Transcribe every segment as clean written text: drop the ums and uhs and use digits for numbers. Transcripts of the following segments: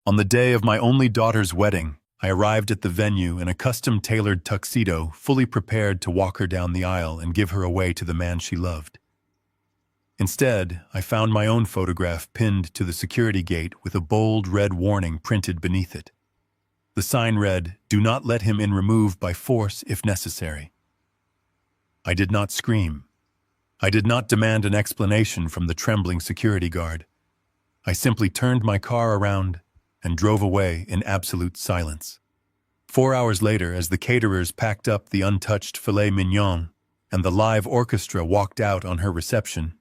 On the day of my only daughter's wedding, I arrived at the venue in a custom-tailored tuxedo, fully prepared to walk her down the aisle and give her away to the man she loved. Instead, I found my own photograph pinned to the security gate with a bold red warning printed beneath it. The sign read, "Do not let him in, remove by force if necessary." I did not scream. I did not demand an explanation from the trembling security guard. I simply turned my car around and drove away in absolute silence. 4 hours later, as the caterers packed up the untouched filet mignon and the live orchestra walked out on her reception,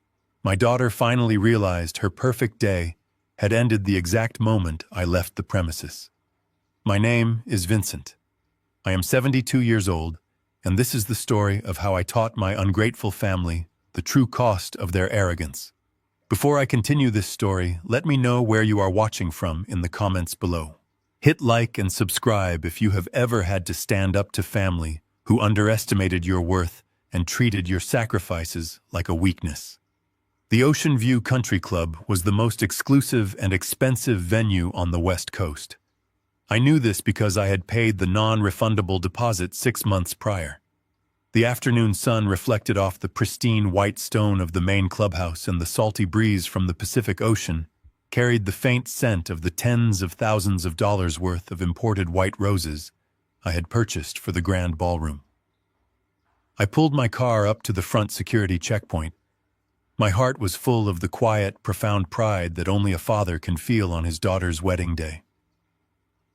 my daughter finally realized her perfect day had ended the exact moment I left the premises. My name is Vincent. I am 72 years old, and this is the story of how I taught my ungrateful family the true cost of their arrogance. Before I continue this story, let me know where you are watching from in the comments below. Hit like and subscribe if you have ever had to stand up to family who underestimated your worth and treated your sacrifices like a weakness. The Ocean View Country Club was the most exclusive and expensive venue on the West Coast. I knew this because I had paid the non-refundable deposit 6 months prior. The afternoon sun reflected off the pristine white stone of the main clubhouse, and the salty breeze from the Pacific Ocean carried the faint scent of the tens of thousands of dollars worth of imported white roses I had purchased for the grand ballroom. I pulled my car up to the front security checkpoint. My heart was full of the quiet, profound pride that only a father can feel on his daughter's wedding day.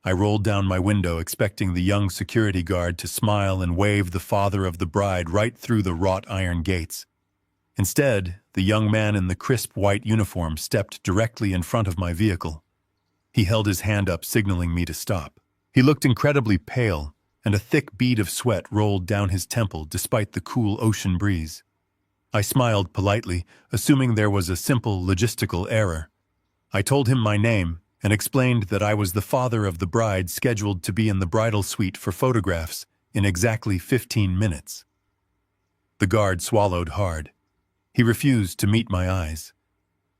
I rolled down my window, expecting the young security guard to smile and wave the father of the bride right through the wrought iron gates. Instead, the young man in the crisp white uniform stepped directly in front of my vehicle. He held his hand up, signaling me to stop. He looked incredibly pale, and a thick bead of sweat rolled down his temple despite the cool ocean breeze. I smiled politely, assuming there was a simple logistical error. I told him my name and explained that I was the father of the bride, scheduled to be in the bridal suite for photographs in exactly 15 minutes. The guard swallowed hard. He refused to meet my eyes.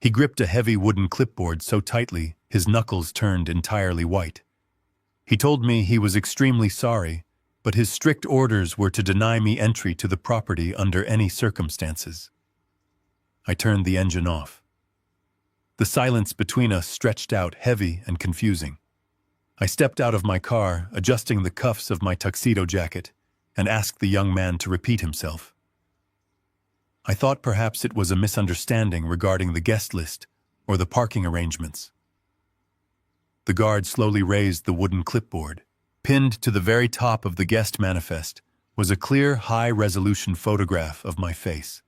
He gripped a heavy wooden clipboard so tightly his knuckles turned entirely white. He told me he was extremely sorry, but his strict orders were to deny me entry to the property under any circumstances. I turned the engine off. The silence between us stretched out, heavy and confusing. I stepped out of my car, adjusting the cuffs of my tuxedo jacket, and asked the young man to repeat himself. I thought perhaps it was a misunderstanding regarding the guest list or the parking arrangements. The guard slowly raised the wooden clipboard. Pinned to the very top of the guest manifest was a clear, high-resolution photograph of my face.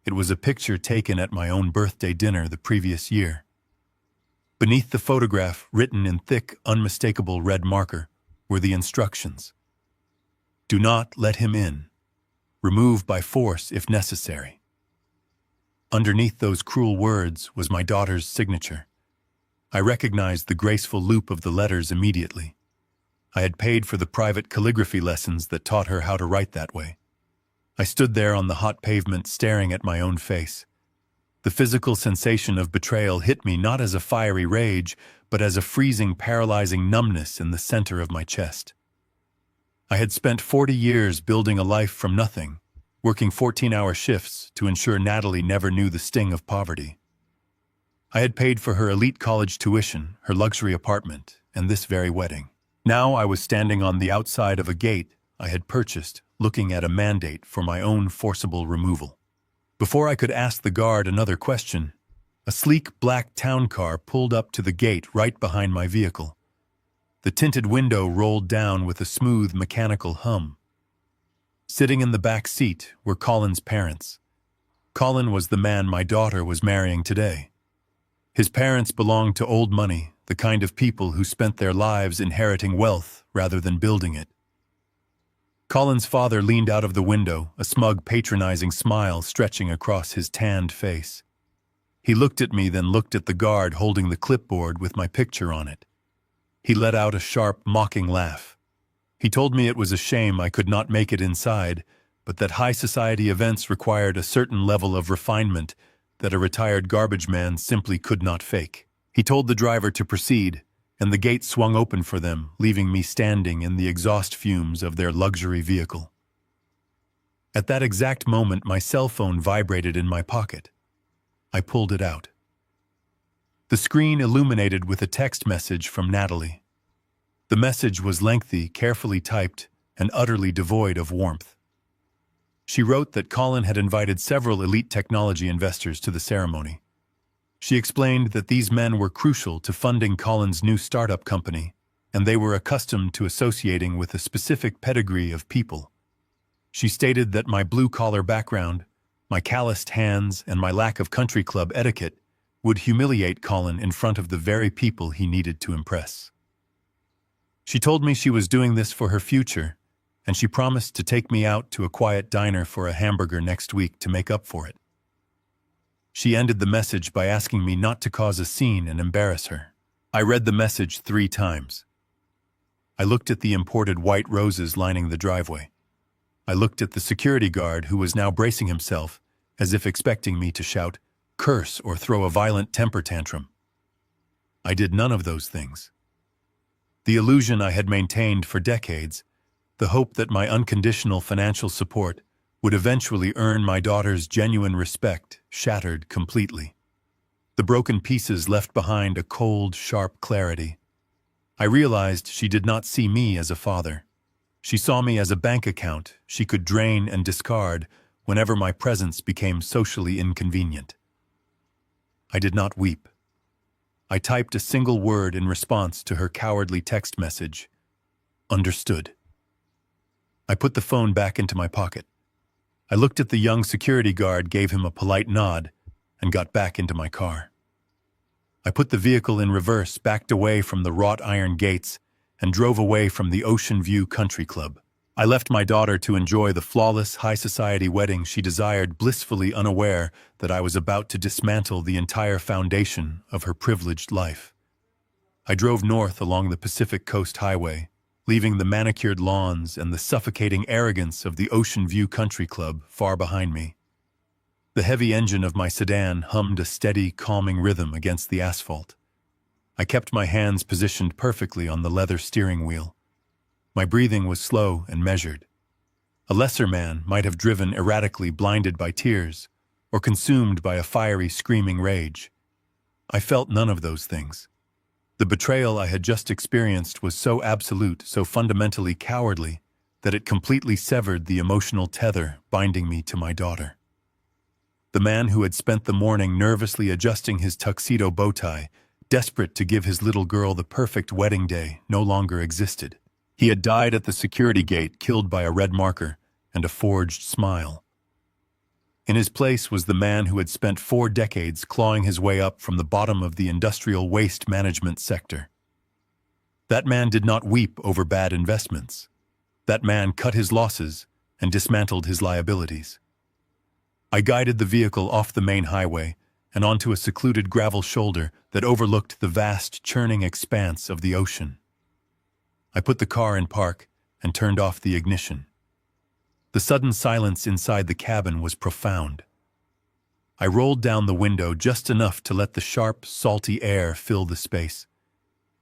It was a picture taken at my own birthday dinner the previous year. Beneath the photograph, written in thick, unmistakable red marker, were the instructions. "Do not let him in. Remove by force if necessary." Underneath those cruel words was my daughter's signature. I recognized the graceful loop of the letters immediately. I had paid for the private calligraphy lessons that taught her how to write that way. I stood there on the hot pavement, staring at my own face. The physical sensation of betrayal hit me not as a fiery rage, but as a freezing, paralyzing numbness in the center of my chest. I had spent 40 years building a life from nothing, working 14-hour shifts to ensure Natalie never knew the sting of poverty. I had paid for her elite college tuition, her luxury apartment, and this very wedding. Now I was standing on the outside of a gate I had purchased, looking at a mandate for my own forcible removal. Before I could ask the guard another question, a sleek black town car pulled up to the gate right behind my vehicle. The tinted window rolled down with a smooth mechanical hum. Sitting in the back seat were Colin's parents. Colin was the man my daughter was marrying today. His parents belonged to old money, the kind of people who spent their lives inheriting wealth rather than building it. Colin's father leaned out of the window, a smug, patronizing smile stretching across his tanned face. He looked at me, then looked at the guard holding the clipboard with my picture on it. He let out a sharp, mocking laugh. He told me it was a shame I could not make it inside, but that high society events required a certain level of refinement that a retired garbage man simply could not fake. He told the driver to proceed, and the gate swung open for them, leaving me standing in the exhaust fumes of their luxury vehicle. At that exact moment, my cell phone vibrated in my pocket. I pulled it out. The screen illuminated with a text message from Natalie. The message was lengthy, carefully typed, and utterly devoid of warmth. She wrote that Colin had invited several elite technology investors to the ceremony. She explained that these men were crucial to funding Colin's new startup company, and they were accustomed to associating with a specific pedigree of people. She stated that my blue-collar background, my calloused hands, and my lack of country club etiquette would humiliate Colin in front of the very people he needed to impress. She told me she was doing this for her future, and she promised to take me out to a quiet diner for a hamburger next week to make up for it. She ended the message by asking me not to cause a scene and embarrass her. I read the message 3 times. I looked at the imported white roses lining the driveway. I looked at the security guard who was now bracing himself, as if expecting me to shout, curse, or throw a violent temper tantrum. I did none of those things. The illusion I had maintained for decades, the hope that my unconditional financial support would eventually earn my daughter's genuine respect, shattered completely. The broken pieces left behind a cold, sharp clarity. I realized she did not see me as a father. She saw me as a bank account she could drain and discard whenever my presence became socially inconvenient. I did not weep. I typed a single word in response to her cowardly text message. Understood. I put the phone back into my pocket. I looked at the young security guard, gave him a polite nod, and got back into my car. I put the vehicle in reverse, backed away from the wrought iron gates, and drove away from the Ocean View Country Club. I left my daughter to enjoy the flawless high-society wedding she desired, blissfully unaware that I was about to dismantle the entire foundation of her privileged life. I drove north along the Pacific Coast Highway, leaving the manicured lawns and the suffocating arrogance of the Ocean View Country Club far behind me. The heavy engine of my sedan hummed a steady, calming rhythm against the asphalt. I kept my hands positioned perfectly on the leather steering wheel. My breathing was slow and measured. A lesser man might have driven erratically, blinded by tears, or consumed by a fiery, screaming rage. I felt none of those things. The betrayal I had just experienced was so absolute, so fundamentally cowardly, that it completely severed the emotional tether binding me to my daughter. The man who had spent the morning nervously adjusting his tuxedo bow tie, desperate to give his little girl the perfect wedding day, no longer existed. He had died at the security gate, killed by a red marker and a forged smile. In his place was the man who had spent 4 decades clawing his way up from the bottom of the industrial waste management sector. That man did not weep over bad investments. That man cut his losses and dismantled his liabilities. I guided the vehicle off the main highway and onto a secluded gravel shoulder that overlooked the vast, churning expanse of the ocean. I put the car in park and turned off the ignition. The sudden silence inside the cabin was profound. I rolled down the window just enough to let the sharp, salty air fill the space.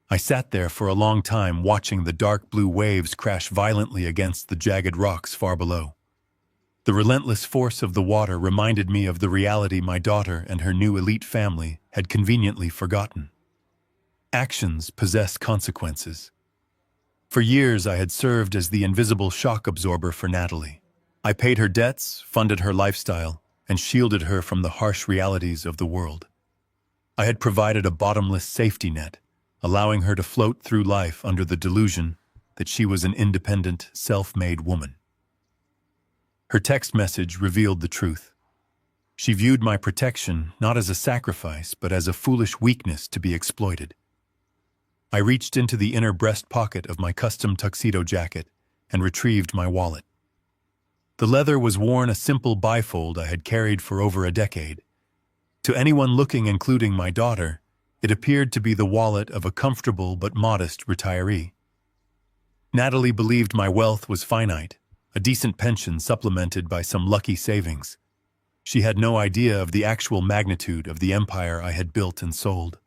I sat there for a long time, watching the dark blue waves crash violently against the jagged rocks far below. The relentless force of the water reminded me of the reality my daughter and her new elite family had conveniently forgotten. Actions possess consequences. For years, I had served as the invisible shock absorber for Natalie. I paid her debts, funded her lifestyle, and shielded her from the harsh realities of the world. I had provided a bottomless safety net, allowing her to float through life under the delusion that she was an independent, self-made woman. Her text message revealed the truth. She viewed my protection not as a sacrifice, but as a foolish weakness to be exploited. I reached into the inner breast pocket of my custom tuxedo jacket and retrieved my wallet. The leather was worn a simple bifold I had carried for over a decade. To anyone looking, including my daughter, it appeared to be the wallet of a comfortable but modest retiree. Natalie believed my wealth was finite, a decent pension supplemented by some lucky savings. She had no idea of the actual magnitude of the empire I had built and sold.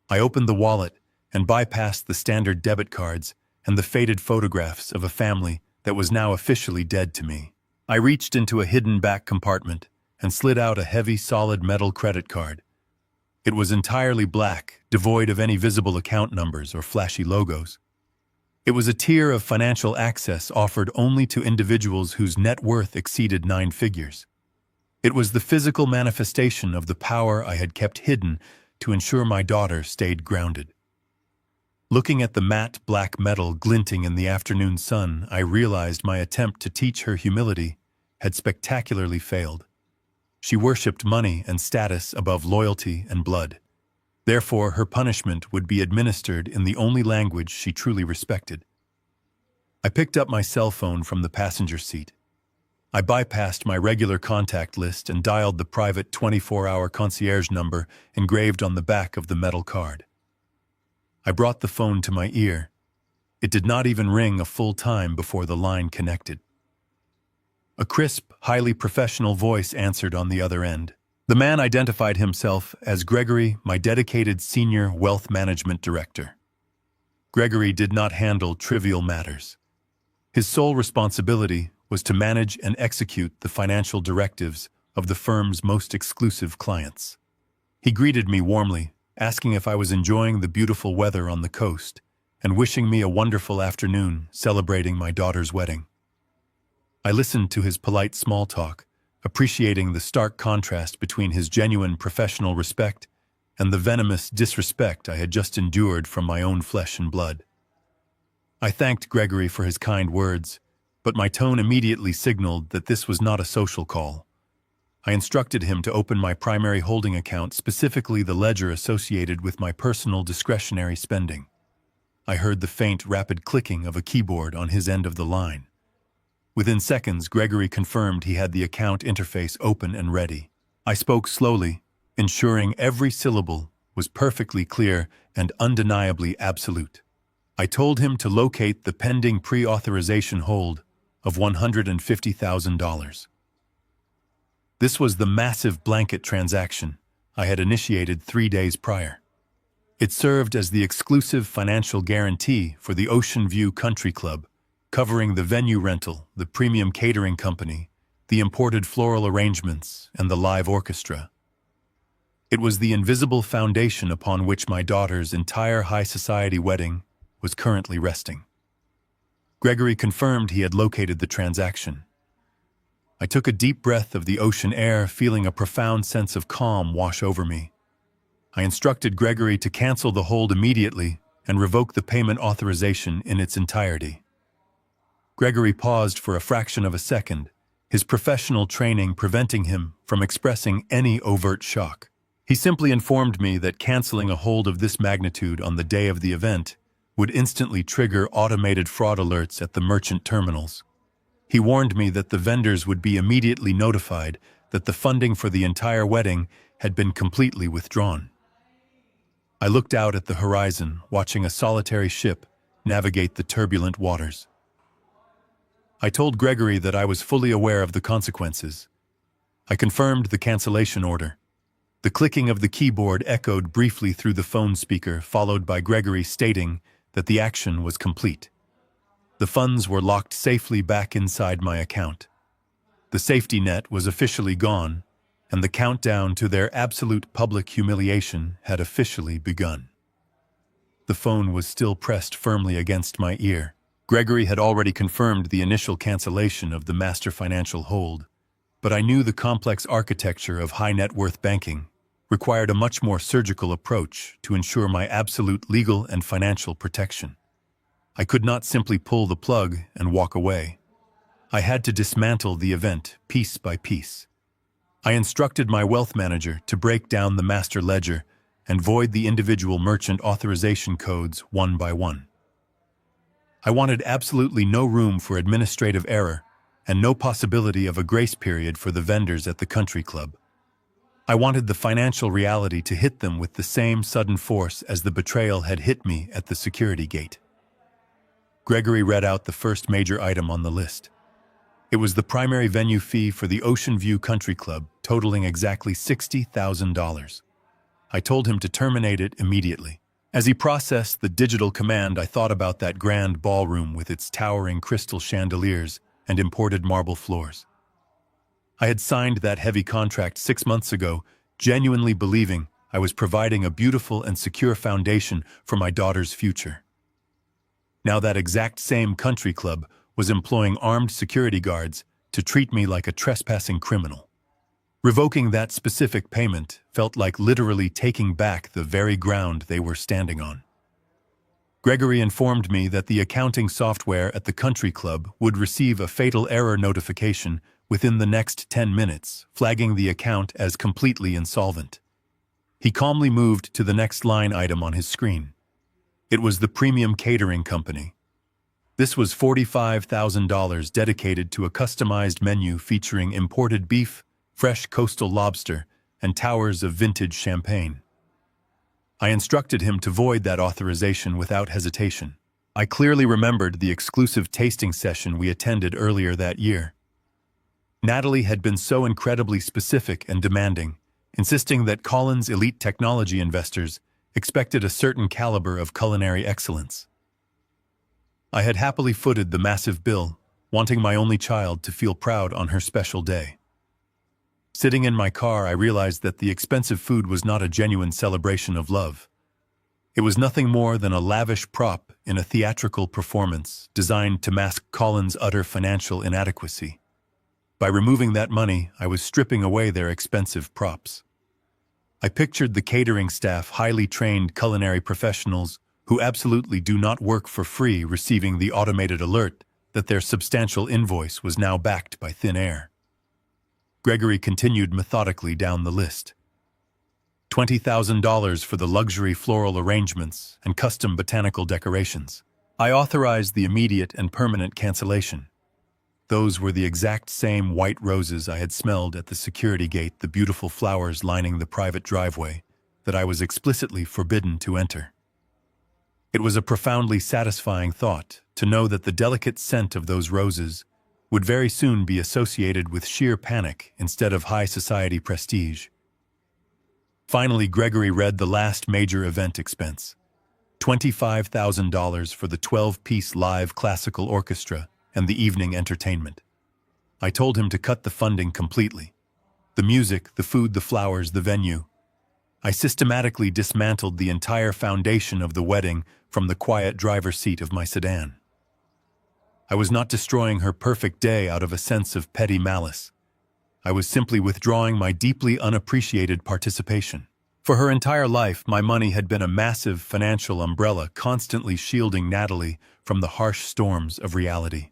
I opened the wallet and bypassed the standard debit cards and the faded photographs of a family that was now officially dead to me. I reached into a hidden back compartment and slid out a heavy, solid metal credit card. It was entirely black, devoid of any visible account numbers or flashy logos. It was a tier of financial access offered only to individuals whose net worth exceeded 9 figures. It was the physical manifestation of the power I had kept hidden to ensure my daughter stayed grounded. Looking at the matte black metal glinting in the afternoon sun, I realized my attempt to teach her humility had spectacularly failed. She worshipped money and status above loyalty and blood. Therefore, her punishment would be administered in the only language she truly respected. I picked up my cell phone from the passenger seat. I bypassed my regular contact list and dialed the private 24-hour concierge number engraved on the back of the metal card. I brought the phone to my ear. It did not even ring a full time before the line connected. A crisp, highly professional voice answered on the other end. The man identified himself as Gregory, my dedicated senior wealth management director. Gregory did not handle trivial matters. His sole responsibility was to manage and execute the financial directives of the firm's most exclusive clients. He greeted me warmly, asking if I was enjoying the beautiful weather on the coast and wishing me a wonderful afternoon celebrating my daughter's wedding. I listened to his polite small talk, appreciating the stark contrast between his genuine professional respect and the venomous disrespect I had just endured from my own flesh and blood. I thanked Gregory for his kind words, but my tone immediately signaled that this was not a social call. I instructed him to open my primary holding account, specifically the ledger associated with my personal discretionary spending. I heard the faint, rapid clicking of a keyboard on his end of the line. Within seconds, Gregory confirmed he had the account interface open and ready. I spoke slowly, ensuring every syllable was perfectly clear and undeniably absolute. I told him to locate the pending pre-authorization hold of $150,000. This was the massive blanket transaction I had initiated 3 days prior. It served as the exclusive financial guarantee for the Ocean View Country Club, covering the venue rental, the premium catering company, the imported floral arrangements, and the live orchestra. It was the invisible foundation upon which my daughter's entire high society wedding was currently resting. Gregory confirmed he had located the transaction. I took a deep breath of the ocean air, feeling a profound sense of calm wash over me. I instructed Gregory to cancel the hold immediately and revoke the payment authorization in its entirety. Gregory paused for a fraction of a second, his professional training preventing him from expressing any overt shock. He simply informed me that canceling a hold of this magnitude on the day of the event would instantly trigger automated fraud alerts at the merchant terminals. He warned me that the vendors would be immediately notified that the funding for the entire wedding had been completely withdrawn. I looked out at the horizon, watching a solitary ship navigate the turbulent waters. I told Gregory that I was fully aware of the consequences. I confirmed the cancellation order. The clicking of the keyboard echoed briefly through the phone speaker, followed by Gregory stating that the action was complete. The funds were locked safely back inside my account. The safety net was officially gone, and the countdown to their absolute public humiliation had officially begun. The phone was still pressed firmly against my ear. Gregory had already confirmed the initial cancellation of the master financial hold, but I knew the complex architecture of high-net-worth banking required a much more surgical approach to ensure my absolute legal and financial protection. I could not simply pull the plug and walk away. I had to dismantle the event piece by piece. I instructed my wealth manager to break down the master ledger and void the individual merchant authorization codes one by one. I wanted absolutely no room for administrative error and no possibility of a grace period for the vendors at the country club. I wanted the financial reality to hit them with the same sudden force as the betrayal had hit me at the security gate. Gregory read out the first major item on the list. It was the primary venue fee for the Ocean View Country Club, totaling exactly $60,000. I told him to terminate it immediately. As he processed the digital command, I thought about that grand ballroom with its towering crystal chandeliers and imported marble floors. I had signed that heavy contract 6 months ago, genuinely believing I was providing a beautiful and secure foundation for my daughter's future. Now that exact same country club was employing armed security guards to treat me like a trespassing criminal. Revoking that specific payment felt like literally taking back the very ground they were standing on. Gregory informed me that the accounting software at the country club would receive a fatal error notification within the next 10 minutes, flagging the account as completely insolvent. He calmly moved to the next line item on his screen. It was the premium catering company. This was $45,000 dedicated to a customized menu featuring imported beef, fresh coastal lobster, and towers of vintage champagne. I instructed him to void that authorization without hesitation. I clearly remembered the exclusive tasting session we attended earlier that year. Natalie had been so incredibly specific and demanding, insisting that Collins' elite technology investors expected a certain caliber of culinary excellence. I had happily footed the massive bill, wanting my only child to feel proud on her special day. Sitting in my car, I realized that the expensive food was not a genuine celebration of love. It was nothing more than a lavish prop in a theatrical performance designed to mask Collins' utter financial inadequacy. By removing that money, I was stripping away their expensive props. I pictured the catering staff, highly trained culinary professionals who absolutely do not work for free, receiving the automated alert that their substantial invoice was now backed by thin air. Gregory continued methodically down the list. $20,000 for the luxury floral arrangements and custom botanical decorations. I authorized the immediate and permanent cancellation. Those were the exact same white roses I had smelled at the security gate, the beautiful flowers lining the private driveway that I was explicitly forbidden to enter. It was a profoundly satisfying thought to know that the delicate scent of those roses would very soon be associated with sheer panic instead of high society prestige. Finally, Gregory read the last major event expense: $25,000 for the 12-piece live classical orchestra and the evening entertainment. I told him to cut the funding completely. The music, the food, the flowers, the venue. I systematically dismantled the entire foundation of the wedding from the quiet driver's seat of my sedan. I was not destroying her perfect day out of a sense of petty malice. I was simply withdrawing my deeply unappreciated participation. For her entire life, my money had been a massive financial umbrella constantly shielding Natalie from the harsh storms of reality.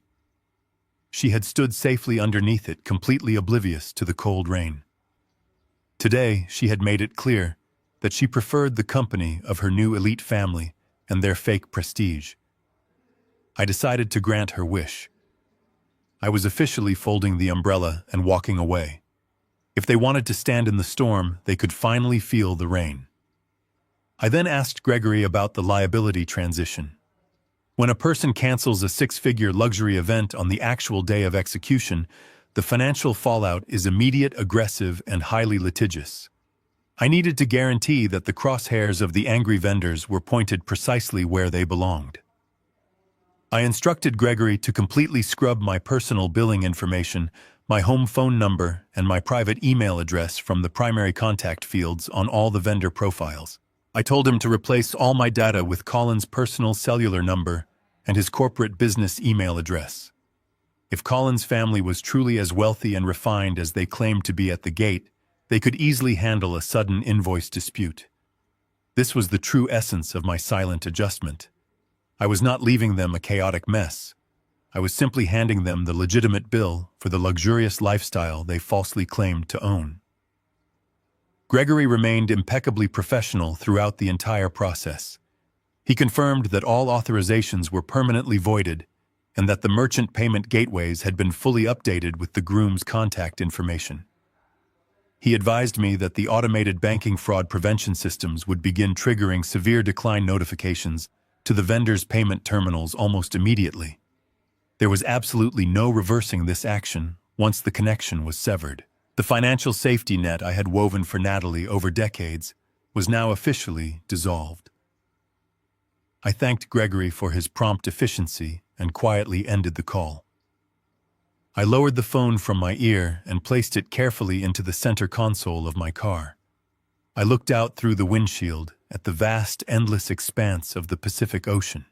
She had stood safely underneath it, completely oblivious to the cold rain. Today, she had made it clear that she preferred the company of her new elite family and their fake prestige. I decided to grant her wish. I was officially folding the umbrella and walking away. If they wanted to stand in the storm, they could finally feel the rain. I then asked Gregory about the liability transition. When a person cancels a six-figure luxury event on the actual day of execution, the financial fallout is immediate, aggressive, and highly litigious. I needed to guarantee that the crosshairs of the angry vendors were pointed precisely where they belonged. I instructed Gregory to completely scrub my personal billing information, my home phone number, and my private email address from the primary contact fields on all the vendor profiles. I told him to replace all my data with Collins' personal cellular number and his corporate business email address. If Collins' family was truly as wealthy and refined as they claimed to be at the gate, they could easily handle a sudden invoice dispute. This was the true essence of my silent adjustment. I was not leaving them a chaotic mess. I was simply handing them the legitimate bill for the luxurious lifestyle they falsely claimed to own. Gregory remained impeccably professional throughout the entire process. He confirmed that all authorizations were permanently voided and that the merchant payment gateways had been fully updated with the groom's contact information. He advised me that the automated banking fraud prevention systems would begin triggering severe decline notifications to the vendor's payment terminals almost immediately. There was absolutely no reversing this action once the connection was severed. The financial safety net I had woven for Natalie over decades was now officially dissolved. I thanked Gregory for his prompt efficiency and quietly ended the call. I lowered the phone from my ear and placed it carefully into the center console of my car. I looked out through the windshield at the vast, endless expanse of the Pacific Ocean.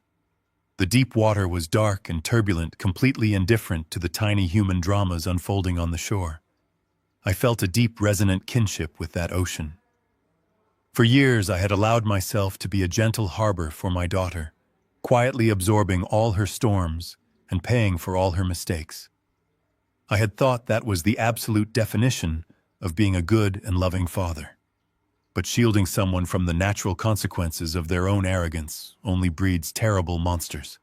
The deep water was dark and turbulent, completely indifferent to the tiny human dramas unfolding on the shore. I felt a deep, resonant kinship with that ocean. For years, I had allowed myself to be a gentle harbor for my daughter, quietly absorbing all her storms and paying for all her mistakes. I had thought that was the absolute definition of being a good and loving father. But shielding someone from the natural consequences of their own arrogance only breeds terrible monsters.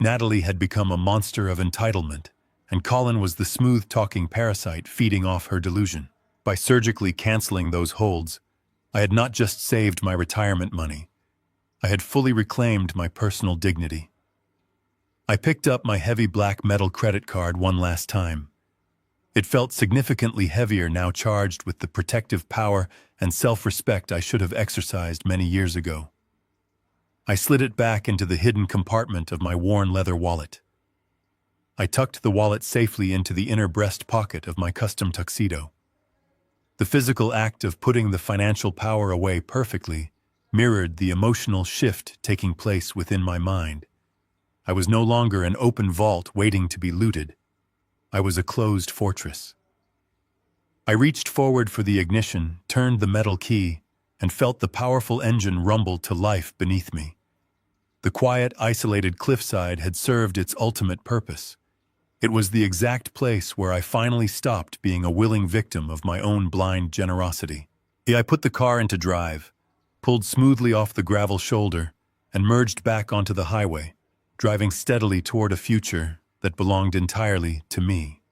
Natalie had become a monster of entitlement, and Colin was the smooth-talking parasite feeding off her delusion. By surgically canceling those holds, I had not just saved my retirement money, I had fully reclaimed my personal dignity. I picked up my heavy black metal credit card one last time. It felt significantly heavier now, charged with the protective power and self-respect I should have exercised many years ago. I slid it back into the hidden compartment of my worn leather wallet. I tucked the wallet safely into the inner breast pocket of my custom tuxedo. The physical act of putting the financial power away perfectly mirrored the emotional shift taking place within my mind. I was no longer an open vault waiting to be looted. I was a closed fortress. I reached forward for the ignition, turned the metal key, and felt the powerful engine rumble to life beneath me. The quiet, isolated cliffside had served its ultimate purpose. It was the exact place where I finally stopped being a willing victim of my own blind generosity. I put the car into drive, pulled smoothly off the gravel shoulder, and merged back onto the highway, driving steadily toward a future that belonged entirely to me.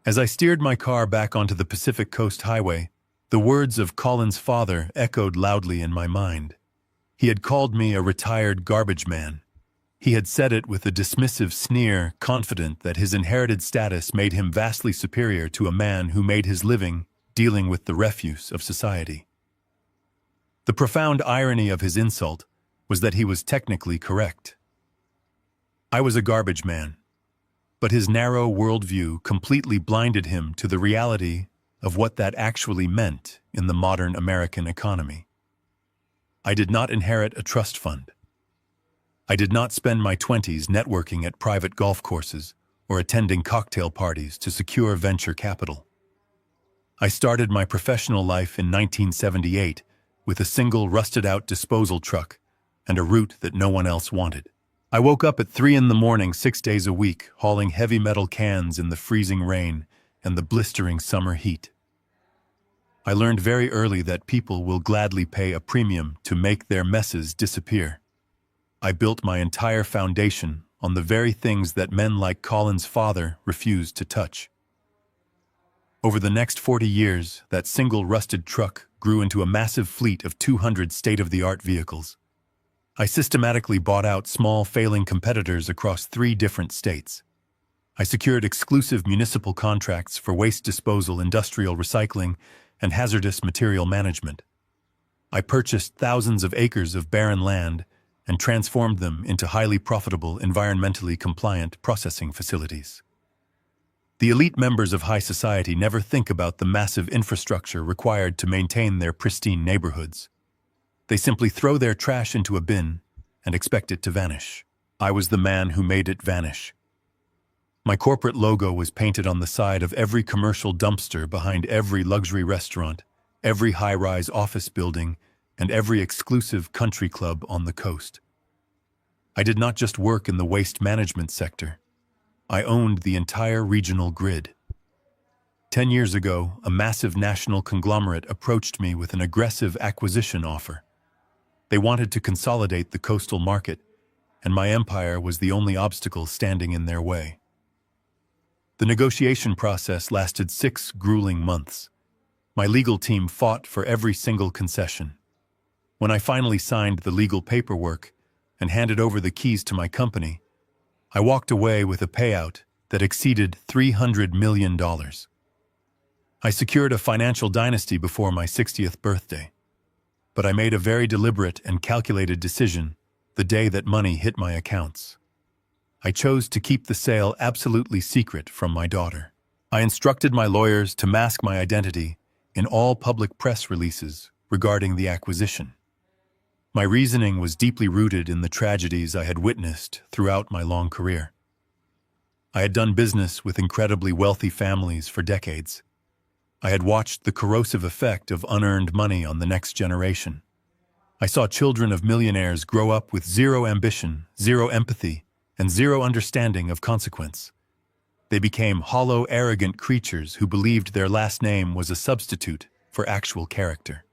As I steered my car back onto the Pacific Coast Highway, the words of Colin's father echoed loudly in my mind. He had called me a retired garbage man. He had said it with a dismissive sneer, confident that his inherited status made him vastly superior to a man who made his living dealing with the refuse of society. The profound irony of his insult was that he was technically correct. I was a garbage man, but his narrow worldview completely blinded him to the reality of what that actually meant in the modern American economy. I did not inherit a trust fund. I did not spend my 20s networking at private golf courses or attending cocktail parties to secure venture capital. I started my professional life in 1978 with a single rusted-out disposal truck and a route that no one else wanted. I woke up at 3 a.m, 6 days a week, hauling heavy metal cans in the freezing rain and the blistering summer heat. I learned very early that people will gladly pay a premium to make their messes disappear. I built my entire foundation on the very things that men like Colin's father refused to touch. Over the next 40 years, that single rusted truck grew into a massive fleet of 200 state-of-the-art vehicles. I systematically bought out small, failing competitors across 3 different states. I secured exclusive municipal contracts for waste disposal, industrial recycling, and hazardous material management. I purchased thousands of acres of barren land and transformed them into highly profitable, environmentally compliant processing facilities. The elite members of high society never think about the massive infrastructure required to maintain their pristine neighborhoods. They simply throw their trash into a bin and expect it to vanish. I was the man who made it vanish. My corporate logo was painted on the side of every commercial dumpster, behind every luxury restaurant, every high-rise office building, and every exclusive country club on the coast. I did not just work in the waste management sector. I owned the entire regional grid. 10 years ago, a massive national conglomerate approached me with an aggressive acquisition offer. They wanted to consolidate the coastal market, and my empire was the only obstacle standing in their way. The negotiation process lasted 6 grueling months. My legal team fought for every single concession. When I finally signed the legal paperwork and handed over the keys to my company, I walked away with a payout that exceeded $300 million. I secured a financial dynasty before my 60th birthday, but I made a very deliberate and calculated decision the day that money hit my accounts. I chose to keep the sale absolutely secret from my daughter. I instructed my lawyers to mask my identity in all public press releases regarding the acquisition. My reasoning was deeply rooted in the tragedies I had witnessed throughout my long career. I had done business with incredibly wealthy families for decades. I had watched the corrosive effect of unearned money on the next generation. I saw children of millionaires grow up with zero ambition, zero empathy, and zero understanding of consequence. They became hollow, arrogant creatures who believed their last name was a substitute for actual character.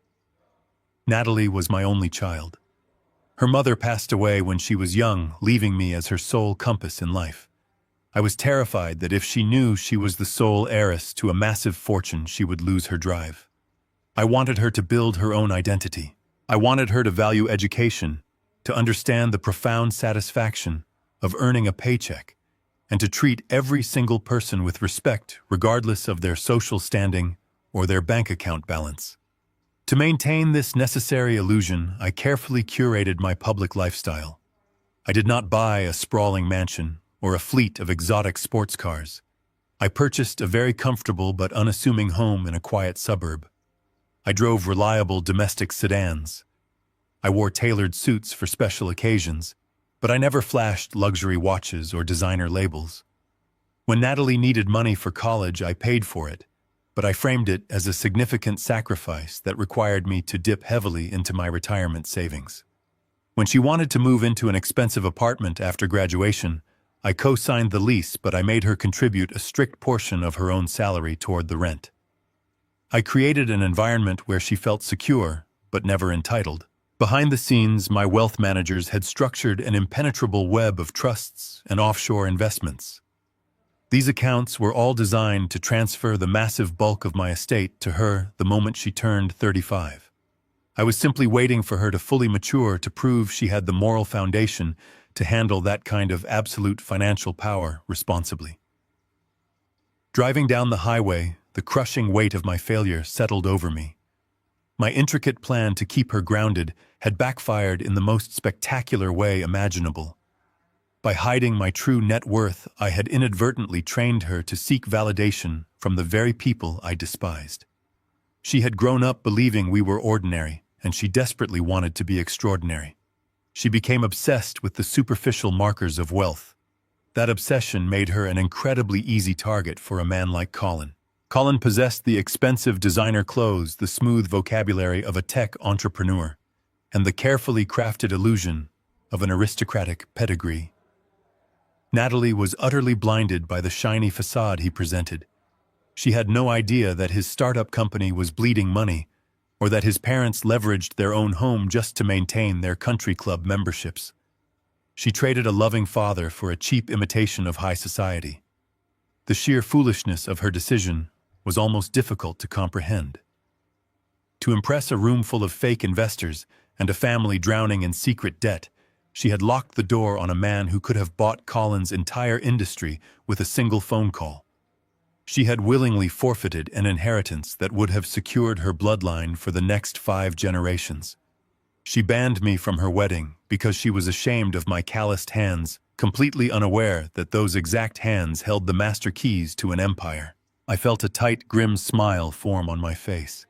Natalie was my only child. Her mother passed away when she was young, leaving me as her sole compass in life. I was terrified that if she knew she was the sole heiress to a massive fortune, she would lose her drive. I wanted her to build her own identity. I wanted her to value education, to understand the profound satisfaction of earning a paycheck, and to treat every single person with respect regardless of their social standing or their bank account balance. To maintain this necessary illusion, I carefully curated my public lifestyle. I did not buy a sprawling mansion or a fleet of exotic sports cars. I purchased a very comfortable but unassuming home in a quiet suburb. I drove reliable domestic sedans. I wore tailored suits for special occasions, but I never flashed luxury watches or designer labels. When Natalie needed money for college, I paid for it, but I framed it as a significant sacrifice that required me to dip heavily into my retirement savings. When she wanted to move into an expensive apartment after graduation, I co-signed the lease, but I made her contribute a strict portion of her own salary toward the rent. I created an environment where she felt secure, but never entitled. Behind the scenes, my wealth managers had structured an impenetrable web of trusts and offshore investments. These accounts were all designed to transfer the massive bulk of my estate to her the moment she turned 35. I was simply waiting for her to fully mature to prove she had the moral foundation to handle that kind of absolute financial power responsibly. Driving down the highway, the crushing weight of my failure settled over me. My intricate plan to keep her grounded had backfired in the most spectacular way imaginable. By hiding my true net worth, I had inadvertently trained her to seek validation from the very people I despised. She had grown up believing we were ordinary, and she desperately wanted to be extraordinary. She became obsessed with the superficial markers of wealth. That obsession made her an incredibly easy target for a man like Colin. Colin possessed the expensive designer clothes, the smooth vocabulary of a tech entrepreneur, and the carefully crafted illusion of an aristocratic pedigree. Natalie was utterly blinded by the shiny facade he presented. She had no idea that his startup company was bleeding money, or that his parents leveraged their own home just to maintain their country club memberships. She traded a loving father for a cheap imitation of high society. The sheer foolishness of her decision was almost difficult to comprehend. To impress a room full of fake investors and a family drowning in secret debt, she had locked the door on a man who could have bought Colin's entire industry with a single phone call. She had willingly forfeited an inheritance that would have secured her bloodline for the next 5 generations. She banned me from her wedding because she was ashamed of my calloused hands, completely unaware that those exact hands held the master keys to an empire. I felt a tight, grim smile form on my face.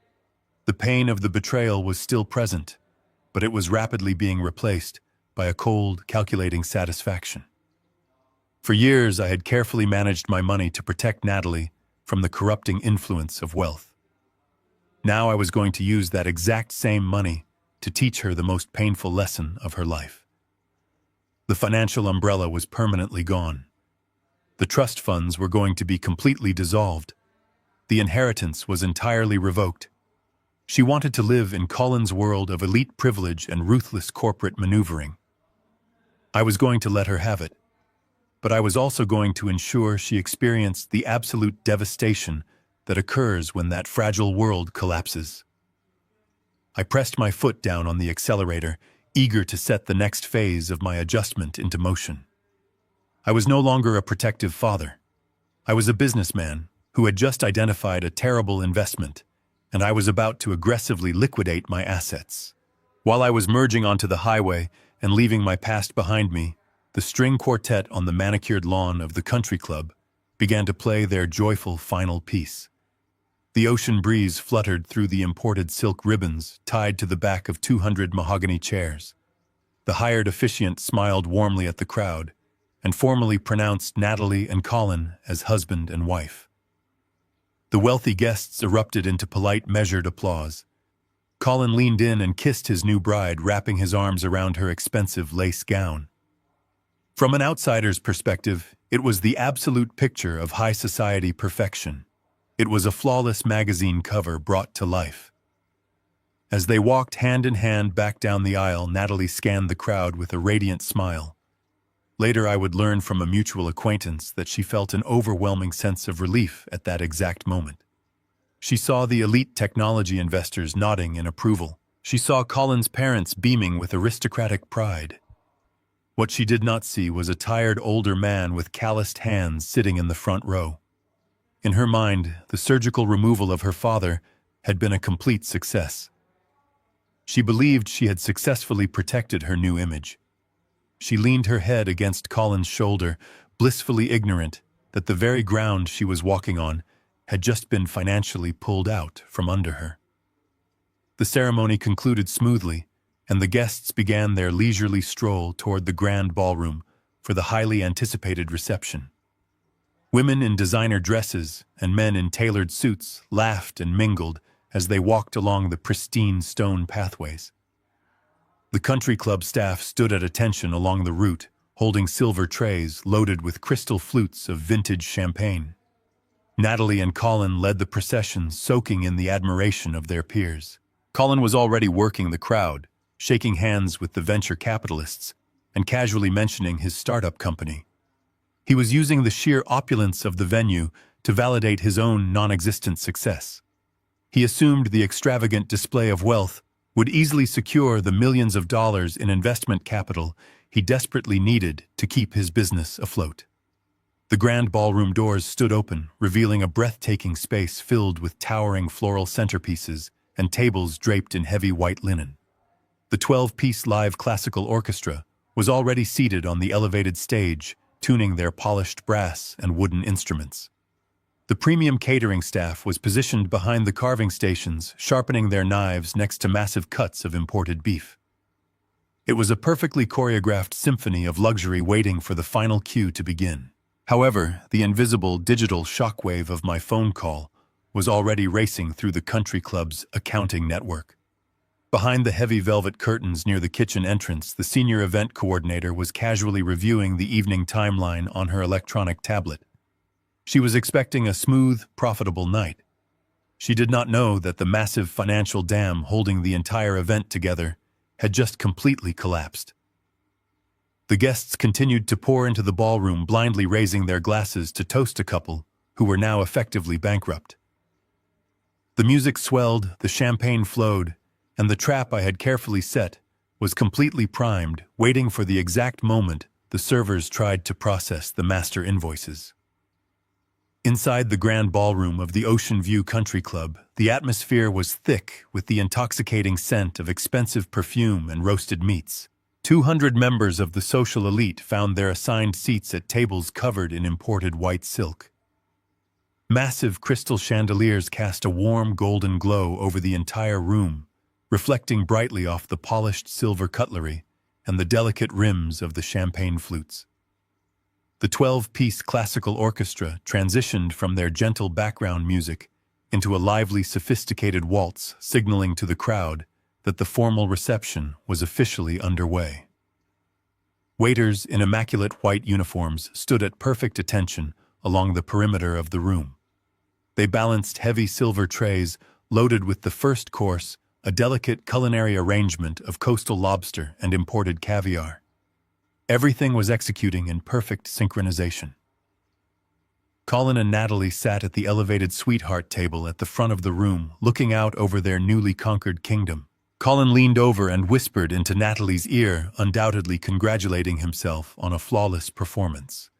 The pain of the betrayal was still present, but it was rapidly being replaced by a cold, calculating satisfaction. For years, I had carefully managed my money to protect Natalie from the corrupting influence of wealth. Now I was going to use that exact same money to teach her the most painful lesson of her life. The financial umbrella was permanently gone. The trust funds were going to be completely dissolved. The inheritance was entirely revoked. She wanted to live in Colin's world of elite privilege and ruthless corporate maneuvering. I was going to let her have it, but I was also going to ensure she experienced the absolute devastation that occurs when that fragile world collapses. I pressed my foot down on the accelerator, eager to set the next phase of my adjustment into motion. I was no longer a protective father. I was a businessman who had just identified a terrible investment, and I was about to aggressively liquidate my assets. While I was merging onto the highway and leaving my past behind me, the string quartet on the manicured lawn of the country club began to play their joyful final piece. The ocean breeze fluttered through the imported silk ribbons tied to the back of 200 mahogany chairs. The hired officiant smiled warmly at the crowd and formally pronounced Natalie and Colin as husband and wife. The wealthy guests erupted into polite, measured applause. Colin leaned in and kissed his new bride, wrapping his arms around her expensive lace gown. From an outsider's perspective, it was the absolute picture of high society perfection. It was a flawless magazine cover brought to life. As they walked hand in hand back down the aisle, Natalie scanned the crowd with a radiant smile. Later, I would learn from a mutual acquaintance that she felt an overwhelming sense of relief at that exact moment. She saw the elite technology investors nodding in approval. She saw Colin's parents beaming with aristocratic pride. What she did not see was a tired older man with calloused hands sitting in the front row. In her mind, the surgical removal of her father had been a complete success. She believed she had successfully protected her new image. She leaned her head against Colin's shoulder, blissfully ignorant that the very ground she was walking on had just been financially pulled out from under her. The ceremony concluded smoothly, and the guests began their leisurely stroll toward the grand ballroom for the highly anticipated reception. Women in designer dresses and men in tailored suits laughed and mingled as they walked along the pristine stone pathways. The country club staff stood at attention along the route, holding silver trays loaded with crystal flutes of vintage champagne. Natalie and Colin led the procession, soaking in the admiration of their peers. Colin was already working the crowd, shaking hands with the venture capitalists and casually mentioning his startup company. He was using the sheer opulence of the venue to validate his own non-existent success. He assumed the extravagant display of wealth would easily secure the millions of dollars in investment capital he desperately needed to keep his business afloat. The grand ballroom doors stood open, revealing a breathtaking space filled with towering floral centerpieces and tables draped in heavy white linen. The 12-piece live classical orchestra was already seated on the elevated stage, tuning their polished brass and wooden instruments. The premium catering staff was positioned behind the carving stations, sharpening their knives next to massive cuts of imported beef. It was a perfectly choreographed symphony of luxury waiting for the final cue to begin. However, the invisible digital shockwave of my phone call was already racing through the country club's accounting network. Behind the heavy velvet curtains near the kitchen entrance, the senior event coordinator was casually reviewing the evening timeline on her electronic tablet. She was expecting a smooth, profitable night. She did not know that the massive financial dam holding the entire event together had just completely collapsed. The guests continued to pour into the ballroom, blindly raising their glasses to toast a couple who were now effectively bankrupt. The music swelled, the champagne flowed, and the trap I had carefully set was completely primed, waiting for the exact moment the servers tried to process the master invoices. Inside the grand ballroom of the Ocean View Country Club, the atmosphere was thick with the intoxicating scent of expensive perfume and roasted meats. 200 members of the social elite found their assigned seats at tables covered in imported white silk. Massive crystal chandeliers cast a warm golden glow over the entire room, reflecting brightly off the polished silver cutlery and the delicate rims of the champagne flutes. The 12-piece classical orchestra transitioned from their gentle background music into a lively, sophisticated waltz, signaling to the crowd that the formal reception was officially underway. Waiters in immaculate white uniforms stood at perfect attention along the perimeter of the room. They balanced heavy silver trays loaded with the first course, a delicate culinary arrangement of coastal lobster and imported caviar. Everything was executing in perfect synchronization. Colin and Natalie sat at the elevated sweetheart table at the front of the room, looking out over their newly conquered kingdom. Colin leaned over and whispered into Natalie's ear, undoubtedly congratulating himself on a flawless performance.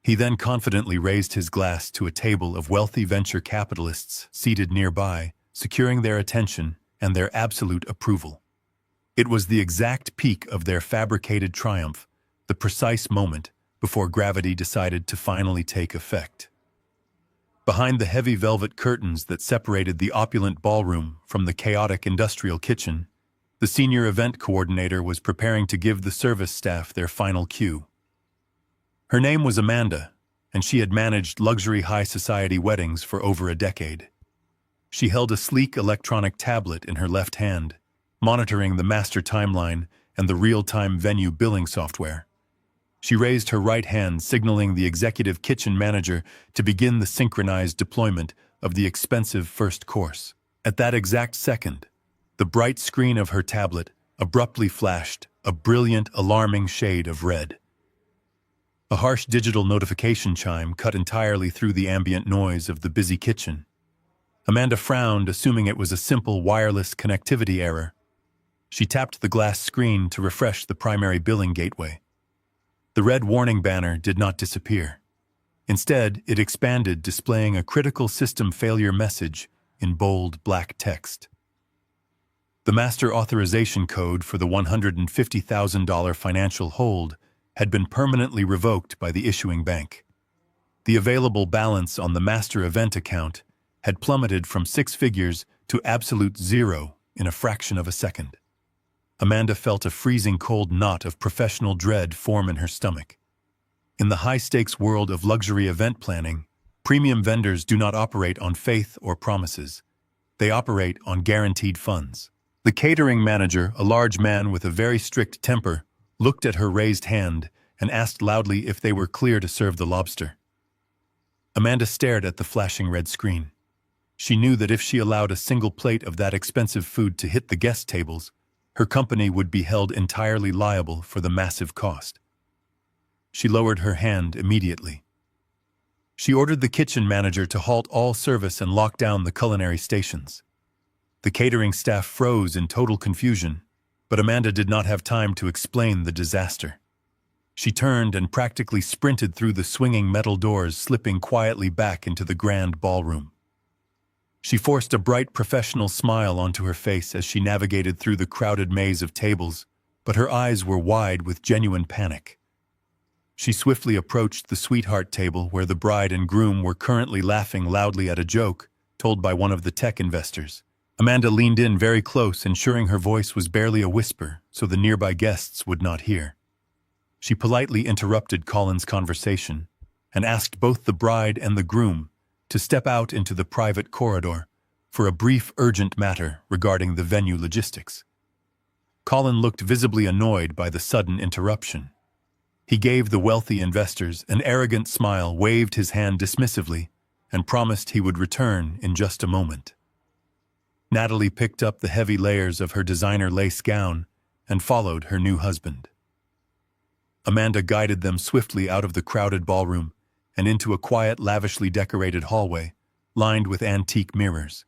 He then confidently raised his glass to a table of wealthy venture capitalists seated nearby, securing their attention and their absolute approval. It was the exact peak of their fabricated triumph, the precise moment before gravity decided to finally take effect. Behind the heavy velvet curtains that separated the opulent ballroom from the chaotic industrial kitchen, the senior event coordinator was preparing to give the service staff their final cue. Her name was Amanda, and she had managed luxury high society weddings for over a decade. She held a sleek electronic tablet in her left hand, monitoring the master timeline and the real-time venue billing software. She raised her right hand, signaling the executive kitchen manager to begin the synchronized deployment of the expensive first course. At that exact second, the bright screen of her tablet abruptly flashed a brilliant, alarming shade of red. A harsh digital notification chime cut entirely through the ambient noise of the busy kitchen. Amanda frowned, assuming it was a simple wireless connectivity error. She tapped the glass screen to refresh the primary billing gateway. The red warning banner did not disappear. Instead, it expanded, displaying a critical system failure message in bold black text. The master authorization code for the $150,000 financial hold had been permanently revoked by the issuing bank. The available balance on the master event account had plummeted from 6 figures to absolute zero in a fraction of a second. Amanda felt a freezing cold knot of professional dread form in her stomach. In the high-stakes world of luxury event planning, premium vendors do not operate on faith or promises. They operate on guaranteed funds. The catering manager, a large man with a very strict temper, looked at her raised hand and asked loudly if they were clear to serve the lobster. Amanda stared at the flashing red screen. She knew that if she allowed a single plate of that expensive food to hit the guest tables, her company would be held entirely liable for the massive cost. She lowered her hand immediately. She ordered the kitchen manager to halt all service and lock down the culinary stations. The catering staff froze in total confusion, but Amanda did not have time to explain the disaster. She turned and practically sprinted through the swinging metal doors, slipping quietly back into the grand ballroom. She forced a bright professional smile onto her face as she navigated through the crowded maze of tables, but her eyes were wide with genuine panic. She swiftly approached the sweetheart table where the bride and groom were currently laughing loudly at a joke told by one of the tech investors. Amanda leaned in very close, ensuring her voice was barely a whisper so the nearby guests would not hear. She politely interrupted Colin's conversation and asked both the bride and the groom to step out into the private corridor for a brief urgent matter regarding the venue logistics. Colin looked visibly annoyed by the sudden interruption. He gave the wealthy investors an arrogant smile, waved his hand dismissively, and promised he would return in just a moment. Natalie picked up the heavy layers of her designer lace gown and followed her new husband. Amanda guided them swiftly out of the crowded ballroom and into a quiet, lavishly decorated hallway, lined with antique mirrors.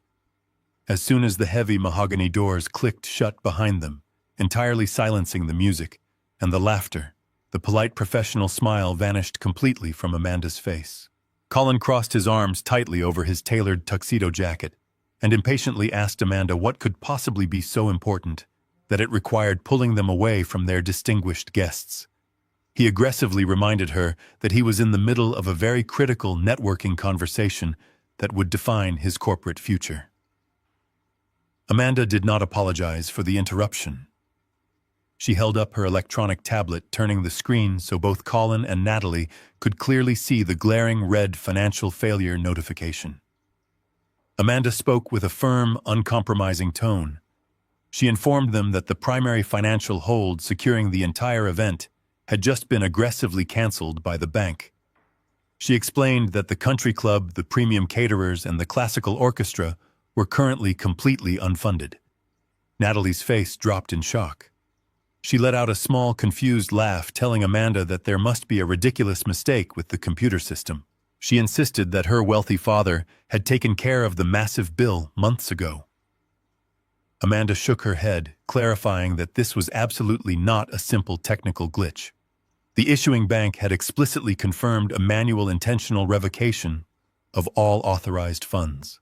As soon as the heavy mahogany doors clicked shut behind them, entirely silencing the music and the laughter, the polite professional smile vanished completely from Amanda's face. Colin crossed his arms tightly over his tailored tuxedo jacket and impatiently asked Amanda what could possibly be so important that it required pulling them away from their distinguished guests. He aggressively reminded her that he was in the middle of a very critical networking conversation that would define his corporate future. Amanda did not apologize for the interruption. She held up her electronic tablet, turning the screen so both Colin and Natalie could clearly see the glaring red financial failure notification. Amanda spoke with a firm, uncompromising tone. She informed them that the primary financial hold securing the entire event had just been aggressively canceled by the bank. She explained that the country club, the premium caterers, and the classical orchestra were currently completely unfunded. Natalie's face dropped in shock. She let out a small, confused laugh, telling Amanda that there must be a ridiculous mistake with the computer system. She insisted that her wealthy father had taken care of the massive bill months ago. Amanda shook her head, clarifying that this was absolutely not a simple technical glitch. The issuing bank had explicitly confirmed a manual intentional revocation of all authorized funds.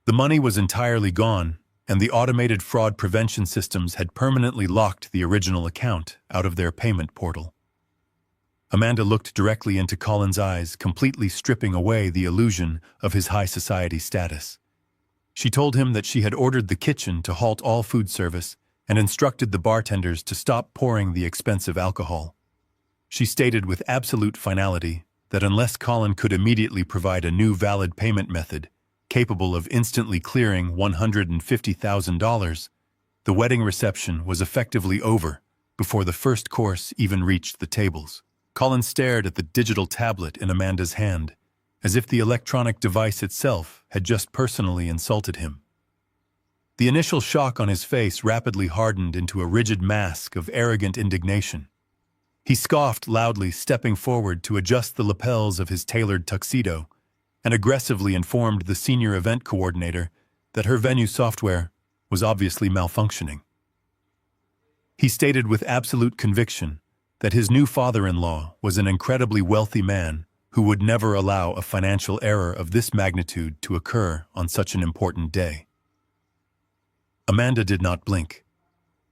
The money was entirely gone, and the automated fraud prevention systems had permanently locked the original account out of their payment portal. Amanda looked directly into Colin's eyes, completely stripping away the illusion of his high society status. She told him that she had ordered the kitchen to halt all food service and instructed the bartenders to stop pouring the expensive alcohol. She stated with absolute finality that unless Colin could immediately provide a new valid payment method capable of instantly clearing $150,000, the wedding reception was effectively over before the first course even reached the tables. Colin stared at the digital tablet in Amanda's hand, as if the electronic device itself had just personally insulted him. The initial shock on his face rapidly hardened into a rigid mask of arrogant indignation. He scoffed loudly, stepping forward to adjust the lapels of his tailored tuxedo, and aggressively informed the senior event coordinator that her venue software was obviously malfunctioning. He stated with absolute conviction that his new father-in-law was an incredibly wealthy man who would never allow a financial error of this magnitude to occur on such an important day. Amanda did not blink.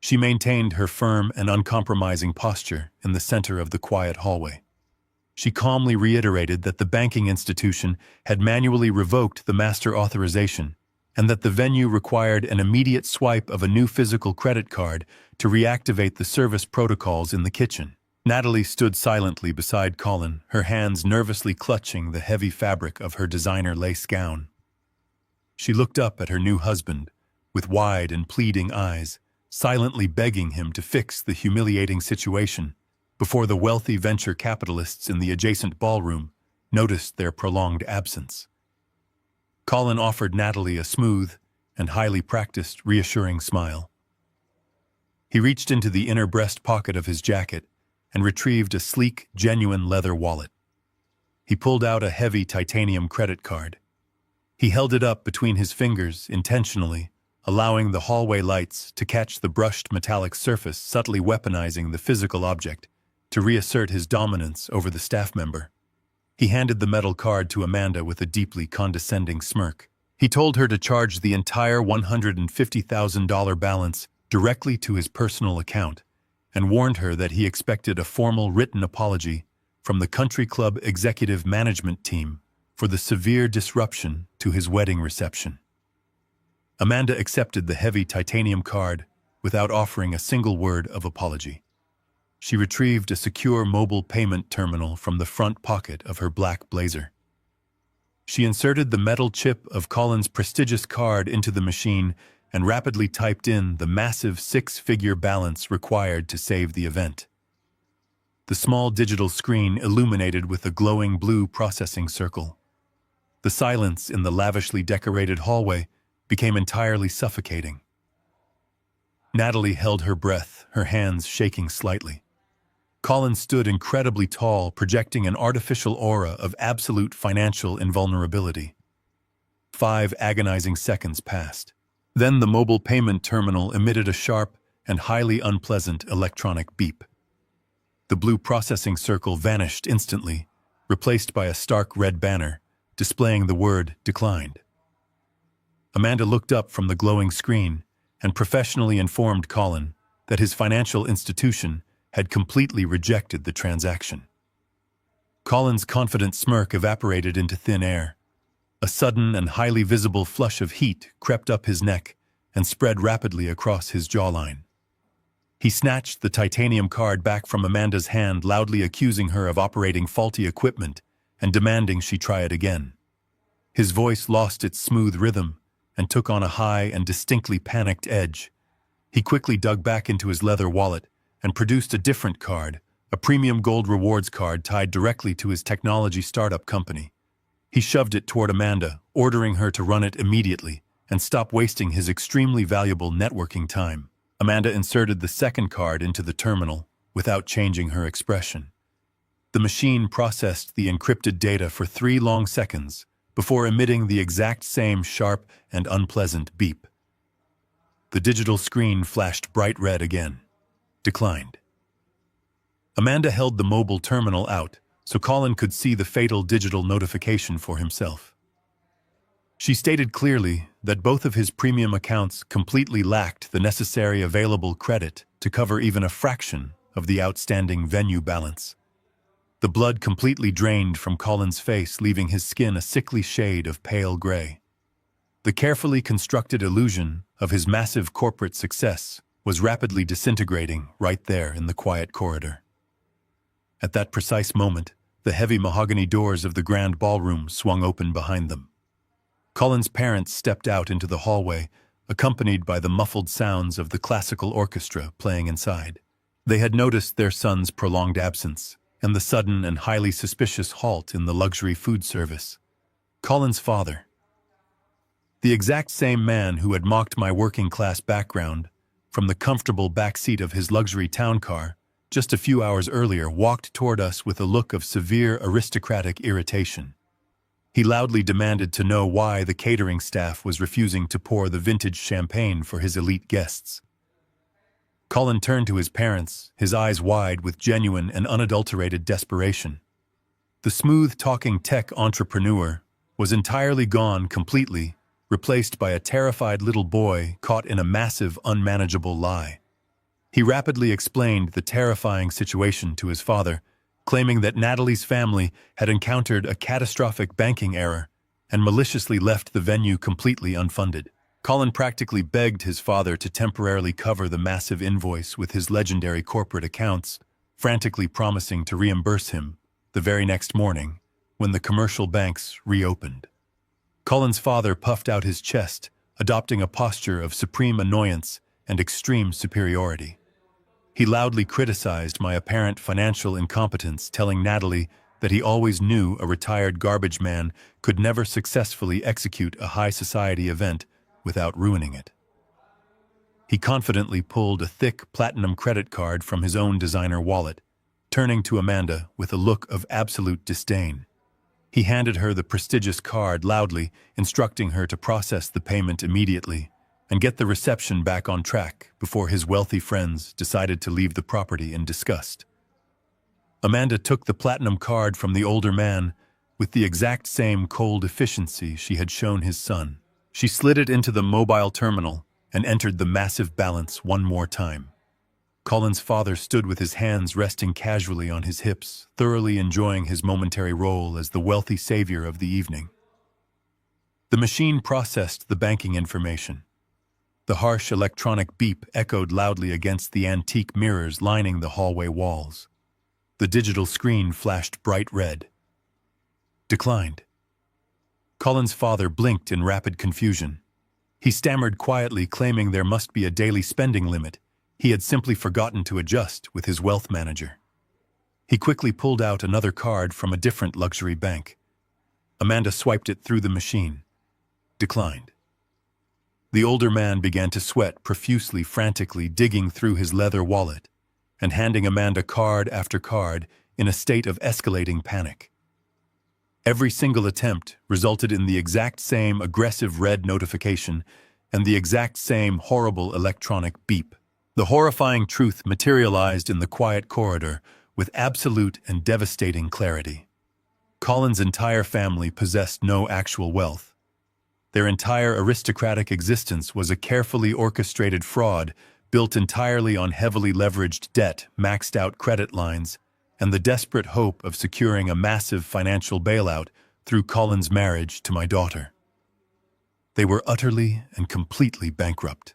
She maintained her firm and uncompromising posture in the center of the quiet hallway. She calmly reiterated that the banking institution had manually revoked the master authorization and that the venue required an immediate swipe of a new physical credit card to reactivate the service protocols in the kitchen. Natalie stood silently beside Colin, her hands nervously clutching the heavy fabric of her designer lace gown. She looked up at her new husband with wide and pleading eyes, silently begging him to fix the humiliating situation before the wealthy venture capitalists in the adjacent ballroom noticed their prolonged absence. Colin offered Natalie a smooth and highly practiced, reassuring smile. He reached into the inner breast pocket of his jacket and retrieved a sleek, genuine leather wallet. He pulled out a heavy titanium credit card. He held it up between his fingers intentionally, allowing the hallway lights to catch the brushed metallic surface, subtly weaponizing the physical object to reassert his dominance over the staff member. He handed the metal card to Amanda with a deeply condescending smirk. He told her to charge the entire $150,000 balance directly to his personal account and warned her that he expected a formal written apology from the country club executive management team for the severe disruption to his wedding reception. Amanda accepted the heavy titanium card without offering a single word of apology. She retrieved a secure mobile payment terminal from the front pocket of her black blazer. She inserted the metal chip of Colin's prestigious card into the machine and rapidly typed in the massive 6-figure balance required to save the event. The small digital screen illuminated with a glowing blue processing circle. The silence in the lavishly decorated hallway became entirely suffocating. Natalie held her breath, her hands shaking slightly. Colin stood incredibly tall, projecting an artificial aura of absolute financial invulnerability. 5 agonizing seconds passed. Then the mobile payment terminal emitted a sharp and highly unpleasant electronic beep. The blue processing circle vanished instantly, replaced by a stark red banner displaying the word "declined." Amanda looked up from the glowing screen and professionally informed Colin that his financial institution had completely rejected the transaction. Colin's confident smirk evaporated into thin air. A sudden and highly visible flush of heat crept up his neck and spread rapidly across his jawline. He snatched the titanium card back from Amanda's hand, loudly accusing her of operating faulty equipment and demanding she try it again. His voice lost its smooth rhythm and took on a high and distinctly panicked edge. He quickly dug back into his leather wallet and produced a different card, a premium gold rewards card tied directly to his technology startup company. He shoved it toward Amanda, ordering her to run it immediately and stop wasting his extremely valuable networking time. Amanda inserted the second card into the terminal without changing her expression. The machine processed the encrypted data for 3 long seconds before emitting the exact same sharp and unpleasant beep. The digital screen flashed bright red again. Declined. Amanda held the mobile terminal out so Colin could see the fatal digital notification for himself. She stated clearly that both of his premium accounts completely lacked the necessary available credit to cover even a fraction of the outstanding venue balance. The blood completely drained from Colin's face, leaving his skin a sickly shade of pale gray. The carefully constructed illusion of his massive corporate success was rapidly disintegrating right there in the quiet corridor. At that precise moment, the heavy mahogany doors of the grand ballroom swung open behind them. Colin's parents stepped out into the hallway, accompanied by the muffled sounds of the classical orchestra playing inside. They had noticed their son's prolonged absence and the sudden and highly suspicious halt in the luxury food service. Colin's father, the exact same man who had mocked my working-class background from the comfortable backseat of his luxury town car just a few hours earlier, walked toward us with a look of severe aristocratic irritation. He loudly demanded to know why the catering staff was refusing to pour the vintage champagne for his elite guests. Colin turned to his parents, his eyes wide with genuine and unadulterated desperation. The smooth-talking tech entrepreneur was entirely gone completely, replaced by a terrified little boy caught in a massive, unmanageable lie. He rapidly explained the terrifying situation to his father, claiming that Natalie's family had encountered a catastrophic banking error and maliciously left the venue completely unfunded. Colin practically begged his father to temporarily cover the massive invoice with his legendary corporate accounts, frantically promising to reimburse him the very next morning when the commercial banks reopened. Colin's father puffed out his chest, adopting a posture of supreme annoyance and extreme superiority. He loudly criticized my apparent financial incompetence, telling Natalie that he always knew a retired garbage man could never successfully execute a high society event without ruining it. He confidently pulled a thick platinum credit card from his own designer wallet, turning to Amanda with a look of absolute disdain. He handed her the prestigious card loudly, instructing her to process the payment immediately and get the reception back on track before his wealthy friends decided to leave the property in disgust. Amanda took the platinum card from the older man with the exact same cold efficiency she had shown his son. She slid it into the mobile terminal and entered the massive balance one more time. Colin's father stood with his hands resting casually on his hips, thoroughly enjoying his momentary role as the wealthy savior of the evening. The machine processed the banking information. The harsh electronic beep echoed loudly against the antique mirrors lining the hallway walls. The digital screen flashed bright red. Declined. Colin's father blinked in rapid confusion. He stammered quietly, claiming there must be a daily spending limit he had simply forgotten to adjust with his wealth manager. He quickly pulled out another card from a different luxury bank. Amanda swiped it through the machine. Declined. The older man began to sweat profusely, frantically digging through his leather wallet and handing Amanda card after card in a state of escalating panic. Every single attempt resulted in the exact same aggressive red notification and the exact same horrible electronic beep. The horrifying truth materialized in the quiet corridor with absolute and devastating clarity. Colin's entire family possessed no actual wealth. Their entire aristocratic existence was a carefully orchestrated fraud built entirely on heavily leveraged debt, maxed-out credit lines, and the desperate hope of securing a massive financial bailout through Colin's marriage to my daughter. They were utterly and completely bankrupt.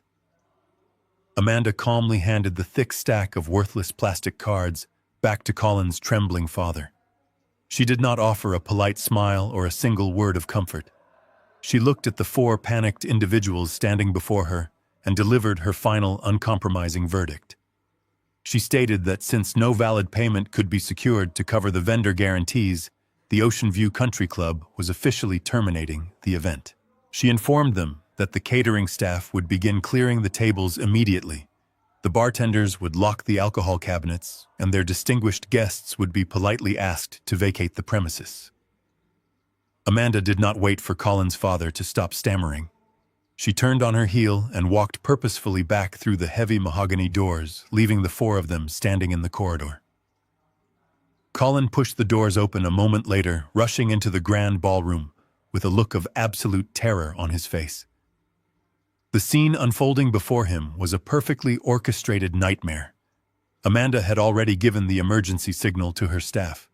Amanda calmly handed the thick stack of worthless plastic cards back to Colin's trembling father. She did not offer a polite smile or a single word of comfort. She looked at the four panicked individuals standing before her and delivered her final uncompromising verdict. She stated that since no valid payment could be secured to cover the vendor guarantees, the Ocean View Country Club was officially terminating the event. She informed them that the catering staff would begin clearing the tables immediately. The bartenders would lock the alcohol cabinets, and their distinguished guests would be politely asked to vacate the premises. Amanda did not wait for Colin's father to stop stammering. She turned on her heel and walked purposefully back through the heavy mahogany doors, leaving the four of them standing in the corridor. Colin pushed the doors open a moment later, rushing into the grand ballroom with a look of absolute terror on his face. The scene unfolding before him was a perfectly orchestrated nightmare. Amanda had already given the emergency signal to her staff.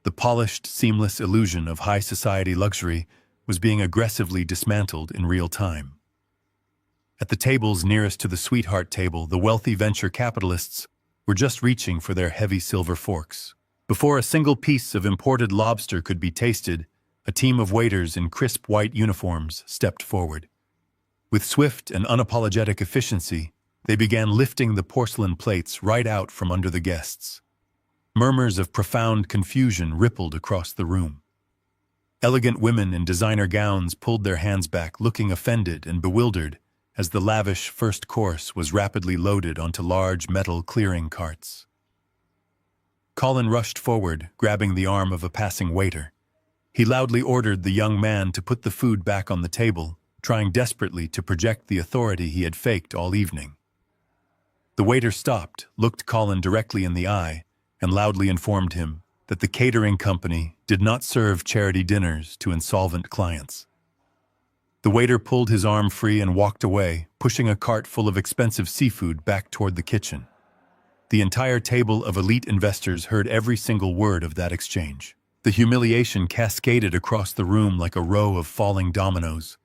The polished, seamless illusion of high society luxury was being aggressively dismantled in real time. At the tables nearest to the sweetheart table, the wealthy venture capitalists were just reaching for their heavy silver forks. Before a single piece of imported lobster could be tasted, a team of waiters in crisp white uniforms stepped forward. With swift and unapologetic efficiency, they began lifting the porcelain plates right out from under the guests. Murmurs of profound confusion rippled across the room. Elegant women in designer gowns pulled their hands back, looking offended and bewildered as the lavish first course was rapidly loaded onto large metal clearing carts. Colin rushed forward, grabbing the arm of a passing waiter. He loudly ordered the young man to put the food back on the table, trying desperately to project the authority he had faked all evening. The waiter stopped, looked Colin directly in the eye, and loudly informed him that the catering company did not serve charity dinners to insolvent clients. The waiter pulled his arm free and walked away, pushing a cart full of expensive seafood back toward the kitchen. The entire table of elite investors heard every single word of that exchange. The humiliation cascaded across the room like a row of falling dominoes.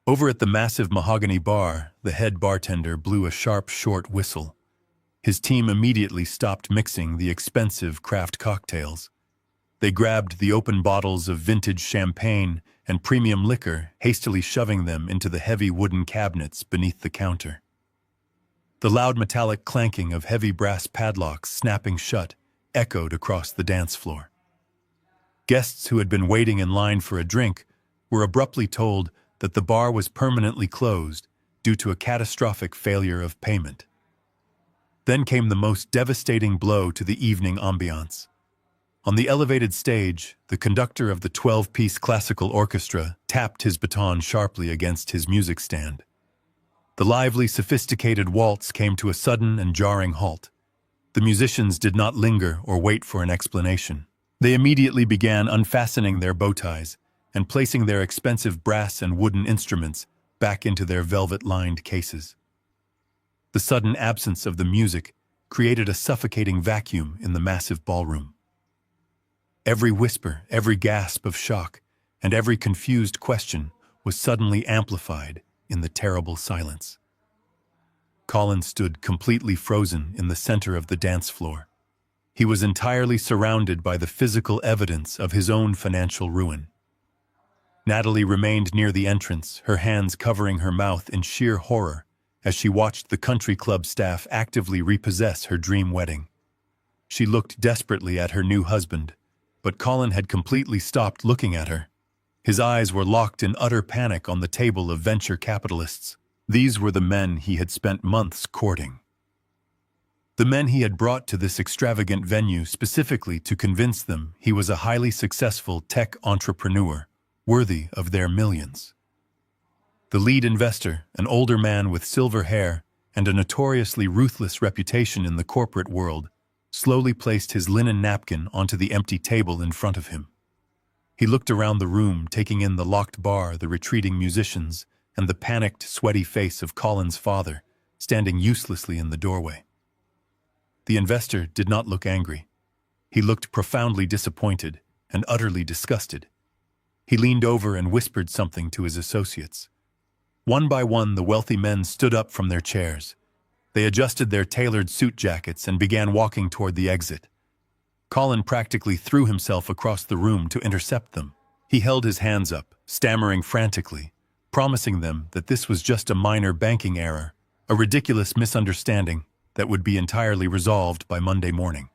Over at the massive mahogany bar, the head bartender blew a sharp, short whistle. His team immediately stopped mixing the expensive craft cocktails. They grabbed the open bottles of vintage champagne and premium liquor, hastily shoving them into the heavy wooden cabinets beneath the counter. The loud metallic clanking of heavy brass padlocks snapping shut echoed across the dance floor. Guests who had been waiting in line for a drink were abruptly told that the bar was permanently closed due to a catastrophic failure of payment. Then came the most devastating blow to the evening ambiance. On the elevated stage, the conductor of the 12-piece classical orchestra tapped his baton sharply against his music stand. The lively, sophisticated waltz came to a sudden and jarring halt. The musicians did not linger or wait for an explanation. They immediately began unfastening their bow ties and placing their expensive brass and wooden instruments back into their velvet-lined cases. The sudden absence of the music created a suffocating vacuum in the massive ballroom. Every whisper, every gasp of shock, and every confused question was suddenly amplified in the terrible silence. Colin stood completely frozen in the center of the dance floor. He was entirely surrounded by the physical evidence of his own financial ruin. Natalie remained near the entrance, her hands covering her mouth in sheer horror as she watched the country club staff actively repossess her dream wedding. She looked desperately at her new husband, but Colin had completely stopped looking at her. His eyes were locked in utter panic on the table of venture capitalists. These were the men he had spent months courting. The men he had brought to this extravagant venue specifically to convince them he was a highly successful tech entrepreneur, worthy of their millions. The lead investor, an older man with silver hair and a notoriously ruthless reputation in the corporate world, slowly placed his linen napkin onto the empty table in front of him. He looked around the room, taking in the locked bar, the retreating musicians, and the panicked, sweaty face of Colin's father, standing uselessly in the doorway. The investor did not look angry. He looked profoundly disappointed and utterly disgusted. He leaned over and whispered something to his associates. One by one, the wealthy men stood up from their chairs. They adjusted their tailored suit jackets and began walking toward the exit. Colin practically threw himself across the room to intercept them. He held his hands up, stammering frantically, promising them that this was just a minor banking error, a ridiculous misunderstanding that would be entirely resolved by Monday morning.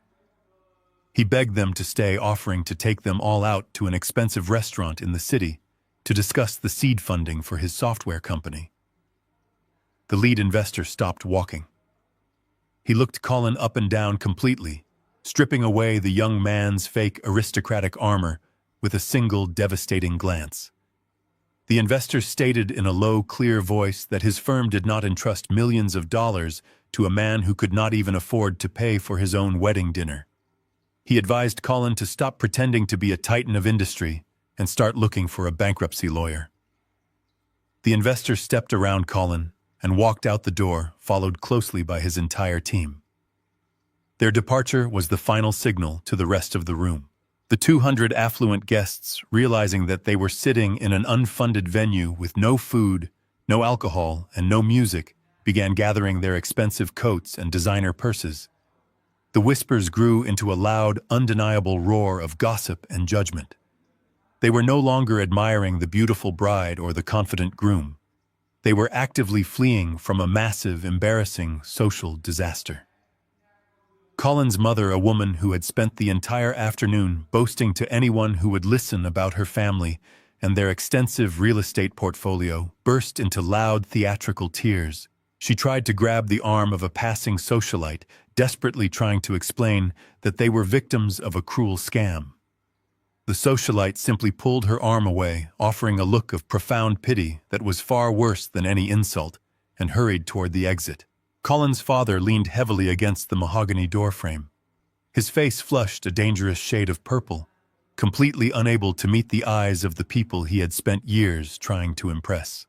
He begged them to stay, offering to take them all out to an expensive restaurant in the city to discuss the seed funding for his software company. The lead investor stopped walking. He looked Colin up and down completely, stripping away the young man's fake aristocratic armor with a single devastating glance. The investor stated in a low, clear voice that his firm did not entrust millions of dollars to a man who could not even afford to pay for his own wedding dinner. He advised Colin to stop pretending to be a titan of industry and start looking for a bankruptcy lawyer. The investor stepped around Colin and walked out the door, followed closely by his entire team. Their departure was the final signal to the rest of the room. The 200 affluent guests, realizing that they were sitting in an unfunded venue with no food, no alcohol, and no music, began gathering their expensive coats and designer purses. The whispers grew into a loud, undeniable roar of gossip and judgment. They were no longer admiring the beautiful bride or the confident groom. They were actively fleeing from a massive, embarrassing social disaster. Colin's mother, a woman who had spent the entire afternoon boasting to anyone who would listen about her family and their extensive real estate portfolio, burst into loud theatrical tears. She tried to grab the arm of a passing socialite, desperately trying to explain that they were victims of a cruel scam. The socialite simply pulled her arm away, offering a look of profound pity that was far worse than any insult, and hurried toward the exit. Colin's father leaned heavily against the mahogany doorframe. His face flushed a dangerous shade of purple, completely unable to meet the eyes of the people he had spent years trying to impress.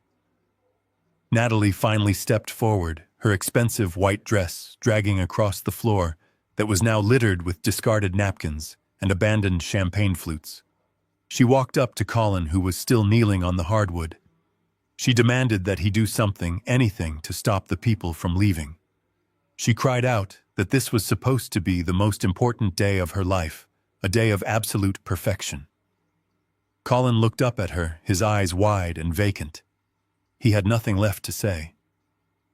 Natalie finally stepped forward, her expensive white dress dragging across the floor that was now littered with discarded napkins and abandoned champagne flutes. She walked up to Colin, who was still kneeling on the hardwood. She demanded that he do something, anything, to stop the people from leaving. She cried out that this was supposed to be the most important day of her life, a day of absolute perfection. Colin looked up at her, his eyes wide and vacant. He had nothing left to say.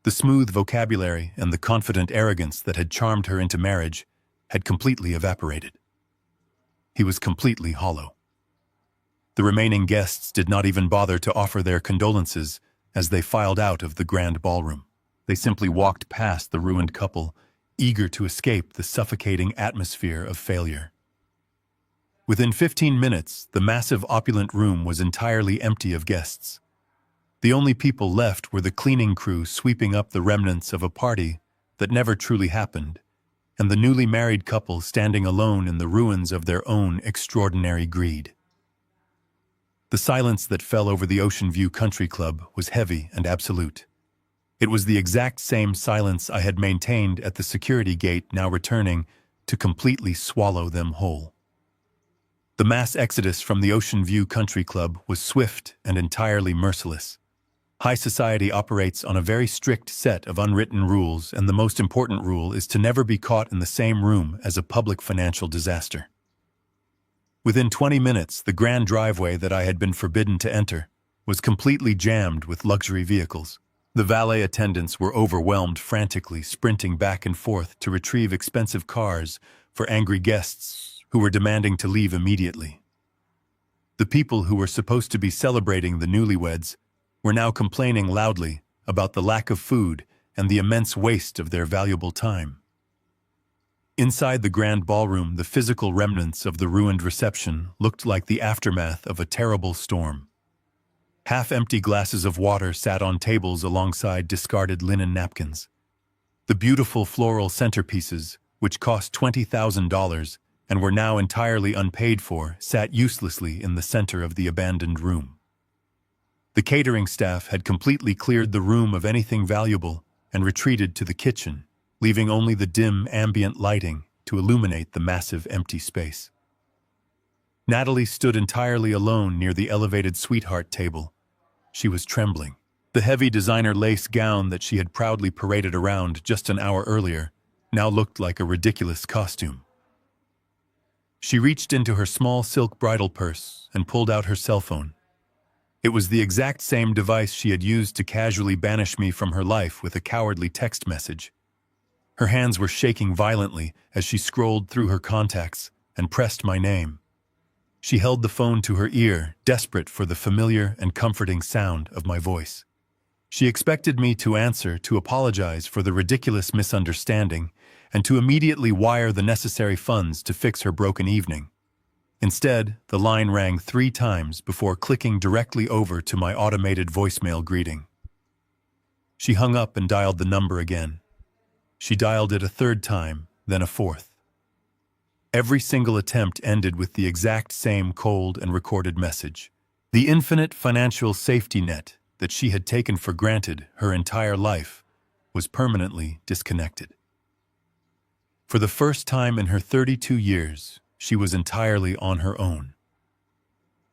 The smooth vocabulary and the confident arrogance that had charmed her into marriage had completely evaporated. He was completely hollow. The remaining guests did not even bother to offer their condolences as they filed out of the grand ballroom. They simply walked past the ruined couple, eager to escape the suffocating atmosphere of failure. Within 15 minutes, the massive opulent room was entirely empty of guests. The only people left were the cleaning crew sweeping up the remnants of a party that never truly happened, and the newly married couple standing alone in the ruins of their own extraordinary greed. The silence that fell over the Ocean View Country Club was heavy and absolute. It was the exact same silence I had maintained at the security gate, now returning to completely swallow them whole. The mass exodus from the Ocean View Country Club was swift and entirely merciless. High society operates on a very strict set of unwritten rules, and the most important rule is to never be caught in the same room as a public financial disaster. Within 20 minutes, the grand driveway that I had been forbidden to enter was completely jammed with luxury vehicles. The valet attendants were overwhelmed, frantically sprinting back and forth to retrieve expensive cars for angry guests who were demanding to leave immediately. The people who were supposed to be celebrating the newlyweds were now complaining loudly about the lack of food and the immense waste of their valuable time. Inside the grand ballroom, the physical remnants of the ruined reception looked like the aftermath of a terrible storm. Half-empty glasses of water sat on tables alongside discarded linen napkins. The beautiful floral centerpieces, which cost $20,000 and were now entirely unpaid for, sat uselessly in the center of the abandoned room. The catering staff had completely cleared the room of anything valuable and retreated to the kitchen, leaving only the dim ambient lighting to illuminate the massive empty space. Natalie stood entirely alone near the elevated sweetheart table. She was trembling. The heavy designer lace gown that she had proudly paraded around just an hour earlier now looked like a ridiculous costume. She reached into her small silk bridal purse and pulled out her cell phone. It was the exact same device she had used to casually banish me from her life with a cowardly text message. Her hands were shaking violently as she scrolled through her contacts and pressed my name. She held the phone to her ear, desperate for the familiar and comforting sound of my voice. She expected me to answer, to apologize for the ridiculous misunderstanding, and to immediately wire the necessary funds to fix her broken evening. Instead, the line rang 3 times before clicking directly over to my automated voicemail greeting. She hung up and dialed the number again. She dialed it a 3rd time, then a 4th. Every single attempt ended with the exact same cold and recorded message. The infinite financial safety net that she had taken for granted her entire life was permanently disconnected. For the first time in her 32 years, she was entirely on her own.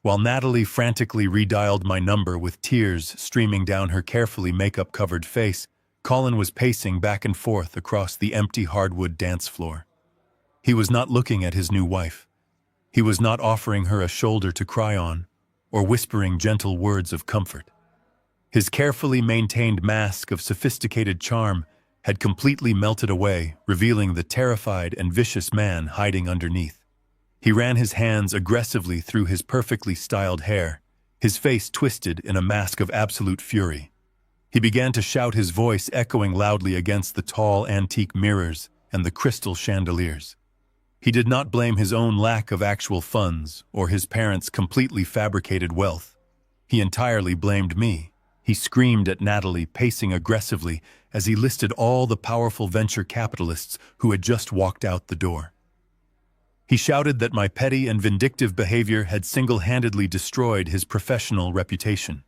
While Natalie frantically redialed my number with tears streaming down her carefully makeup-covered face, Colin was pacing back and forth across the empty hardwood dance floor. He was not looking at his new wife. He was not offering her a shoulder to cry on, or whispering gentle words of comfort. His carefully maintained mask of sophisticated charm had completely melted away, revealing the terrified and vicious man hiding underneath. He ran his hands aggressively through his perfectly styled hair, his face twisted in a mask of absolute fury. He began to shout, his voice echoing loudly against the tall antique mirrors and the crystal chandeliers. He did not blame his own lack of actual funds or his parents' completely fabricated wealth. He entirely blamed me. He screamed at Natalie, pacing aggressively as he listed all the powerful venture capitalists who had just walked out the door. He shouted that my petty and vindictive behavior had single-handedly destroyed his professional reputation.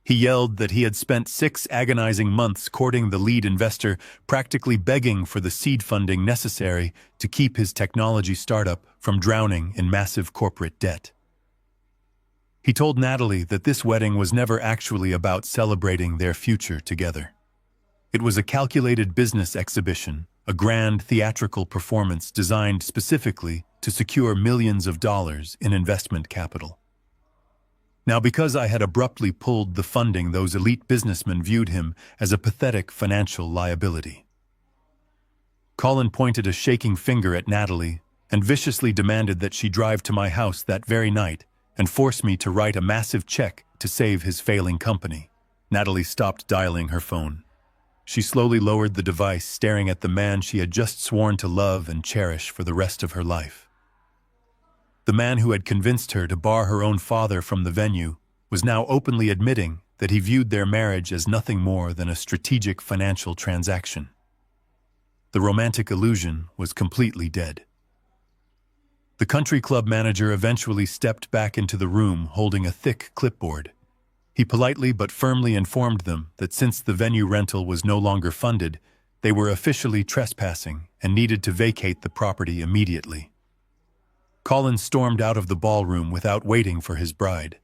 He yelled that he had spent 6 agonizing months courting the lead investor, practically begging for the seed funding necessary to keep his technology startup from drowning in massive corporate debt. He told Natalie that this wedding was never actually about celebrating their future together. It was a calculated business exhibition, a grand theatrical performance designed specifically to secure millions of dollars in investment capital. Now, because I had abruptly pulled the funding, those elite businessmen viewed him as a pathetic financial liability. Colin pointed a shaking finger at Natalie and viciously demanded that she drive to my house that very night and force me to write a massive check to save his failing company. Natalie stopped dialing her phone. She slowly lowered the device, staring at the man she had just sworn to love and cherish for the rest of her life. The man who had convinced her to bar her own father from the venue was now openly admitting that he viewed their marriage as nothing more than a strategic financial transaction. The romantic illusion was completely dead. The country club manager eventually stepped back into the room holding a thick clipboard. He politely but firmly informed them that since the venue rental was no longer funded, they were officially trespassing and needed to vacate the property immediately. Colin stormed out of the ballroom without waiting for his bride.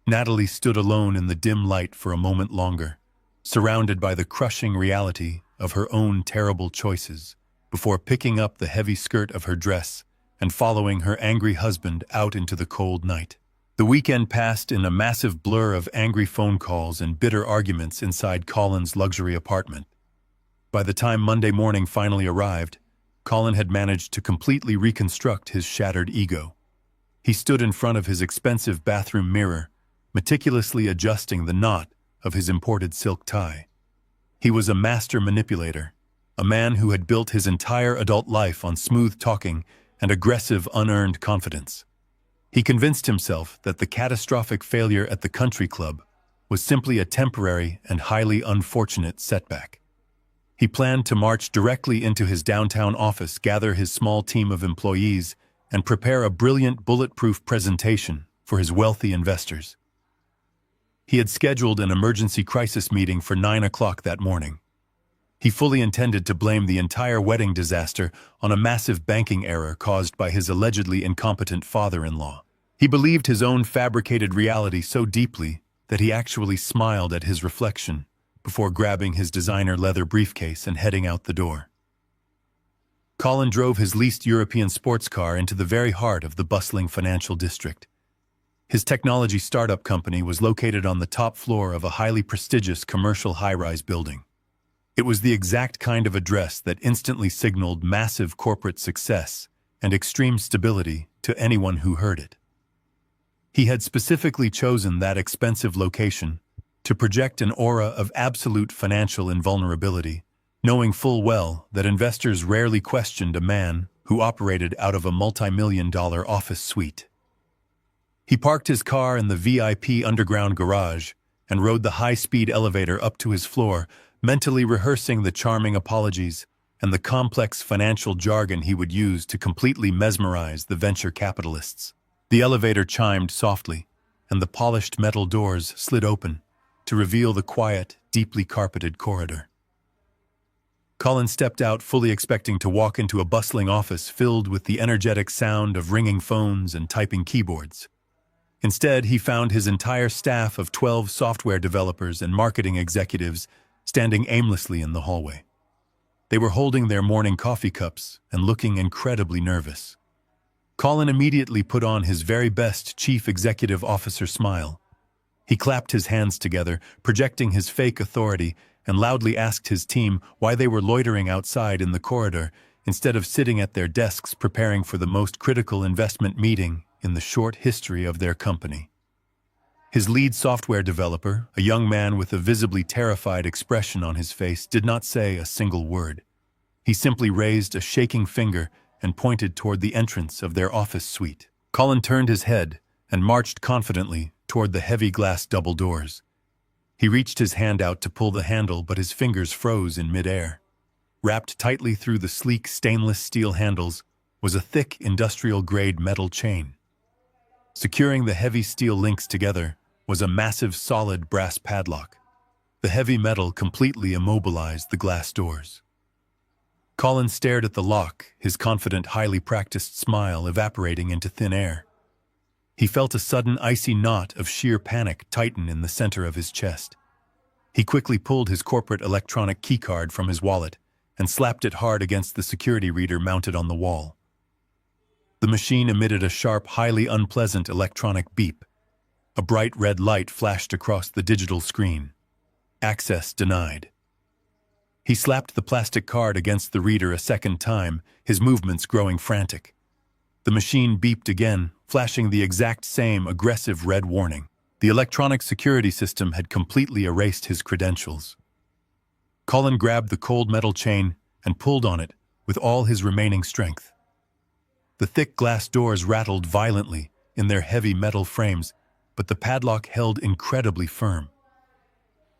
Natalie stood alone in the dim light for a moment longer, surrounded by the crushing reality of her own terrible choices, before picking up the heavy skirt of her dress and following her angry husband out into the cold night. The weekend passed in a massive blur of angry phone calls and bitter arguments inside Colin's luxury apartment. By the time Monday morning finally arrived, Colin had managed to completely reconstruct his shattered ego. He stood in front of his expensive bathroom mirror, meticulously adjusting the knot of his imported silk tie. He was a master manipulator, a man who had built his entire adult life on smooth talking and aggressive, unearned confidence. He convinced himself that the catastrophic failure at the country club was simply a temporary and highly unfortunate setback. He planned to march directly into his downtown office, gather his small team of employees, and prepare a brilliant bulletproof presentation for his wealthy investors. He had scheduled an emergency crisis meeting for 9 o'clock that morning. He fully intended to blame the entire wedding disaster on a massive banking error caused by his allegedly incompetent father-in-law. He believed his own fabricated reality so deeply that he actually smiled at his reflection before grabbing his designer leather briefcase and heading out the door. Colin drove his leased European sports car into the very heart of the bustling financial district. His technology startup company was located on the top floor of a highly prestigious commercial high-rise building. It was the exact kind of address that instantly signaled massive corporate success and extreme stability to anyone who heard it. He had specifically chosen that expensive location to project an aura of absolute financial invulnerability, knowing full well that investors rarely questioned a man who operated out of a multi-million-dollar office suite. He parked his car in the VIP underground garage and rode the high-speed elevator up to his floor, mentally rehearsing the charming apologies and the complex financial jargon he would use to completely mesmerize the venture capitalists. The elevator chimed softly, and the polished metal doors slid open, to reveal the quiet, deeply carpeted corridor. Colin stepped out, fully expecting to walk into a bustling office filled with the energetic sound of ringing phones and typing keyboards. Instead, he found his entire staff of 12 software developers and marketing executives standing aimlessly in the hallway. They were holding their morning coffee cups and looking incredibly nervous. Colin immediately put on his very best chief executive officer smile. He clapped his hands together, projecting his fake authority, and loudly asked his team why they were loitering outside in the corridor instead of sitting at their desks preparing for the most critical investment meeting in the short history of their company. His lead software developer, a young man with a visibly terrified expression on his face, did not say a single word. He simply raised a shaking finger and pointed toward the entrance of their office suite. Colin turned his head and marched confidently toward the heavy glass double doors. He reached his hand out to pull the handle, but his fingers froze in midair. Wrapped tightly through the sleek stainless steel handles was a thick industrial-grade metal chain. Securing the heavy steel links together was a massive solid brass padlock. The heavy metal completely immobilized the glass doors. Colin stared at the lock, his confident, highly practiced smile evaporating into thin air. He felt a sudden icy knot of sheer panic tighten in the center of his chest. He quickly pulled his corporate electronic keycard from his wallet and slapped it hard against the security reader mounted on the wall. The machine emitted a sharp, highly unpleasant electronic beep. A bright red light flashed across the digital screen. Access denied. He slapped the plastic card against the reader a second time, his movements growing frantic. The machine beeped again, flashing the exact same aggressive red warning. The electronic security system had completely erased his credentials. Colin grabbed the cold metal chain and pulled on it with all his remaining strength. The thick glass doors rattled violently in their heavy metal frames, but the padlock held incredibly firm.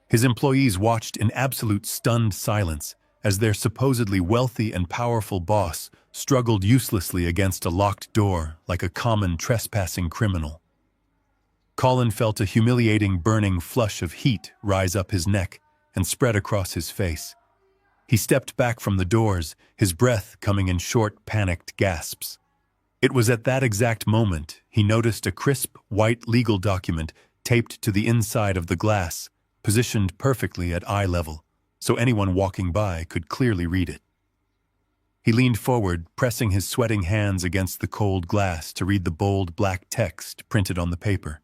His employees watched in absolute stunned silence as their supposedly wealthy and powerful boss struggled uselessly against a locked door like a common trespassing criminal. Colin felt a humiliating burning flush of heat rise up his neck and spread across his face. He stepped back from the doors, his breath coming in short, panicked gasps. It was at that exact moment he noticed a crisp, white legal document taped to the inside of the glass, positioned perfectly at eye level, so anyone walking by could clearly read it. He leaned forward, pressing his sweating hands against the cold glass to read the bold black text printed on the paper.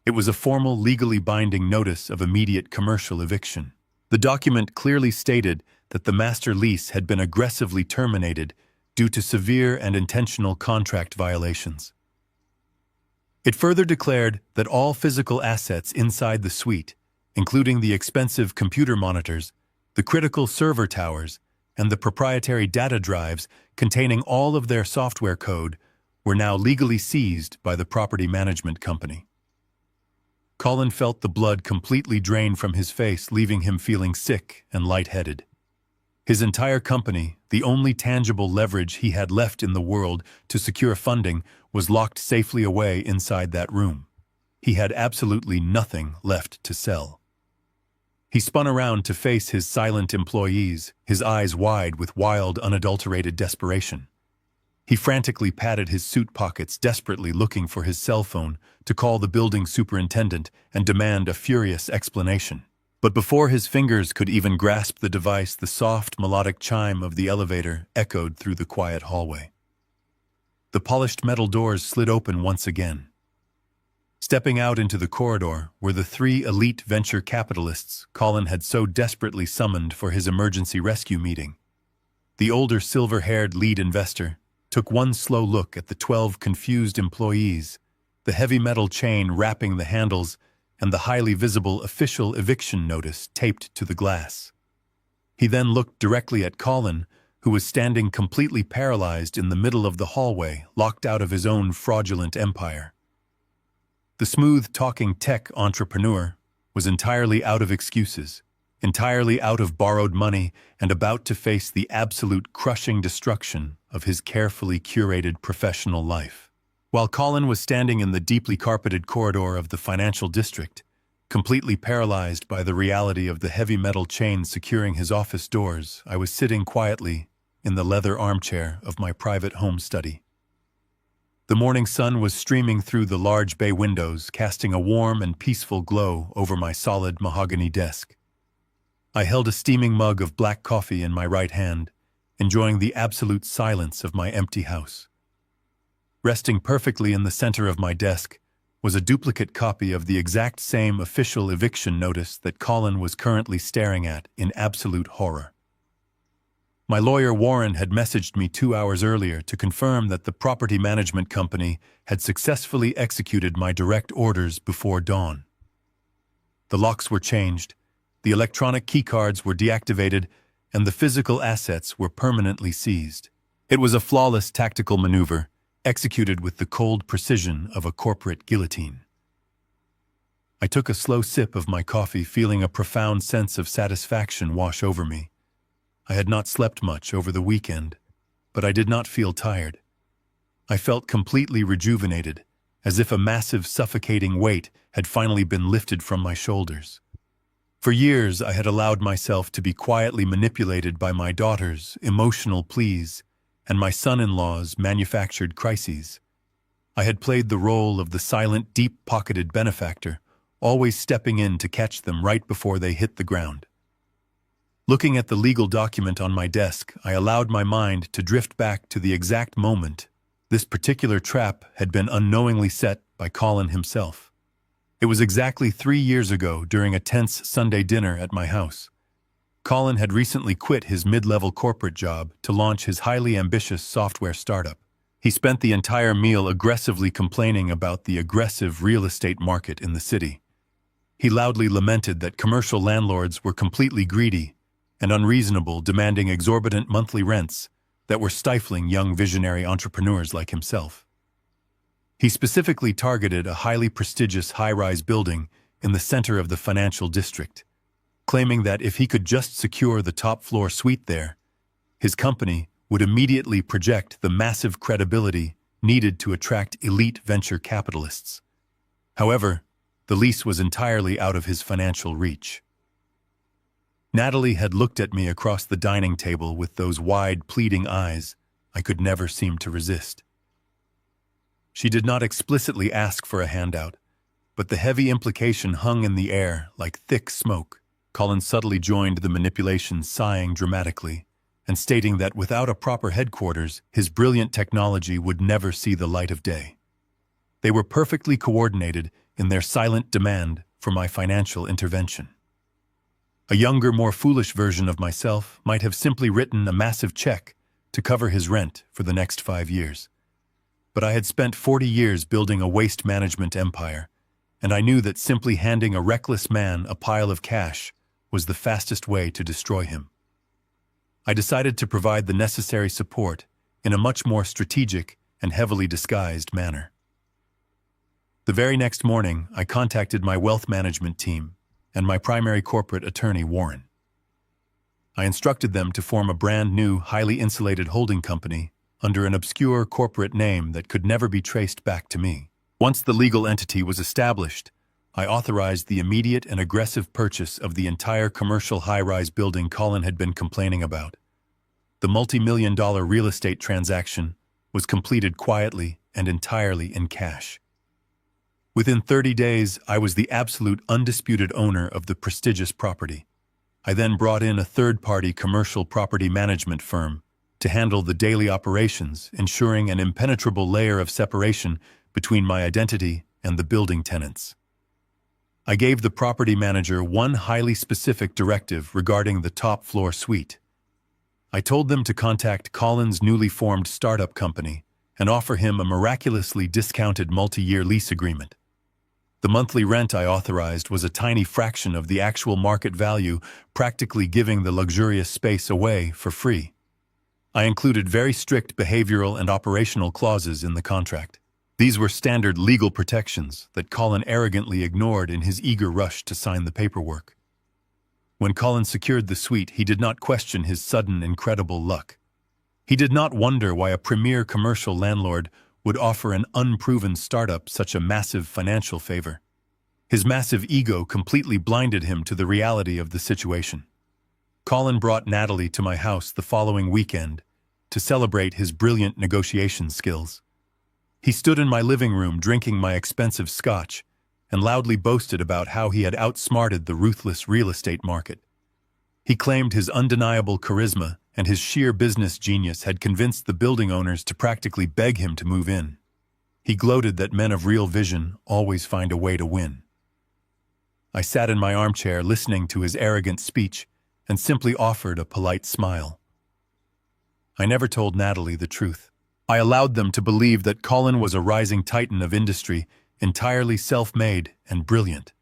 It was a formal, legally binding notice of immediate commercial eviction. The document clearly stated that the master lease had been aggressively terminated due to severe and intentional contract violations. It further declared that all physical assets inside the suite, including the expensive computer monitors, the critical server towers, and the proprietary data drives containing all of their software code, were now legally seized by the property management company. Colin felt the blood completely drain from his face, leaving him feeling sick and lightheaded. His entire company, the only tangible leverage he had left in the world to secure funding, was locked safely away inside that room. He had absolutely nothing left to sell. He spun around to face his silent employees, his eyes wide with wild, unadulterated desperation. He frantically patted his suit pockets, desperately looking for his cell phone to call the building superintendent and demand a furious explanation. But before his fingers could even grasp the device, the soft, melodic chime of the elevator echoed through the quiet hallway. The polished metal doors slid open once again. Stepping out into the corridor were the three elite venture capitalists Colin had so desperately summoned for his emergency rescue meeting. The older silver-haired lead investor took one slow look at the 12 confused employees, the heavy metal chain wrapping the handles, and the highly visible official eviction notice taped to the glass. He then looked directly at Colin, who was standing completely paralyzed in the middle of the hallway, locked out of his own fraudulent empire. The smooth-talking tech entrepreneur was entirely out of excuses, entirely out of borrowed money, and about to face the absolute crushing destruction of his carefully curated professional life. While Colin was standing in the deeply carpeted corridor of the financial district, Completely paralyzed by the reality of the heavy metal chain securing his office doors, I was sitting quietly in the leather armchair of my private home study. The morning sun was streaming through the large bay windows, casting a warm and peaceful glow over my solid mahogany desk. I held a steaming mug of black coffee in my right hand, enjoying the absolute silence of my empty house. Resting perfectly in the center of my desk was a duplicate copy of the exact same official eviction notice that Colin was currently staring at in absolute horror. My lawyer Warren had messaged me 2 hours earlier to confirm that the property management company had successfully executed my direct orders before dawn. The locks were changed, the electronic keycards were deactivated, and the physical assets were permanently seized. It was a flawless tactical maneuver, executed with the cold precision of a corporate guillotine. I took a slow sip of my coffee, feeling a profound sense of satisfaction wash over me. I had not slept much over the weekend, but I did not feel tired. I felt completely rejuvenated, as if a massive, suffocating weight had finally been lifted from my shoulders. For years, I had allowed myself to be quietly manipulated by my daughter's emotional pleas and my son-in-law's manufactured crises. I had played the role of the silent, deep-pocketed benefactor, always stepping in to catch them right before they hit the ground. Looking at the legal document on my desk, I allowed my mind to drift back to the exact moment this particular trap had been unknowingly set by Colin himself. It was exactly 3 years ago during a tense Sunday dinner at my house. Colin had recently quit his mid-level corporate job to launch his highly ambitious software startup. He spent the entire meal aggressively complaining about the aggressive real estate market in the city. He loudly lamented that commercial landlords were completely greedy and unreasonable, demanding exorbitant monthly rents that were stifling young visionary entrepreneurs like himself. He specifically targeted a highly prestigious high-rise building in the center of the financial district, claiming that if he could just secure the top-floor suite there, his company would immediately project the massive credibility needed to attract elite venture capitalists. However, the lease was entirely out of his financial reach. Natalie had looked at me across the dining table with those wide, pleading eyes I could never seem to resist. She did not explicitly ask for a handout, but the heavy implication hung in the air like thick smoke. Colin subtly joined the manipulation, sighing dramatically, and stating that without a proper headquarters, his brilliant technology would never see the light of day. They were perfectly coordinated in their silent demand for my financial intervention. A younger, more foolish version of myself might have simply written a massive check to cover his rent for the next 5 years. But I had spent 40 years building a waste management empire, and I knew that simply handing a reckless man a pile of cash was the fastest way to destroy him. I decided to provide the necessary support in a much more strategic and heavily disguised manner. The very next morning, I contacted my wealth management team and my primary corporate attorney, Warren. I instructed them to form a brand new, highly insulated holding company under an obscure corporate name that could never be traced back to me. Once the legal entity was established, I authorized the immediate and aggressive purchase of the entire commercial high-rise building Colin had been complaining about. The multi-million-dollar real estate transaction was completed quietly and entirely in cash. Within 30 days, I was the absolute undisputed owner of the prestigious property. I then brought in a third-party commercial property management firm to handle the daily operations, ensuring an impenetrable layer of separation between my identity and the building tenants. I gave the property manager one highly specific directive regarding the top-floor suite. I told them to contact Colin's newly formed startup company and offer him a miraculously discounted multi-year lease agreement. The monthly rent I authorized was a tiny fraction of the actual market value, practically giving the luxurious space away for free. I included very strict behavioral and operational clauses in the contract. These were standard legal protections that Colin arrogantly ignored in his eager rush to sign the paperwork. When Colin secured the suite, he did not question his sudden, incredible luck. He did not wonder why a premier commercial landlord would offer an unproven startup such a massive financial favor. His massive ego completely blinded him to the reality of the situation. Colin brought Natalie to my house the following weekend to celebrate his brilliant negotiation skills. He stood in my living room drinking my expensive scotch and loudly boasted about how he had outsmarted the ruthless real estate market. He claimed his undeniable charisma and his sheer business genius had convinced the building owners to practically beg him to move in. He gloated that men of real vision always find a way to win. I sat in my armchair listening to his arrogant speech and simply offered a polite smile. I never told Natalie the truth. I allowed them to believe that Colin was a rising titan of industry, entirely self-made and brilliant.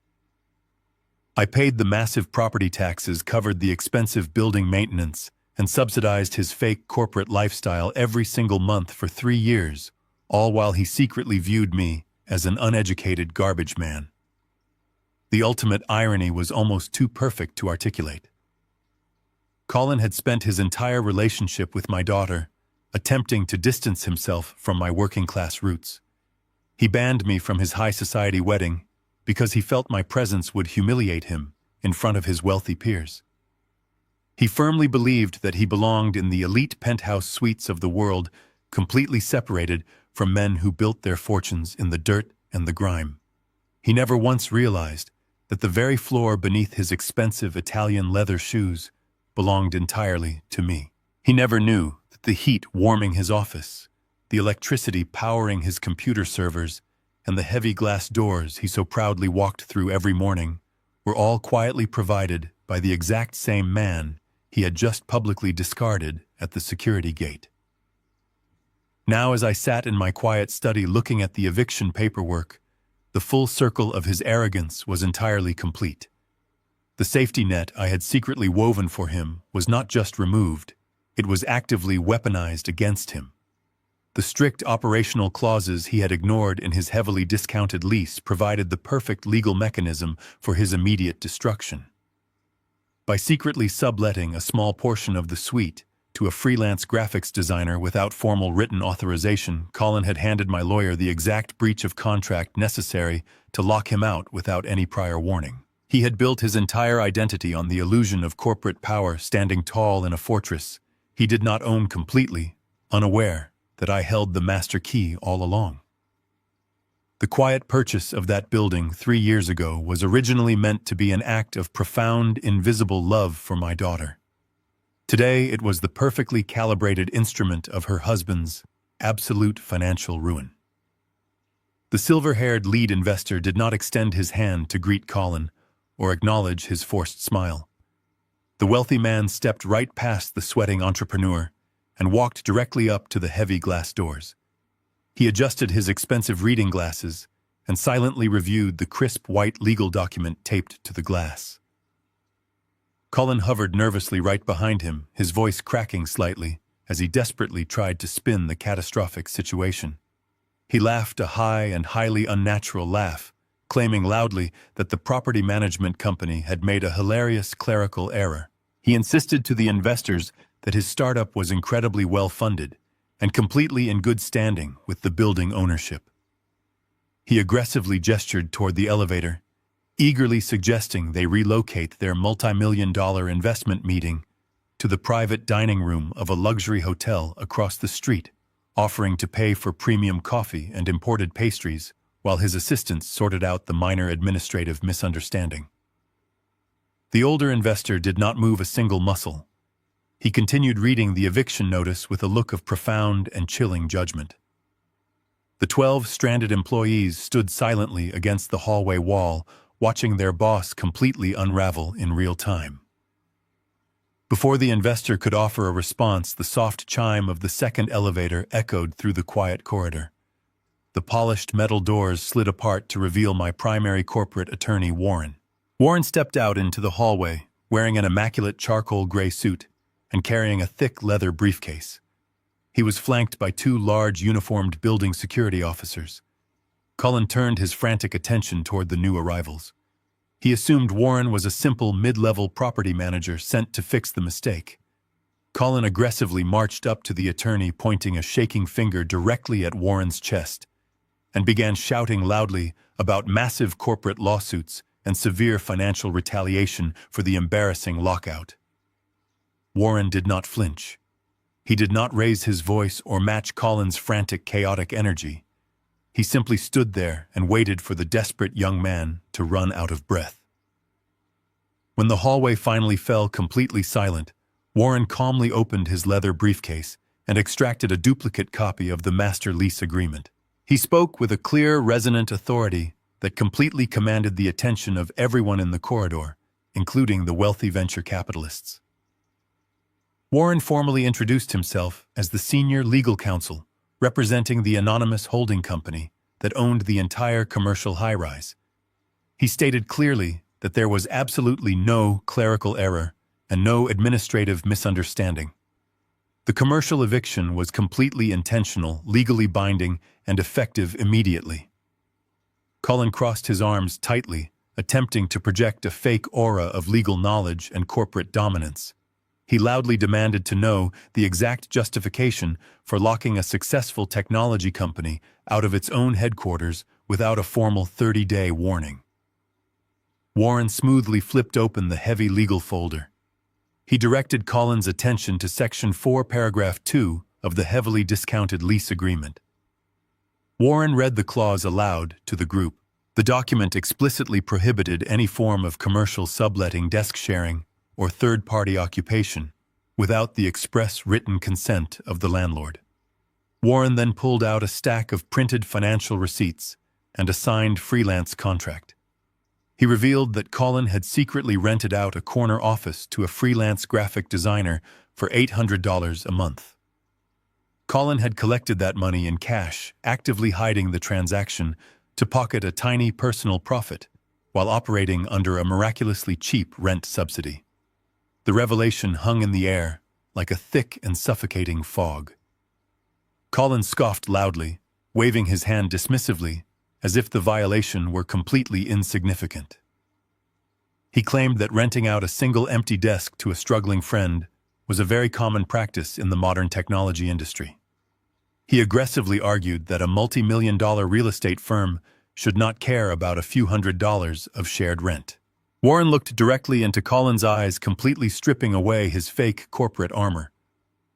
I paid the massive property taxes, covered the expensive building maintenance, and subsidized his fake corporate lifestyle every single month for 3 years, all while he secretly viewed me as an uneducated garbage man. The ultimate irony was almost too perfect to articulate. Colin had spent his entire relationship with my daughter attempting to distance himself from my working-class roots. He banned me from his high society wedding because he felt my presence would humiliate him in front of his wealthy peers. He firmly believed that he belonged in the elite penthouse suites of the world, completely separated from men who built their fortunes in the dirt and the grime. He never once realized that the very floor beneath his expensive Italian leather shoes belonged entirely to me. He never knew that the heat warming his office, the electricity powering his computer servers, and the heavy glass doors he so proudly walked through every morning were all quietly provided by the exact same man he had just publicly discarded at the security gate. Now, as I sat in my quiet study looking at the eviction paperwork, the full circle of his arrogance was entirely complete. The safety net I had secretly woven for him was not just removed, it was actively weaponized against him. The strict operational clauses he had ignored in his heavily discounted lease provided the perfect legal mechanism for his immediate destruction. By secretly subletting a small portion of the suite to a freelance graphics designer without formal written authorization, Colin had handed my lawyer the exact breach of contract necessary to lock him out without any prior warning. He had built his entire identity on the illusion of corporate power standing tall in a fortress he did not own completely, unaware that I held the master key all along. The quiet purchase of that building 3 years ago was originally meant to be an act of profound, invisible love for my daughter. Today, it was the perfectly calibrated instrument of her husband's absolute financial ruin. The silver-haired lead investor did not extend his hand to greet Colin or acknowledge his forced smile. The wealthy man stepped right past the sweating entrepreneur and walked directly up to the heavy glass doors. He adjusted his expensive reading glasses and silently reviewed the crisp white legal document taped to the glass. Colin hovered nervously right behind him, his voice cracking slightly as he desperately tried to spin the catastrophic situation. He laughed a high and highly unnatural laugh, claiming loudly that the property management company had made a hilarious clerical error. He insisted to the investors that his startup was incredibly well-funded and completely in good standing with the building ownership. He aggressively gestured toward the elevator, eagerly suggesting they relocate their multi-million-dollar investment meeting to the private dining room of a luxury hotel across the street, offering to pay for premium coffee and imported pastries while his assistants sorted out the minor administrative misunderstanding. The older investor did not move a single muscle. He continued reading the eviction notice with a look of profound and chilling judgment. The 12 stranded employees stood silently against the hallway wall, watching their boss completely unravel in real time. Before the investor could offer a response, the soft chime of the second elevator echoed through the quiet corridor. The polished metal doors slid apart to reveal my primary corporate attorney, Warren. Warren stepped out into the hallway, wearing an immaculate charcoal gray suit and carrying a thick leather briefcase. He was flanked by 2 large uniformed building security officers. Colin turned his frantic attention toward the new arrivals. He assumed Warren was a simple mid-level property manager sent to fix the mistake. Colin aggressively marched up to the attorney, pointing a shaking finger directly at Warren's chest and began shouting loudly about massive corporate lawsuits and severe financial retaliation for the embarrassing lockout. Warren did not flinch. He did not raise his voice or match Colin's frantic, chaotic energy. He simply stood there and waited for the desperate young man to run out of breath. When the hallway finally fell completely silent, Warren calmly opened his leather briefcase and extracted a duplicate copy of the master lease agreement. He spoke with a clear, resonant authority that completely commanded the attention of everyone in the corridor, including the wealthy venture capitalists. Warren formally introduced himself as the senior legal counsel, representing the anonymous holding company that owned the entire commercial high-rise. He stated clearly that there was absolutely no clerical error and no administrative misunderstanding. The commercial eviction was completely intentional, legally binding, and effective immediately. Colin crossed his arms tightly, attempting to project a fake aura of legal knowledge and corporate dominance. He loudly demanded to know the exact justification for locking a successful technology company out of its own headquarters without a formal 30-day warning. Warren smoothly flipped open the heavy legal folder. He directed Colin's attention to Section 4, Paragraph 2 of the heavily discounted lease agreement. Warren read the clause aloud to the group. The document explicitly prohibited any form of commercial subletting, desk sharing, or third-party occupation without the express written consent of the landlord. Warren then pulled out a stack of printed financial receipts and a signed freelance contract. He revealed that Colin had secretly rented out a corner office to a freelance graphic designer for $800 a month. Colin had collected that money in cash, actively hiding the transaction to pocket a tiny personal profit while operating under a miraculously cheap rent subsidy. The revelation hung in the air like a thick and suffocating fog. Colin scoffed loudly, waving his hand dismissively, as if the violation were completely insignificant. He claimed that renting out a single empty desk to a struggling friend was a very common practice in the modern technology industry. He aggressively argued that a multi-million-dollar real estate firm should not care about a few $100s of shared rent. Warren looked directly into Colin's eyes, completely stripping away his fake corporate armor.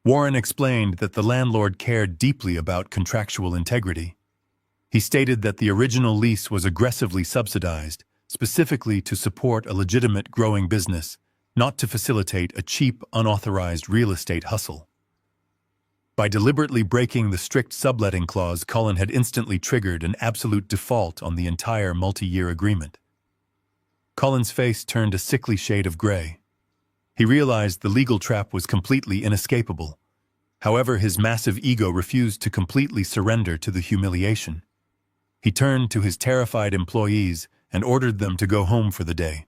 Warren explained that the landlord cared deeply about contractual integrity. He stated that the original lease was aggressively subsidized, specifically to support a legitimate growing business, not to facilitate a cheap, unauthorized real estate hustle. By deliberately breaking the strict subletting clause, Colin had instantly triggered an absolute default on the entire multi-year agreement. Colin's face turned a sickly shade of gray. He realized the legal trap was completely inescapable. However, his massive ego refused to completely surrender to the humiliation. He turned to his terrified employees and ordered them to go home for the day.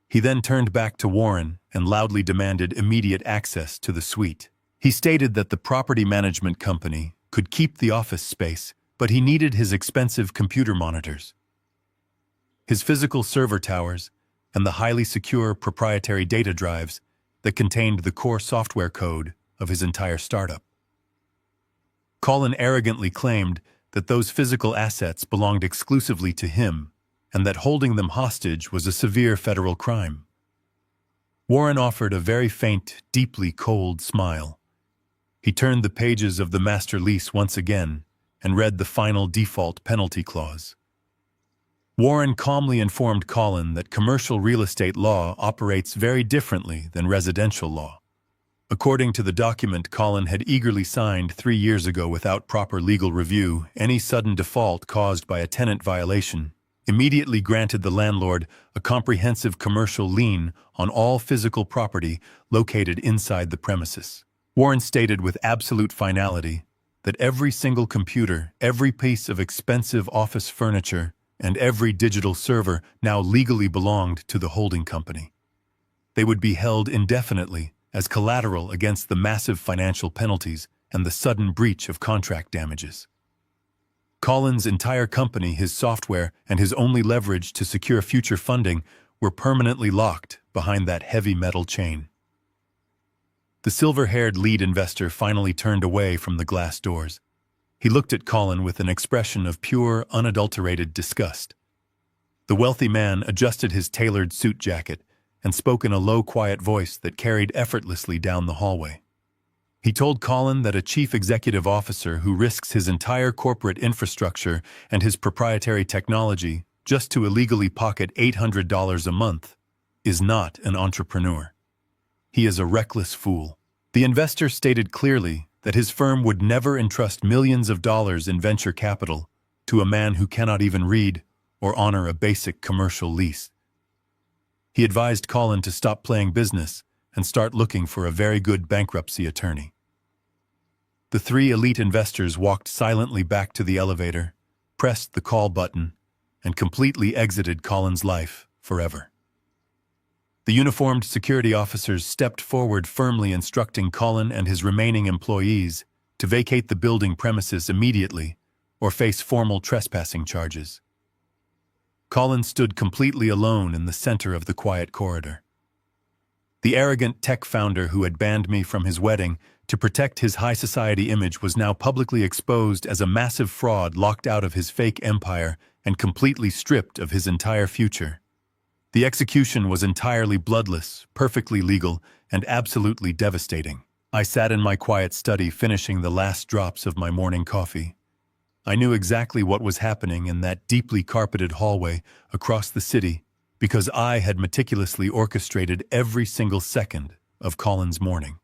He then turned back to Warren and loudly demanded immediate access to the suite. He stated that the property management company could keep the office space, but he needed his expensive computer monitors, his physical server towers, and the highly secure proprietary data drives that contained the core software code of his entire startup. Colin arrogantly claimed that those physical assets belonged exclusively to him and that holding them hostage was a severe federal crime. Warren offered a very faint, deeply cold smile. He turned the pages of the master lease once again and read the final default penalty clause. Warren calmly informed Colin that commercial real estate law operates very differently than residential law. According to the document Colin had eagerly signed 3 years ago without proper legal review, any sudden default caused by a tenant violation immediately granted the landlord a comprehensive commercial lien on all physical property located inside the premises. Warren stated with absolute finality that every single computer, every piece of expensive office furniture, and every digital server now legally belonged to the holding company. They would be held indefinitely as collateral against the massive financial penalties and the sudden breach of contract damages. Colin's entire company, his software, and his only leverage to secure future funding were permanently locked behind that heavy metal chain. The silver-haired lead investor finally turned away from the glass doors. He looked at Colin with an expression of pure, unadulterated disgust. The wealthy man adjusted his tailored suit jacket and spoke in a low, quiet voice that carried effortlessly down the hallway. He told Colin that a chief executive officer who risks his entire corporate infrastructure and his proprietary technology just to illegally pocket $800 a month is not an entrepreneur. He is a reckless fool. The investor stated clearly that his firm would never entrust millions of dollars in venture capital to a man who cannot even read or honor a basic commercial lease. He advised Colin to stop playing business and start looking for a very good bankruptcy attorney. The three elite investors walked silently back to the elevator, pressed the call button, and completely exited Colin's life forever. The uniformed security officers stepped forward, firmly instructing Colin and his remaining employees to vacate the building premises immediately or face formal trespassing charges. Colin stood completely alone in the center of the quiet corridor. The arrogant tech founder who had banned me from his wedding to protect his high society image was now publicly exposed as a massive fraud, locked out of his fake empire and completely stripped of his entire future. The execution was entirely bloodless, perfectly legal, and absolutely devastating. I sat in my quiet study, finishing the last drops of my morning coffee. I knew exactly what was happening in that deeply carpeted hallway across the city because I had meticulously orchestrated every single second of Colin's morning.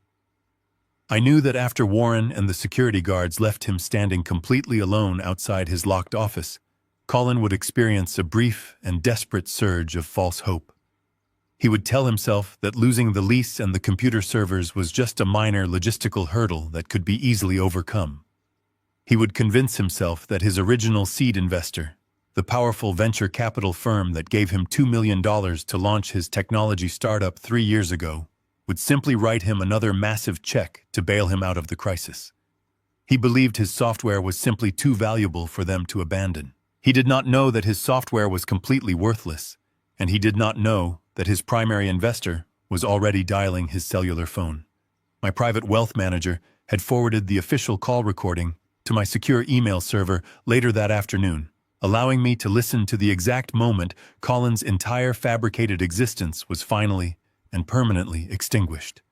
I knew that after Warren and the security guards left him standing completely alone outside his locked office, Colin would experience a brief and desperate surge of false hope. He would tell himself that losing the lease and the computer servers was just a minor logistical hurdle that could be easily overcome. He would convince himself that his original seed investor, the powerful venture capital firm that gave him $2 million to launch his technology startup 3 years ago, would simply write him another massive check to bail him out of the crisis. He believed his software was simply too valuable for them to abandon. He did not know that his software was completely worthless, and he did not know that his primary investor was already dialing his cellular phone. My private wealth manager had forwarded the official call recording to my secure email server later that afternoon, allowing me to listen to the exact moment Colin's entire fabricated existence was finally and permanently extinguished.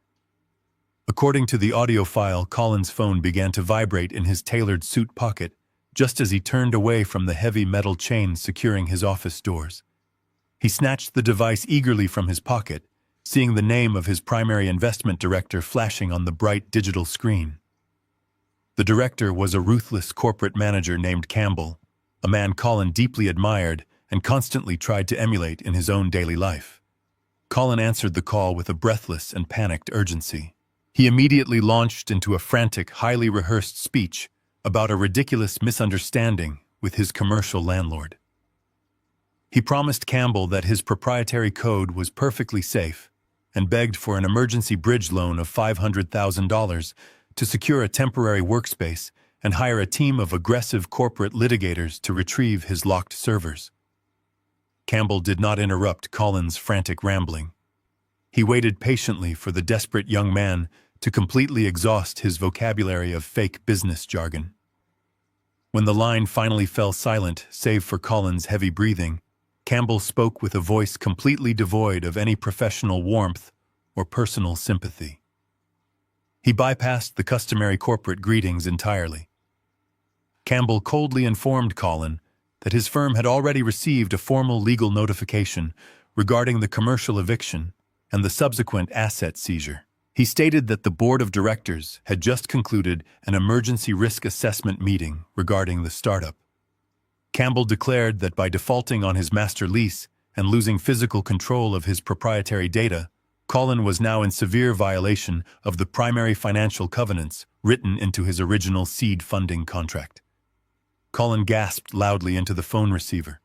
According to the audio file, Colin's phone began to vibrate in his tailored suit pocket just as he turned away from the heavy metal chain securing his office doors. He snatched the device eagerly from his pocket, seeing the name of his primary investment director flashing on the bright digital screen. The director was a ruthless corporate manager named Campbell, a man Colin deeply admired and constantly tried to emulate in his own daily life. Colin answered the call with a breathless and panicked urgency. He immediately launched into a frantic, highly rehearsed speech about a ridiculous misunderstanding with his commercial landlord. He promised Campbell that his proprietary code was perfectly safe and begged for an emergency bridge loan of $500,000 to secure a temporary workspace and hire a team of aggressive corporate litigators to retrieve his locked servers. Campbell did not interrupt Colin's frantic rambling. He waited patiently for the desperate young man to completely exhaust his vocabulary of fake business jargon. When the line finally fell silent, save for Colin's heavy breathing, Campbell spoke with a voice completely devoid of any professional warmth or personal sympathy. He bypassed the customary corporate greetings entirely. Campbell coldly informed Colin that his firm had already received a formal legal notification regarding the commercial eviction and the subsequent asset seizure. He stated that the board of directors had just concluded an emergency risk assessment meeting regarding the startup. Campbell declared that by defaulting on his master lease and losing physical control of his proprietary data, Colin was now in severe violation of the primary financial covenants written into his original seed funding contract. Colin gasped loudly into the phone receiver.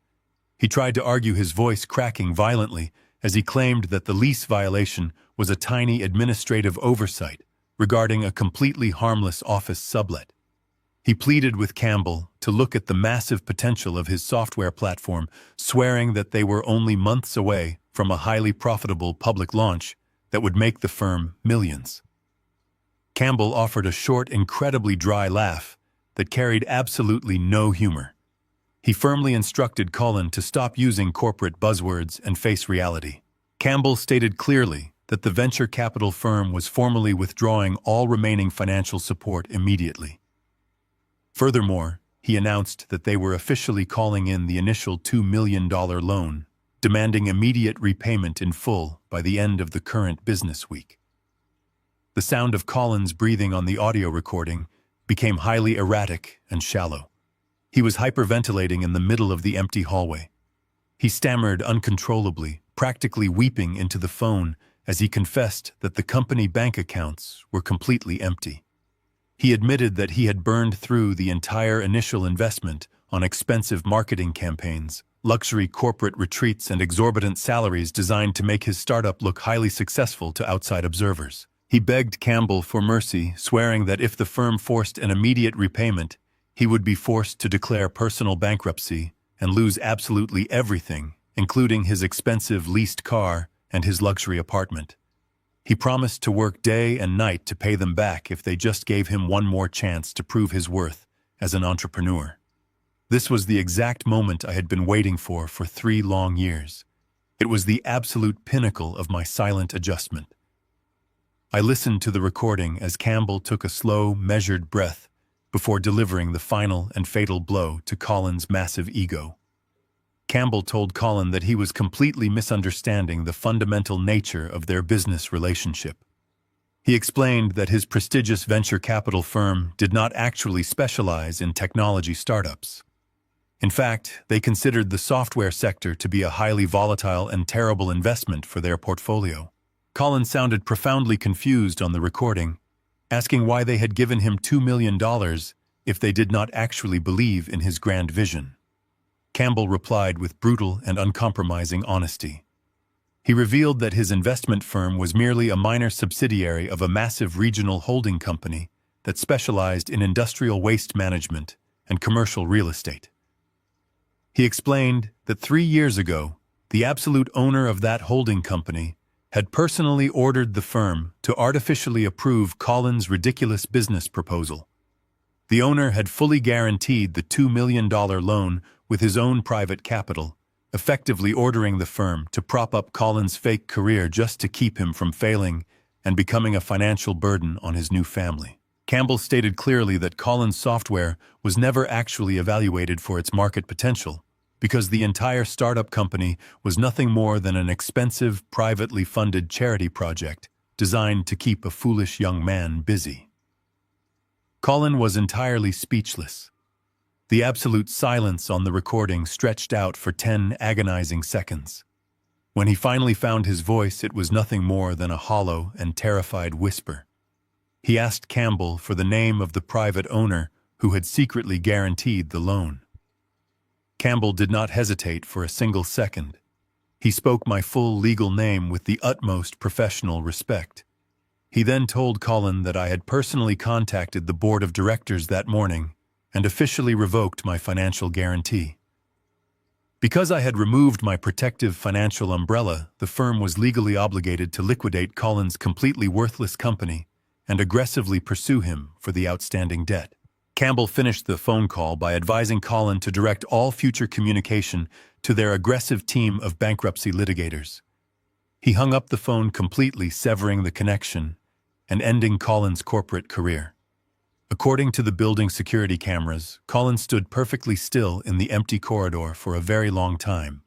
He tried to argue, his voice cracking violently, as he claimed that the lease violation was a tiny administrative oversight regarding a completely harmless office sublet. He pleaded with Campbell to look at the massive potential of his software platform, swearing that they were only months away from a highly profitable public launch that would make the firm millions. Campbell offered a short, incredibly dry laugh that carried absolutely no humor. He firmly instructed Colin to stop using corporate buzzwords and face reality. Campbell stated clearly that the venture capital firm was formally withdrawing all remaining financial support immediately. Furthermore, he announced that they were officially calling in the initial $2 million loan, demanding immediate repayment in full by the end of the current business week. The sound of Colin's breathing on the audio recording became highly erratic and shallow. He was hyperventilating in the middle of the empty hallway. He stammered uncontrollably, practically weeping into the phone as he confessed that the company bank accounts were completely empty. He admitted that he had burned through the entire initial investment on expensive marketing campaigns, luxury corporate retreats, and exorbitant salaries designed to make his startup look highly successful to outside observers. He begged Campbell for mercy, swearing that if the firm forced an immediate repayment, he would be forced to declare personal bankruptcy and lose absolutely everything, including his expensive leased car and his luxury apartment. He promised to work day and night to pay them back if they just gave him one more chance to prove his worth as an entrepreneur. This was the exact moment I had been waiting for 3 long years. It was the absolute pinnacle of my silent adjustment. I listened to the recording as Campbell took a slow, measured breath before delivering the final and fatal blow to Colin's massive ego. Campbell told Colin that he was completely misunderstanding the fundamental nature of their business relationship. He explained that his prestigious venture capital firm did not actually specialize in technology startups. In fact, they considered the software sector to be a highly volatile and terrible investment for their portfolio. Colin sounded profoundly confused on the recording, asking why they had given him $2 million if they did not actually believe in his grand vision. Campbell replied with brutal and uncompromising honesty. He revealed that his investment firm was merely a minor subsidiary of a massive regional holding company that specialized in industrial waste management and commercial real estate. He explained that 3 years ago, the absolute owner of that holding company had personally ordered the firm to artificially approve Colin's ridiculous business proposal. The owner had fully guaranteed the $2 million loan with his own private capital, effectively ordering the firm to prop up Colin's fake career just to keep him from failing and becoming a financial burden on his new family. Campbell stated clearly that Colin's software was never actually evaluated for its market potential, because the entire startup company was nothing more than an expensive, privately funded charity project designed to keep a foolish young man busy. Colin was entirely speechless. The absolute silence on the recording stretched out for 10 agonizing seconds. When he finally found his voice, it was nothing more than a hollow and terrified whisper. He asked Campbell for the name of the private owner who had secretly guaranteed the loan. Campbell did not hesitate for a single second. He spoke my full legal name with the utmost professional respect. He then told Colin that I had personally contacted the board of directors that morning and officially revoked my financial guarantee. Because I had removed my protective financial umbrella, the firm was legally obligated to liquidate Colin's completely worthless company and aggressively pursue him for the outstanding debt. Campbell finished the phone call by advising Colin to direct all future communication to their aggressive team of bankruptcy litigators. He hung up the phone completely, severing the connection and ending Colin's corporate career. According to the building security cameras, Colin stood perfectly still in the empty corridor for a very long time.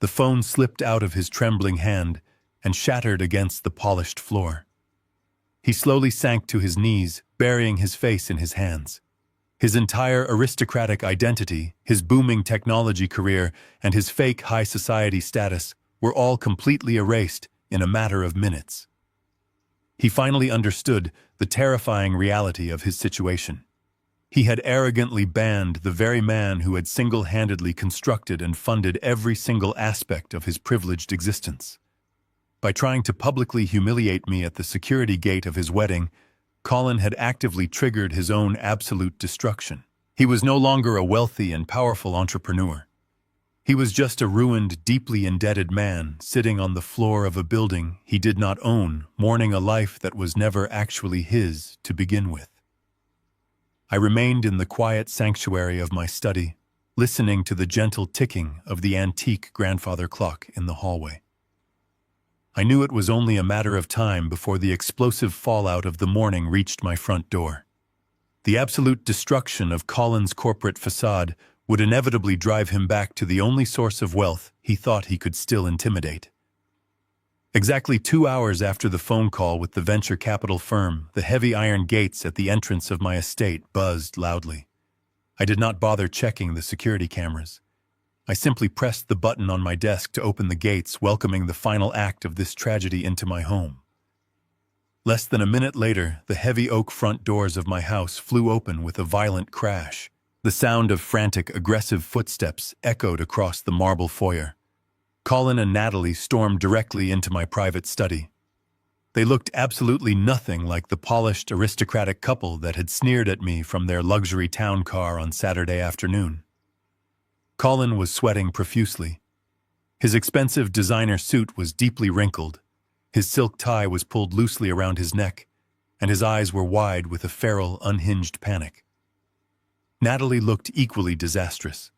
The phone slipped out of his trembling hand and shattered against the polished floor. He slowly sank to his knees, burying his face in his hands. His entire aristocratic identity, his booming technology career, and his fake high society status were all completely erased in a matter of minutes. He finally understood the terrifying reality of his situation. He had arrogantly banned the very man who had single-handedly constructed and funded every single aspect of his privileged existence. By trying to publicly humiliate me at the security gate of his wedding, Colin had actively triggered his own absolute destruction. He was no longer a wealthy and powerful entrepreneur. He was just a ruined, deeply indebted man sitting on the floor of a building he did not own, mourning a life that was never actually his to begin with. I remained in the quiet sanctuary of my study, listening to the gentle ticking of the antique grandfather clock in the hallway. I knew it was only a matter of time before the explosive fallout of the morning reached my front door. The absolute destruction of Colin's corporate facade would inevitably drive him back to the only source of wealth he thought he could still intimidate. Exactly 2 hours after the phone call with the venture capital firm, the heavy iron gates at the entrance of my estate buzzed loudly. I did not bother checking the security cameras. I simply pressed the button on my desk to open the gates, welcoming the final act of this tragedy into my home. Less than a minute later, the heavy oak front doors of my house flew open with a violent crash. The sound of frantic, aggressive footsteps echoed across the marble foyer. Colin and Natalie stormed directly into my private study. They looked absolutely nothing like the polished, aristocratic couple that had sneered at me from their luxury town car on Saturday afternoon. Colin was sweating profusely. His expensive designer suit was deeply wrinkled. His silk tie was pulled loosely around his neck, and his eyes were wide with a feral, unhinged panic. Natalie looked equally disastrous.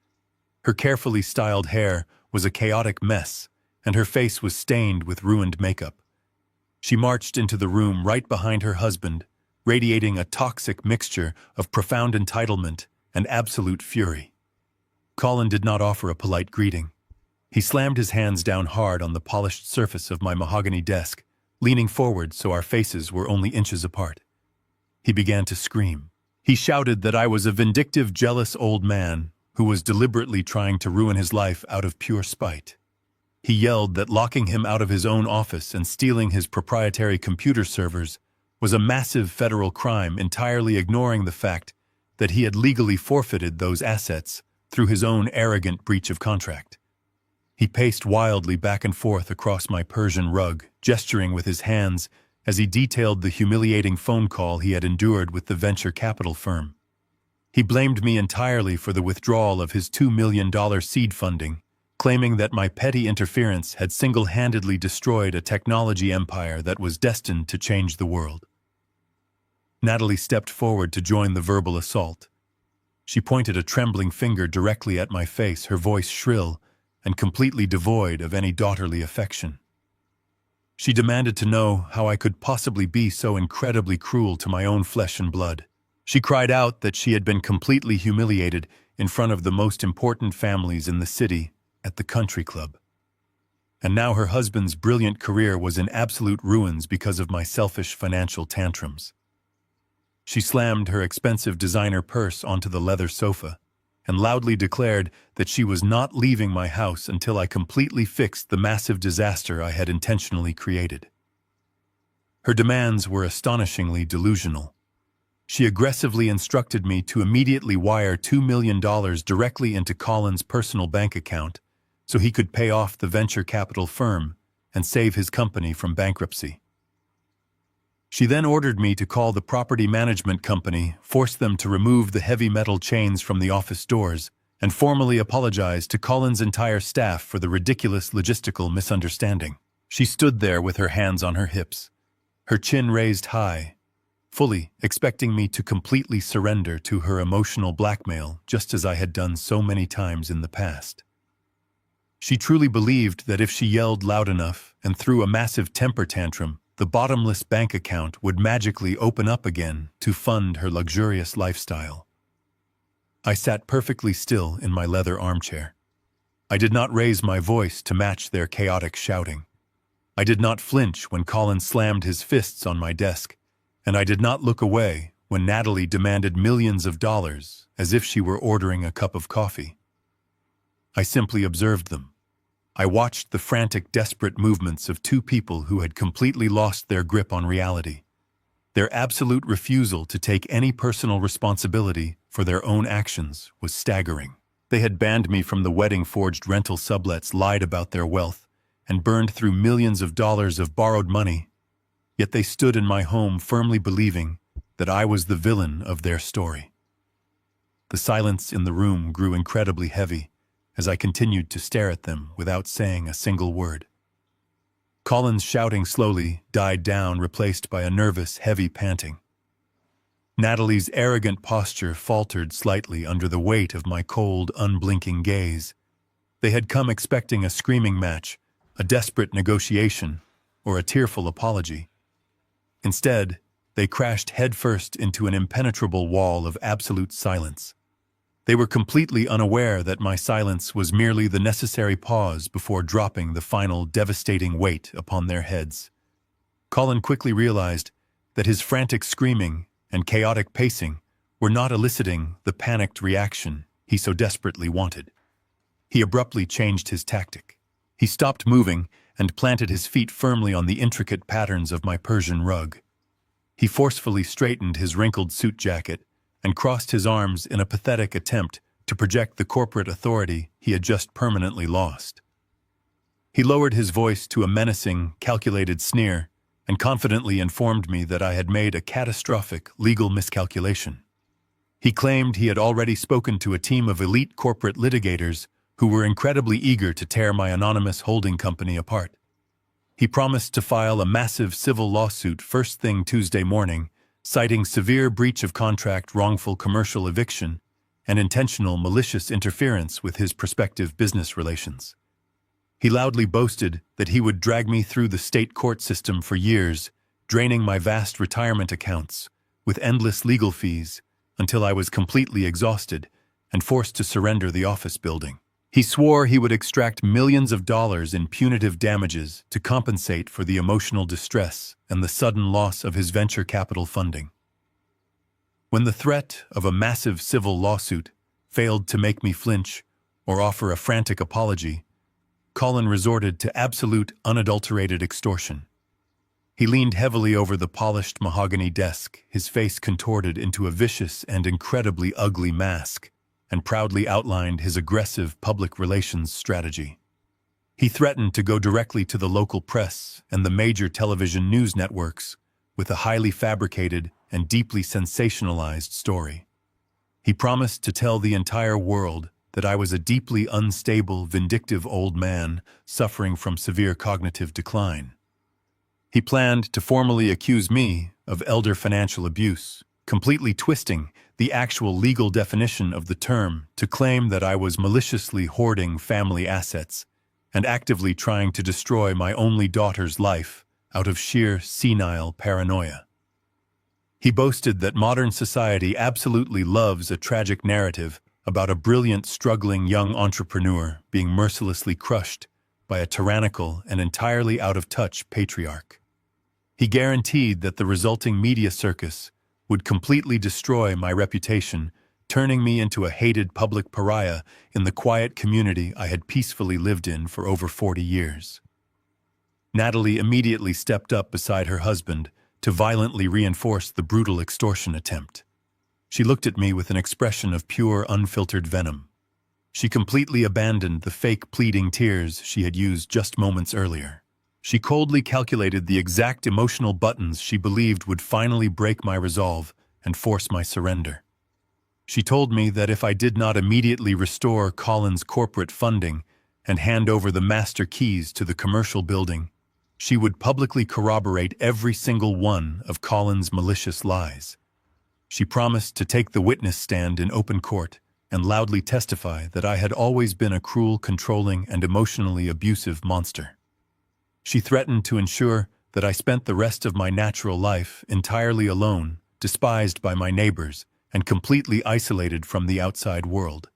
Her carefully styled hair was a chaotic mess, and her face was stained with ruined makeup. She marched into the room right behind her husband, radiating a toxic mixture of profound entitlement and absolute fury. Colin did not offer a polite greeting. He slammed his hands down hard on the polished surface of my mahogany desk, leaning forward so our faces were only inches apart. He began to scream. He shouted that I was a vindictive, jealous old man who was deliberately trying to ruin his life out of pure spite. He yelled that locking him out of his own office and stealing his proprietary computer servers was a massive federal crime, entirely ignoring the fact that he had legally forfeited those assets through his own arrogant breach of contract. He paced wildly back and forth across my Persian rug, gesturing with his hands as he detailed the humiliating phone call he had endured with the venture capital firm. He blamed me entirely for the withdrawal of his $2 million seed funding, claiming that my petty interference had single-handedly destroyed a technology empire that was destined to change the world. Natalie stepped forward to join the verbal assault. She pointed a trembling finger directly at my face, her voice shrill and completely devoid of any daughterly affection. She demanded to know how I could possibly be so incredibly cruel to my own flesh and blood. She cried out that she had been completely humiliated in front of the most important families in the city at the country club. And now her husband's brilliant career was in absolute ruins because of my selfish financial tantrums. She slammed her expensive designer purse onto the leather sofa and loudly declared that she was not leaving my house until I completely fixed the massive disaster I had intentionally created. Her demands were astonishingly delusional. She aggressively instructed me to immediately wire $2 million directly into Colin's personal bank account so he could pay off the venture capital firm and save his company from bankruptcy. She then ordered me to call the property management company, force them to remove the heavy metal chains from the office doors, and formally apologize to Colin's entire staff for the ridiculous logistical misunderstanding. She stood there with her hands on her hips, her chin raised high, fully expecting me to completely surrender to her emotional blackmail, just as I had done so many times in the past. She truly believed that if she yelled loud enough and threw a massive temper tantrum, the bottomless bank account would magically open up again to fund her luxurious lifestyle. I sat perfectly still in my leather armchair. I did not raise my voice to match their chaotic shouting. I did not flinch when Colin slammed his fists on my desk, and I did not look away when Natalie demanded millions of dollars as if she were ordering a cup of coffee. I simply observed them. I watched the frantic, desperate movements of two people who had completely lost their grip on reality. Their absolute refusal to take any personal responsibility for their own actions was staggering. They had banned me from the wedding, forged rental sublets, lied about their wealth, and burned through millions of dollars of borrowed money. Yet they stood in my home firmly believing that I was the villain of their story. The silence in the room grew incredibly heavy as I continued to stare at them without saying a single word. Colin's shouting slowly died down, replaced by a nervous, heavy panting. Natalie's arrogant posture faltered slightly under the weight of my cold, unblinking gaze. They had come expecting a screaming match, a desperate negotiation, or a tearful apology. Instead, they crashed headfirst into an impenetrable wall of absolute silence. They were completely unaware that my silence was merely the necessary pause before dropping the final devastating weight upon their heads. Colin quickly realized that his frantic screaming and chaotic pacing were not eliciting the panicked reaction he so desperately wanted. He abruptly changed his tactic. He stopped moving and planted his feet firmly on the intricate patterns of my Persian rug. He forcefully straightened his wrinkled suit jacket and crossed his arms in a pathetic attempt to project the corporate authority he had just permanently lost. He lowered his voice to a menacing, calculated sneer and confidently informed me that I had made a catastrophic legal miscalculation. He claimed he had already spoken to a team of elite corporate litigators who were incredibly eager to tear my anonymous holding company apart. He promised to file a massive civil lawsuit first thing Tuesday morning, citing severe breach of contract, wrongful commercial eviction, and intentional malicious interference with his prospective business relations. He loudly boasted that he would drag me through the state court system for years, draining my vast retirement accounts with endless legal fees until I was completely exhausted and forced to surrender the office building. He swore he would extract millions of dollars in punitive damages to compensate for the emotional distress and the sudden loss of his venture capital funding. When the threat of a massive civil lawsuit failed to make me flinch or offer a frantic apology, Colin resorted to absolute, unadulterated extortion. He leaned heavily over the polished mahogany desk, his face contorted into a vicious and incredibly ugly mask, and proudly outlined his aggressive public relations strategy. He threatened to go directly to the local press and the major television news networks with a highly fabricated and deeply sensationalized story. He promised to tell the entire world that I was a deeply unstable, vindictive old man suffering from severe cognitive decline. He planned to formally accuse me of elder financial abuse, completely twisting the actual legal definition of the term to claim that I was maliciously hoarding family assets and actively trying to destroy my only daughter's life out of sheer senile paranoia. He boasted that modern society absolutely loves a tragic narrative about a brilliant, struggling young entrepreneur being mercilessly crushed by a tyrannical and entirely out-of-touch patriarch. He guaranteed that the resulting media circus would completely destroy my reputation, turning me into a hated public pariah in the quiet community I had peacefully lived in for over 40 years. Natalie immediately stepped up beside her husband to violently reinforce the brutal extortion attempt. She looked at me with an expression of pure, unfiltered venom. She completely abandoned the fake pleading tears she had used just moments earlier. She coldly calculated the exact emotional buttons she believed would finally break my resolve and force my surrender. She told me that if I did not immediately restore Colin's corporate funding and hand over the master keys to the commercial building, she would publicly corroborate every single one of Colin's malicious lies. She promised to take the witness stand in open court and loudly testify that I had always been a cruel, controlling, and emotionally abusive monster. She threatened to ensure that I spent the rest of my natural life entirely alone, despised by my neighbors, and completely isolated from the outside world.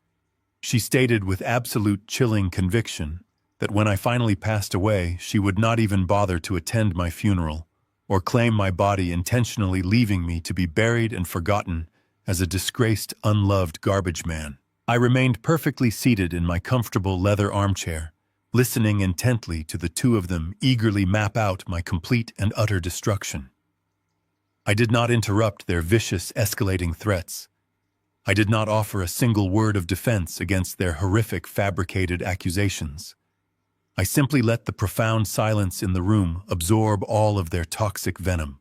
She stated with absolute chilling conviction that when I finally passed away, she would not even bother to attend my funeral or claim my body, intentionally leaving me to be buried and forgotten as a disgraced, unloved garbage man. I remained perfectly seated in my comfortable leather armchair, listening intently to the two of them eagerly map out my complete and utter destruction. I did not interrupt their vicious, escalating threats. I did not offer a single word of defense against their horrific, fabricated accusations. I simply let the profound silence in the room absorb all of their toxic venom.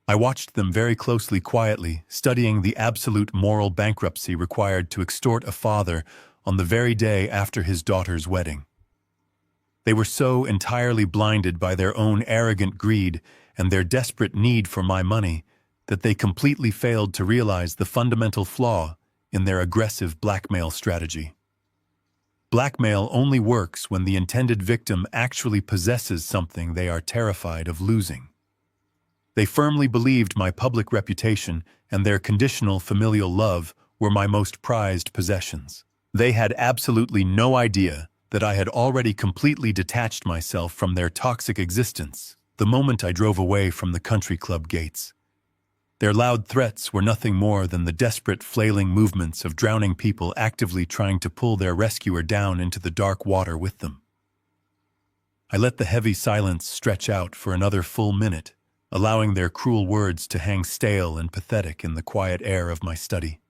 I watched them very closely, quietly, studying the absolute moral bankruptcy required to extort a father on the very day after his daughter's wedding. They were so entirely blinded by their own arrogant greed and their desperate need for my money that they completely failed to realize the fundamental flaw in their aggressive blackmail strategy. Blackmail only works when the intended victim actually possesses something they are terrified of losing. They firmly believed my public reputation and their conditional familial love were my most prized possessions. They had absolutely no idea that I had already completely detached myself from their toxic existence the moment I drove away from the country club gates. Their loud threats were nothing more than the desperate, flailing movements of drowning people actively trying to pull their rescuer down into the dark water with them. I let the heavy silence stretch out for another full minute, allowing their cruel words to hang stale and pathetic in the quiet air of my study.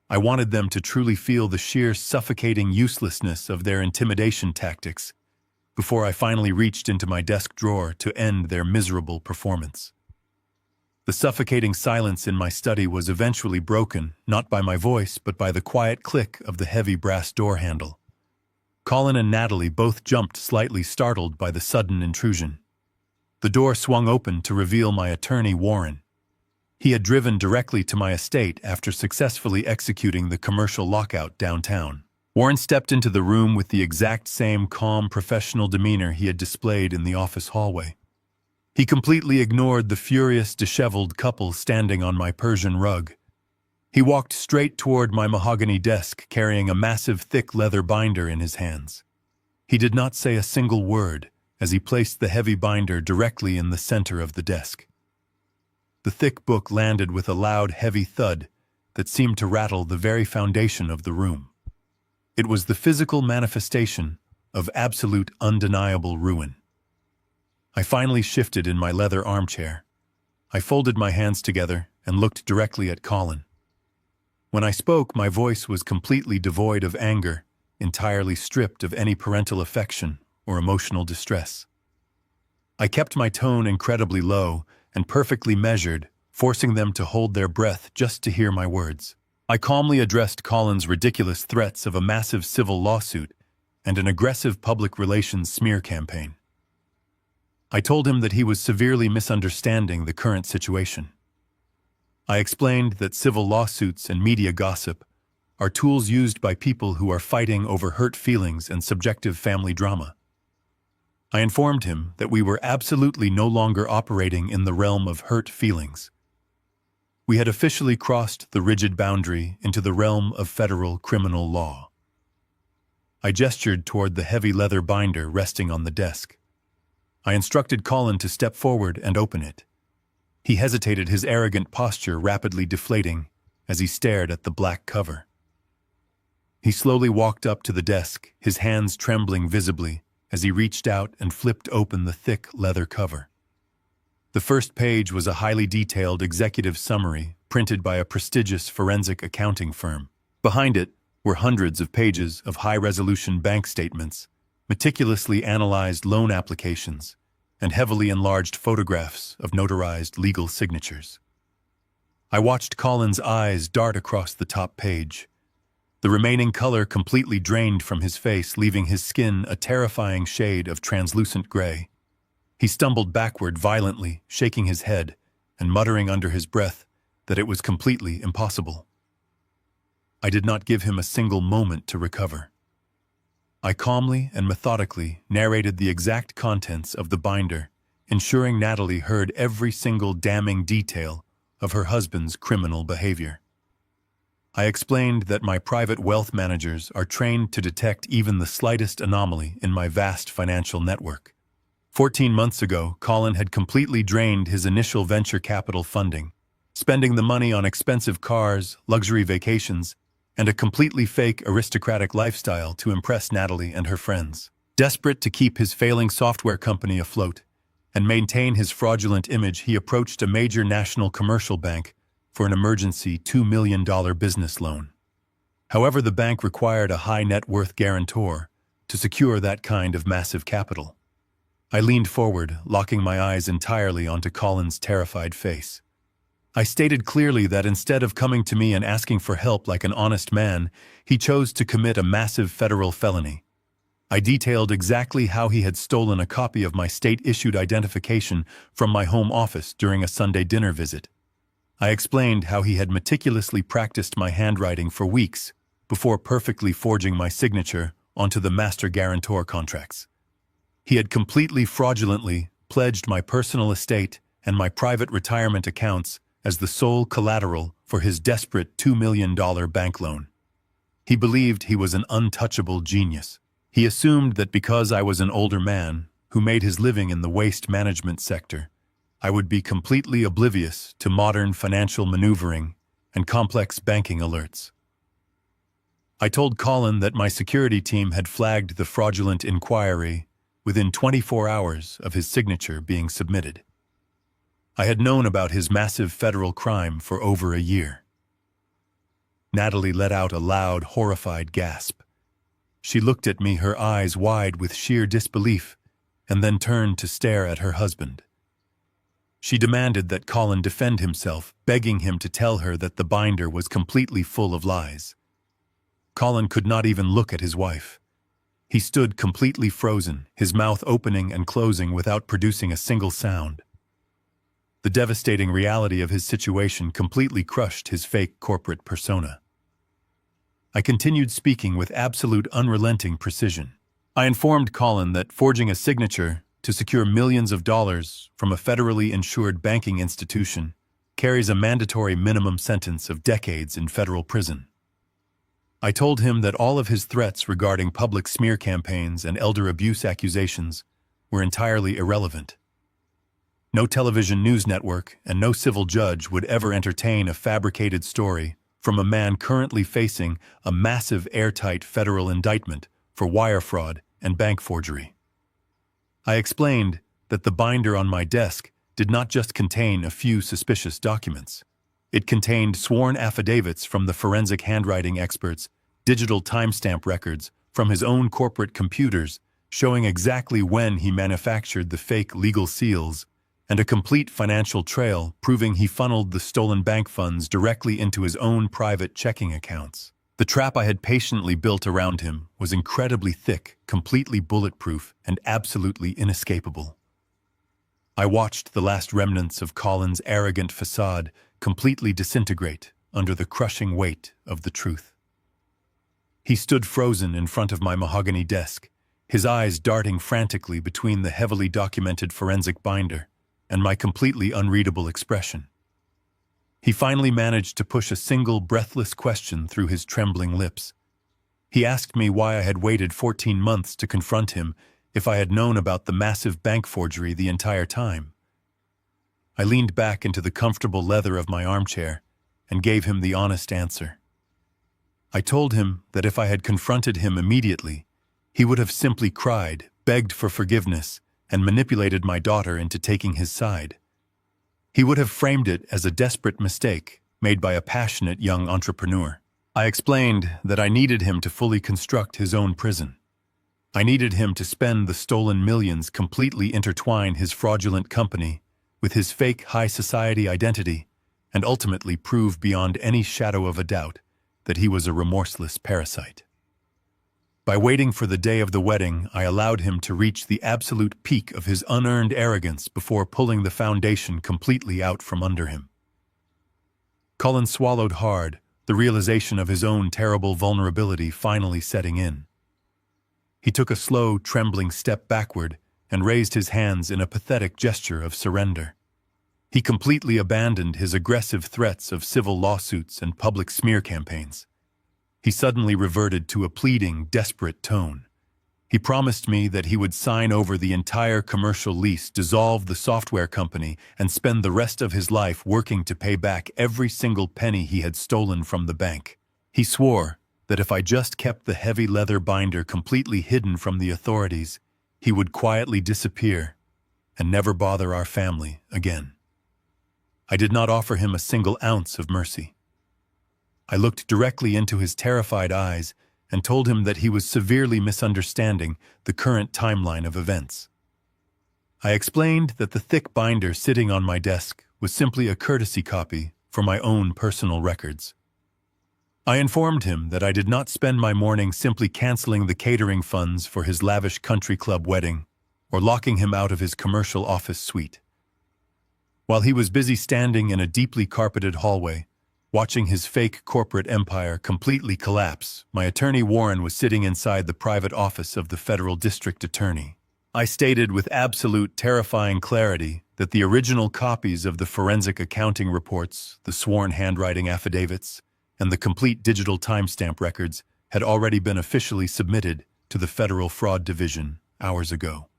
I wanted them to truly feel the sheer suffocating uselessness of their intimidation tactics before I finally reached into my desk drawer to end their miserable performance. The suffocating silence in my study was eventually broken, not by my voice, but by the quiet click of the heavy brass door handle. Colin and Natalie both jumped, slightly startled by the sudden intrusion. The door swung open to reveal my attorney, Warren. He had driven directly to my estate after successfully executing the commercial lockout downtown. Warren stepped into the room with the exact same calm, professional demeanor he had displayed in the office hallway. He completely ignored the furious, disheveled couple standing on my Persian rug. He walked straight toward my mahogany desk, carrying a massive, thick leather binder in his hands. He did not say a single word as he placed the heavy binder directly in the center of the desk. The thick book landed with a loud, heavy thud that seemed to rattle the very foundation of the room. It was the physical manifestation of absolute, undeniable ruin. I finally shifted in my leather armchair. I folded my hands together and looked directly at Colin. When I spoke, my voice was completely devoid of anger, entirely stripped of any parental affection or emotional distress. I kept my tone incredibly low and perfectly measured, forcing them to hold their breath just to hear my words. I calmly addressed Colin's ridiculous threats of a massive civil lawsuit and an aggressive public relations smear campaign. I told him that he was severely misunderstanding the current situation. I explained that civil lawsuits and media gossip are tools used by people who are fighting over hurt feelings and subjective family drama. I informed him that we were absolutely no longer operating in the realm of hurt feelings. We had officially crossed the rigid boundary into the realm of federal criminal law. I gestured toward the heavy leather binder resting on the desk. I instructed Colin to step forward and open it. He hesitated, his arrogant posture rapidly deflating as he stared at the black cover. He slowly walked up to the desk, his hands trembling visibly as he reached out and flipped open the thick leather cover. The first page was a highly detailed executive summary printed by a prestigious forensic accounting firm. Behind it were hundreds of pages of high-resolution bank statements, meticulously analyzed loan applications, and heavily enlarged photographs of notarized legal signatures. I watched Colin's eyes dart across the top page. The remaining color completely drained from his face, leaving his skin a terrifying shade of translucent gray. He stumbled backward violently, shaking his head and muttering under his breath that it was completely impossible. I did not give him a single moment to recover. I calmly and methodically narrated the exact contents of the binder, ensuring Natalie heard every single damning detail of her husband's criminal behavior. I explained that my private wealth managers are trained to detect even the slightest anomaly in my vast financial network. 14 months ago, Colin had completely drained his initial venture capital funding, spending the money on expensive cars, luxury vacations, and a completely fake aristocratic lifestyle to impress Natalie and her friends. Desperate to keep his failing software company afloat and maintain his fraudulent image, he approached a major national commercial bank for an emergency $2 million business loan. However, the bank required a high net worth guarantor to secure that kind of massive capital. I leaned forward, locking my eyes entirely onto Colin's terrified face. I stated clearly that instead of coming to me and asking for help like an honest man, he chose to commit a massive federal felony. I detailed exactly how he had stolen a copy of my state-issued identification from my home office during a Sunday dinner visit. I explained how he had meticulously practiced my handwriting for weeks before perfectly forging my signature onto the master guarantor contracts. He had completely fraudulently pledged my personal estate and my private retirement accounts as the sole collateral for his desperate $2 million bank loan. He believed he was an untouchable genius. He assumed that because I was an older man who made his living in the waste management sector, I would be completely oblivious to modern financial maneuvering and complex banking alerts. I told Colin that my security team had flagged the fraudulent inquiry within 24 hours of his signature being submitted. I had known about his massive federal crime for over a year. Natalie let out a loud, horrified gasp. She looked at me, her eyes wide with sheer disbelief, and then turned to stare at her husband. She demanded that Colin defend himself, begging him to tell her that the binder was completely full of lies. Colin could not even look at his wife. He stood completely frozen, his mouth opening and closing without producing a single sound. The devastating reality of his situation completely crushed his fake corporate persona. I continued speaking with absolute unrelenting precision. I informed Colin that forging a signature to secure millions of dollars from a federally insured banking institution carries a mandatory minimum sentence of decades in federal prison. I told him that all of his threats regarding public smear campaigns and elder abuse accusations were entirely irrelevant. No television news network and no civil judge would ever entertain a fabricated story from a man currently facing a massive airtight federal indictment for wire fraud and bank forgery. I explained that the binder on my desk did not just contain a few suspicious documents. It contained sworn affidavits from the forensic handwriting experts, digital timestamp records from his own corporate computers showing exactly when he manufactured the fake legal seals, and a complete financial trail proving he funneled the stolen bank funds directly into his own private checking accounts. The trap I had patiently built around him was incredibly thick, completely bulletproof, and absolutely inescapable. I watched the last remnants of Colin's arrogant facade completely disintegrate under the crushing weight of the truth. He stood frozen in front of my mahogany desk, his eyes darting frantically between the heavily documented forensic binder and my completely unreadable expression. He finally managed to push a single breathless question through his trembling lips. He asked me why I had waited 14 months to confront him if I had known about the massive bank forgery the entire time. I leaned back into the comfortable leather of my armchair and gave him the honest answer. I told him that if I had confronted him immediately, he would have simply cried, begged for forgiveness, and manipulated my daughter into taking his side. He would have framed it as a desperate mistake made by a passionate young entrepreneur. I explained that I needed him to fully construct his own prison. I needed him to spend the stolen millions, completely intertwine his fraudulent company with his fake high society identity, and ultimately prove beyond any shadow of a doubt that he was a remorseless parasite. By waiting for the day of the wedding, I allowed him to reach the absolute peak of his unearned arrogance before pulling the foundation completely out from under him. Colin swallowed hard, the realization of his own terrible vulnerability finally setting in. He took a slow, trembling step backward and raised his hands in a pathetic gesture of surrender. He completely abandoned his aggressive threats of civil lawsuits and public smear campaigns. He suddenly reverted to a pleading, desperate tone. He promised me that he would sign over the entire commercial lease, dissolve the software company, and spend the rest of his life working to pay back every single penny he had stolen from the bank. He swore that if I just kept the heavy leather binder completely hidden from the authorities, he would quietly disappear and never bother our family again. I did not offer him a single ounce of mercy. I looked directly into his terrified eyes and told him that he was severely misunderstanding the current timeline of events. I explained that the thick binder sitting on my desk was simply a courtesy copy for my own personal records. I informed him that I did not spend my morning simply canceling the catering funds for his lavish country club wedding or locking him out of his commercial office suite. While he was busy standing in a deeply carpeted hallway, watching his fake corporate empire completely collapse, my attorney Warren was sitting inside the private office of the federal district attorney. I stated with absolute terrifying clarity that the original copies of the forensic accounting reports, the sworn handwriting affidavits, and the complete digital timestamp records had already been officially submitted to the Federal Fraud Division hours ago.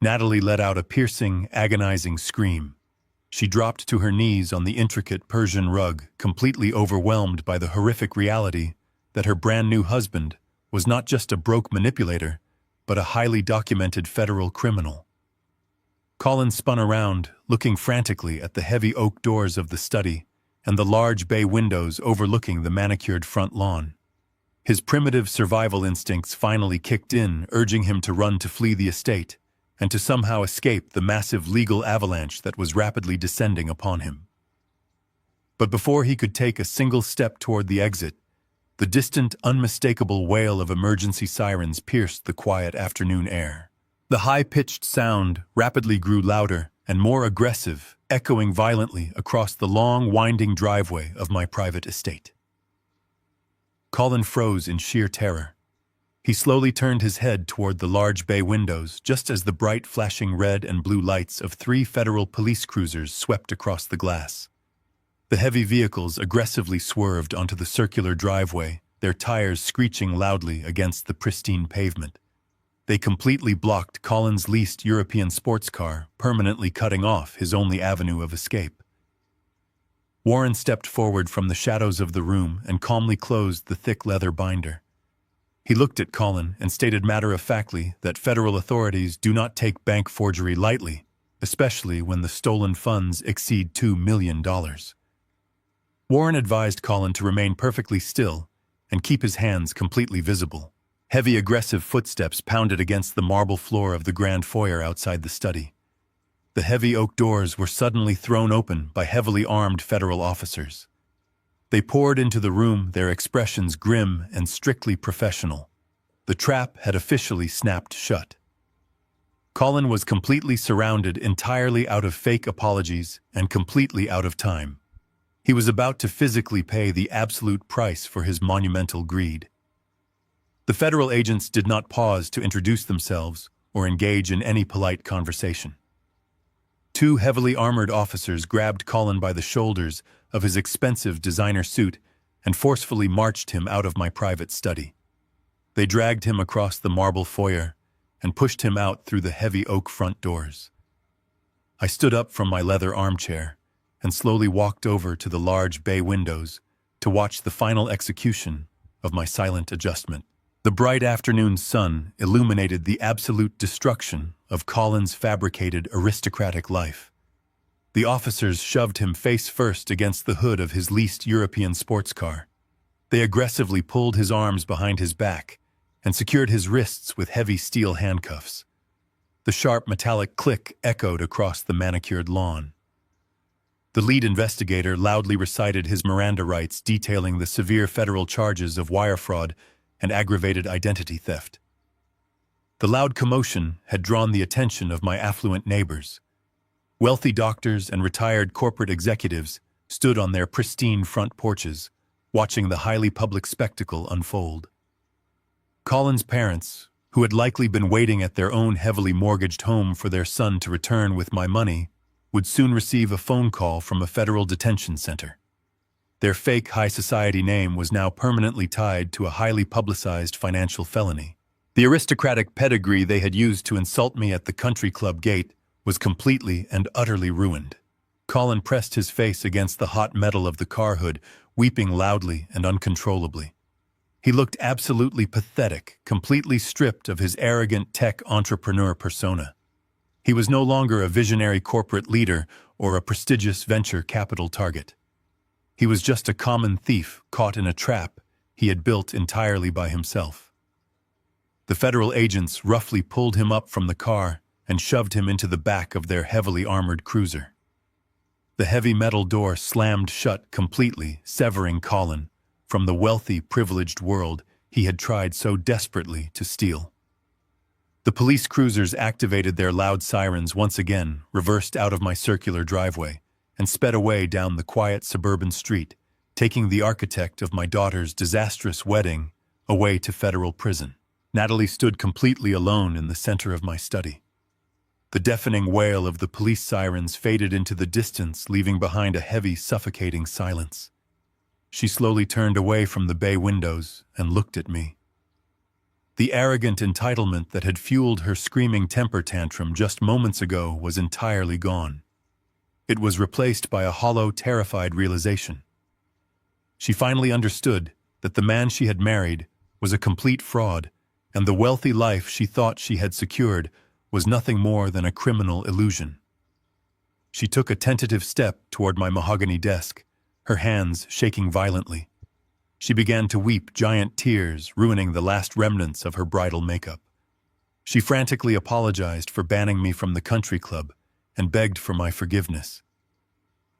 Natalie let out a piercing, agonizing scream. She dropped to her knees on the intricate Persian rug, completely overwhelmed by the horrific reality that her brand-new husband was not just a broke manipulator, but a highly documented federal criminal. Colin spun around, looking frantically at the heavy oak doors of the study and the large bay windows overlooking the manicured front lawn. His primitive survival instincts finally kicked in, urging him to run to flee the estate and to somehow escape the massive legal avalanche that was rapidly descending upon him. But before he could take a single step toward the exit, the distant, unmistakable wail of emergency sirens pierced the quiet afternoon air. The high-pitched sound rapidly grew louder and more aggressive, echoing violently across the long, winding driveway of my private estate. Colin froze in sheer terror. He slowly turned his head toward the large bay windows just as the bright, flashing red and blue lights of 3 federal police cruisers swept across the glass. The heavy vehicles aggressively swerved onto the circular driveway, their tires screeching loudly against the pristine pavement. They completely blocked Colin's leased European sports car, permanently cutting off his only avenue of escape. Warren stepped forward from the shadows of the room and calmly closed the thick leather binder. He looked at Colin and stated matter-of-factly that federal authorities do not take bank forgery lightly, especially when the stolen funds exceed $2 million. Warren advised Colin to remain perfectly still and keep his hands completely visible. Heavy, aggressive footsteps pounded against the marble floor of the grand foyer outside the study. The heavy oak doors were suddenly thrown open by heavily armed federal officers. They poured into the room, their expressions grim and strictly professional. The trap had officially snapped shut. Colin was completely surrounded, entirely out of fake apologies and completely out of time. He was about to physically pay the absolute price for his monumental greed. The federal agents did not pause to introduce themselves or engage in any polite conversation. 2 heavily armored officers grabbed Colin by the shoulders of his expensive designer suit and forcefully marched him out of my private study. They dragged him across the marble foyer and pushed him out through the heavy oak front doors. I stood up from my leather armchair and slowly walked over to the large bay windows to watch the final execution of my silent adjustment. The bright afternoon sun illuminated the absolute destruction of Colin's fabricated aristocratic life. The officers shoved him face first against the hood of his leased European sports car. They aggressively pulled his arms behind his back and secured his wrists with heavy steel handcuffs. The sharp metallic click echoed across the manicured lawn. The lead investigator loudly recited his Miranda rights detailing the severe federal charges of wire fraud and aggravated identity theft. The loud commotion had drawn the attention of my affluent neighbors. Wealthy doctors and retired corporate executives stood on their pristine front porches, watching the highly public spectacle unfold. Colin's parents, who had likely been waiting at their own heavily mortgaged home for their son to return with my money, would soon receive a phone call from a federal detention center. Their fake high society name was now permanently tied to a highly publicized financial felony. The aristocratic pedigree they had used to insult me at the country club gate was completely and utterly ruined. Colin pressed his face against the hot metal of the car hood, weeping loudly and uncontrollably. He looked absolutely pathetic, completely stripped of his arrogant tech entrepreneur persona. He was no longer a visionary corporate leader or a prestigious venture capital target. He was just a common thief caught in a trap he had built entirely by himself. The federal agents roughly pulled him up from the car and shoved him into the back of their heavily armored cruiser. The heavy metal door slammed shut completely, severing Colin from the wealthy, privileged world he had tried so desperately to steal. The police cruisers activated their loud sirens once again, reversed out of my circular driveway, and sped away down the quiet suburban street, taking the architect of my daughter's disastrous wedding away to federal prison. Natalie stood completely alone in the center of my study. The deafening wail of the police sirens faded into the distance, leaving behind a heavy, suffocating silence. She slowly turned away from the bay windows and looked at me. The arrogant entitlement that had fueled her screaming temper tantrum just moments ago was entirely gone. It was replaced by a hollow, terrified realization. She finally understood that the man she had married was a complete fraud, and the wealthy life she thought she had secured was nothing more than a criminal illusion. She took a tentative step toward my mahogany desk, her hands shaking violently. She began to weep giant tears, ruining the last remnants of her bridal makeup. She frantically apologized for banning me from the country club and begged for my forgiveness.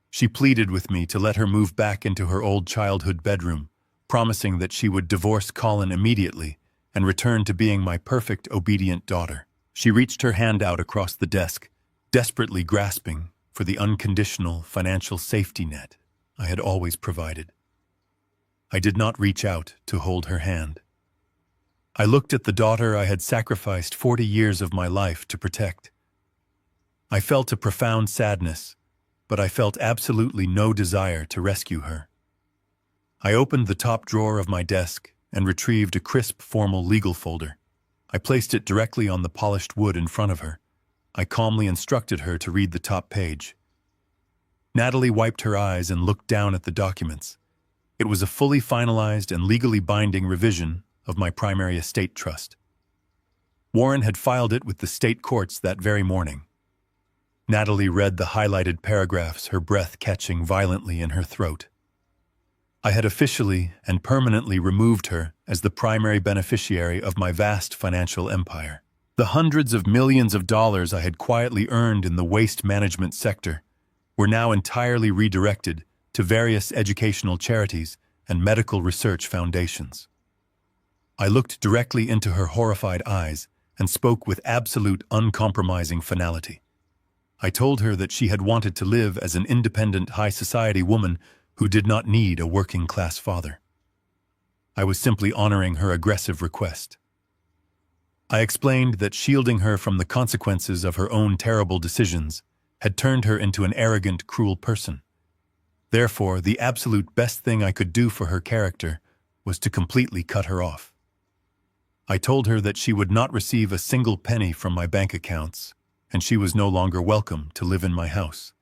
She pleaded with me to let her move back into her old childhood bedroom, promising that she would divorce Colin immediately and return to being my perfect, obedient daughter. She reached her hand out across the desk, desperately grasping for the unconditional financial safety net I had always provided. I did not reach out to hold her hand. I looked at the daughter I had sacrificed 40 years of my life to protect. I felt a profound sadness, but I felt absolutely no desire to rescue her. I opened the top drawer of my desk and retrieved a crisp, formal legal folder. I placed it directly on the polished wood in front of her. I calmly instructed her to read the top page. Natalie wiped her eyes and looked down at the documents. It was a fully finalized and legally binding revision of my primary estate trust. Warren had filed it with the state courts that very morning. Natalie read the highlighted paragraphs, her breath catching violently in her throat. I had officially and permanently removed her as the primary beneficiary of my vast financial empire. The hundreds of millions of dollars I had quietly earned in the waste management sector were now entirely redirected to various educational charities and medical research foundations. I looked directly into her horrified eyes and spoke with absolute uncompromising finality. I told her that she had wanted to live as an independent high society woman who did not need a working-class father. I was simply honoring her aggressive request. I explained that shielding her from the consequences of her own terrible decisions had turned her into an arrogant, cruel person. Therefore, the absolute best thing I could do for her character was to completely cut her off. I told her that she would not receive a single penny from my bank accounts, and she was no longer welcome to live in my house.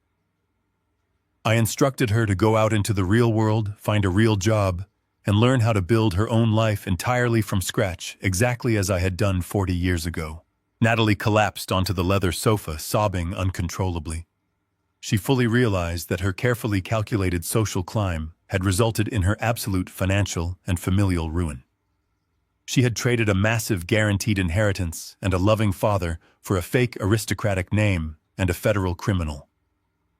I instructed her to go out into the real world, find a real job, and learn how to build her own life entirely from scratch, exactly as I had done 40 years ago. Natalie collapsed onto the leather sofa, sobbing uncontrollably. She fully realized that her carefully calculated social climb had resulted in her absolute financial and familial ruin. She had traded a massive guaranteed inheritance and a loving father for a fake aristocratic name and a federal criminal.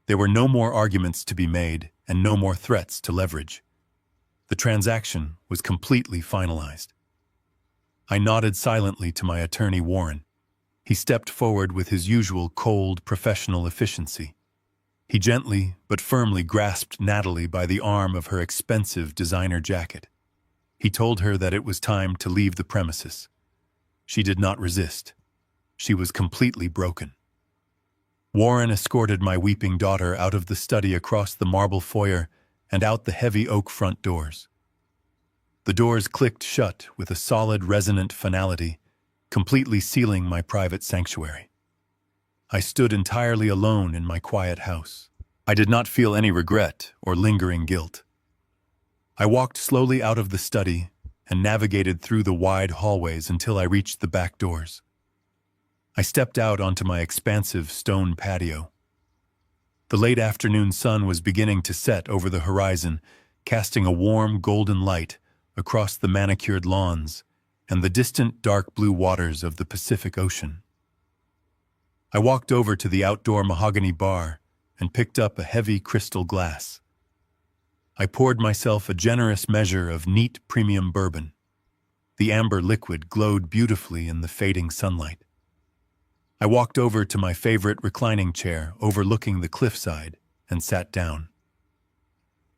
There were no more arguments to be made and no more threats to leverage. The transaction was completely finalized. I nodded silently to my attorney, Warren. He stepped forward with his usual cold, professional efficiency. He gently but firmly grasped Natalie by the arm of her expensive designer jacket. He told her that it was time to leave the premises. She did not resist. She was completely broken. Warren escorted my weeping daughter out of the study across the marble foyer and out the heavy oak front doors. The doors clicked shut with a solid, resonant finality, completely sealing my private sanctuary. I stood entirely alone in my quiet house. I did not feel any regret or lingering guilt. I walked slowly out of the study and navigated through the wide hallways until I reached the back doors. I stepped out onto my expansive stone patio. The late afternoon sun was beginning to set over the horizon, casting a warm golden light across the manicured lawns and the distant dark blue waters of the Pacific Ocean. I walked over to the outdoor mahogany bar and picked up a heavy crystal glass. I poured myself a generous measure of neat premium bourbon. The amber liquid glowed beautifully in the fading sunlight. I walked over to my favorite reclining chair overlooking the cliffside and sat down.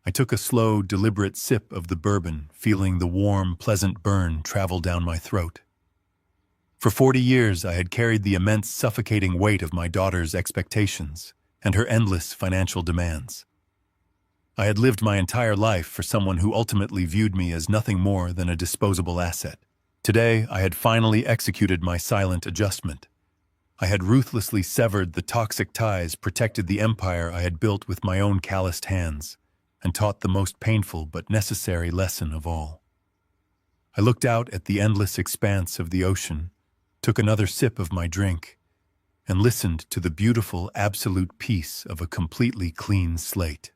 I took a slow, deliberate sip of the bourbon, feeling the warm, pleasant burn travel down my throat. For 40 years, I had carried the immense, suffocating weight of my daughter's expectations and her endless financial demands. I had lived my entire life for someone who ultimately viewed me as nothing more than a disposable asset. Today, I had finally executed my silent adjustment. I had ruthlessly severed the toxic ties, protected the empire I had built with my own calloused hands, and taught the most painful but necessary lesson of all. I looked out at the endless expanse of the ocean, took another sip of my drink, and listened to the beautiful, absolute peace of a completely clean slate.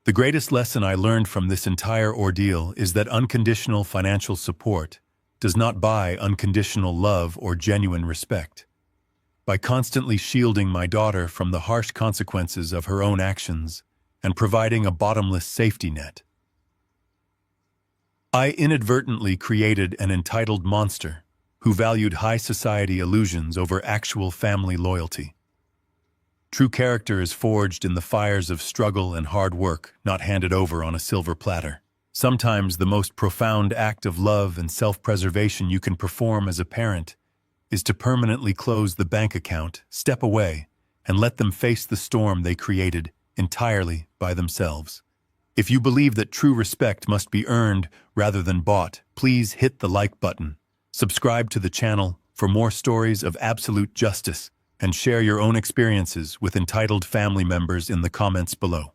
The greatest lesson I learned from this entire ordeal is that unconditional financial support does not buy unconditional love or genuine respect. By constantly shielding my daughter from the harsh consequences of her own actions and providing a bottomless safety net, I inadvertently created an entitled monster who valued high society illusions over actual family loyalty. True character is forged in the fires of struggle and hard work, not handed over on a silver platter. Sometimes the most profound act of love and self-preservation you can perform as a parent is to permanently close the bank account, step away, and let them face the storm they created entirely by themselves. If you believe that true respect must be earned rather than bought, please hit the like button, subscribe to the channel for more stories of absolute justice, and share your own experiences with entitled family members in the comments below.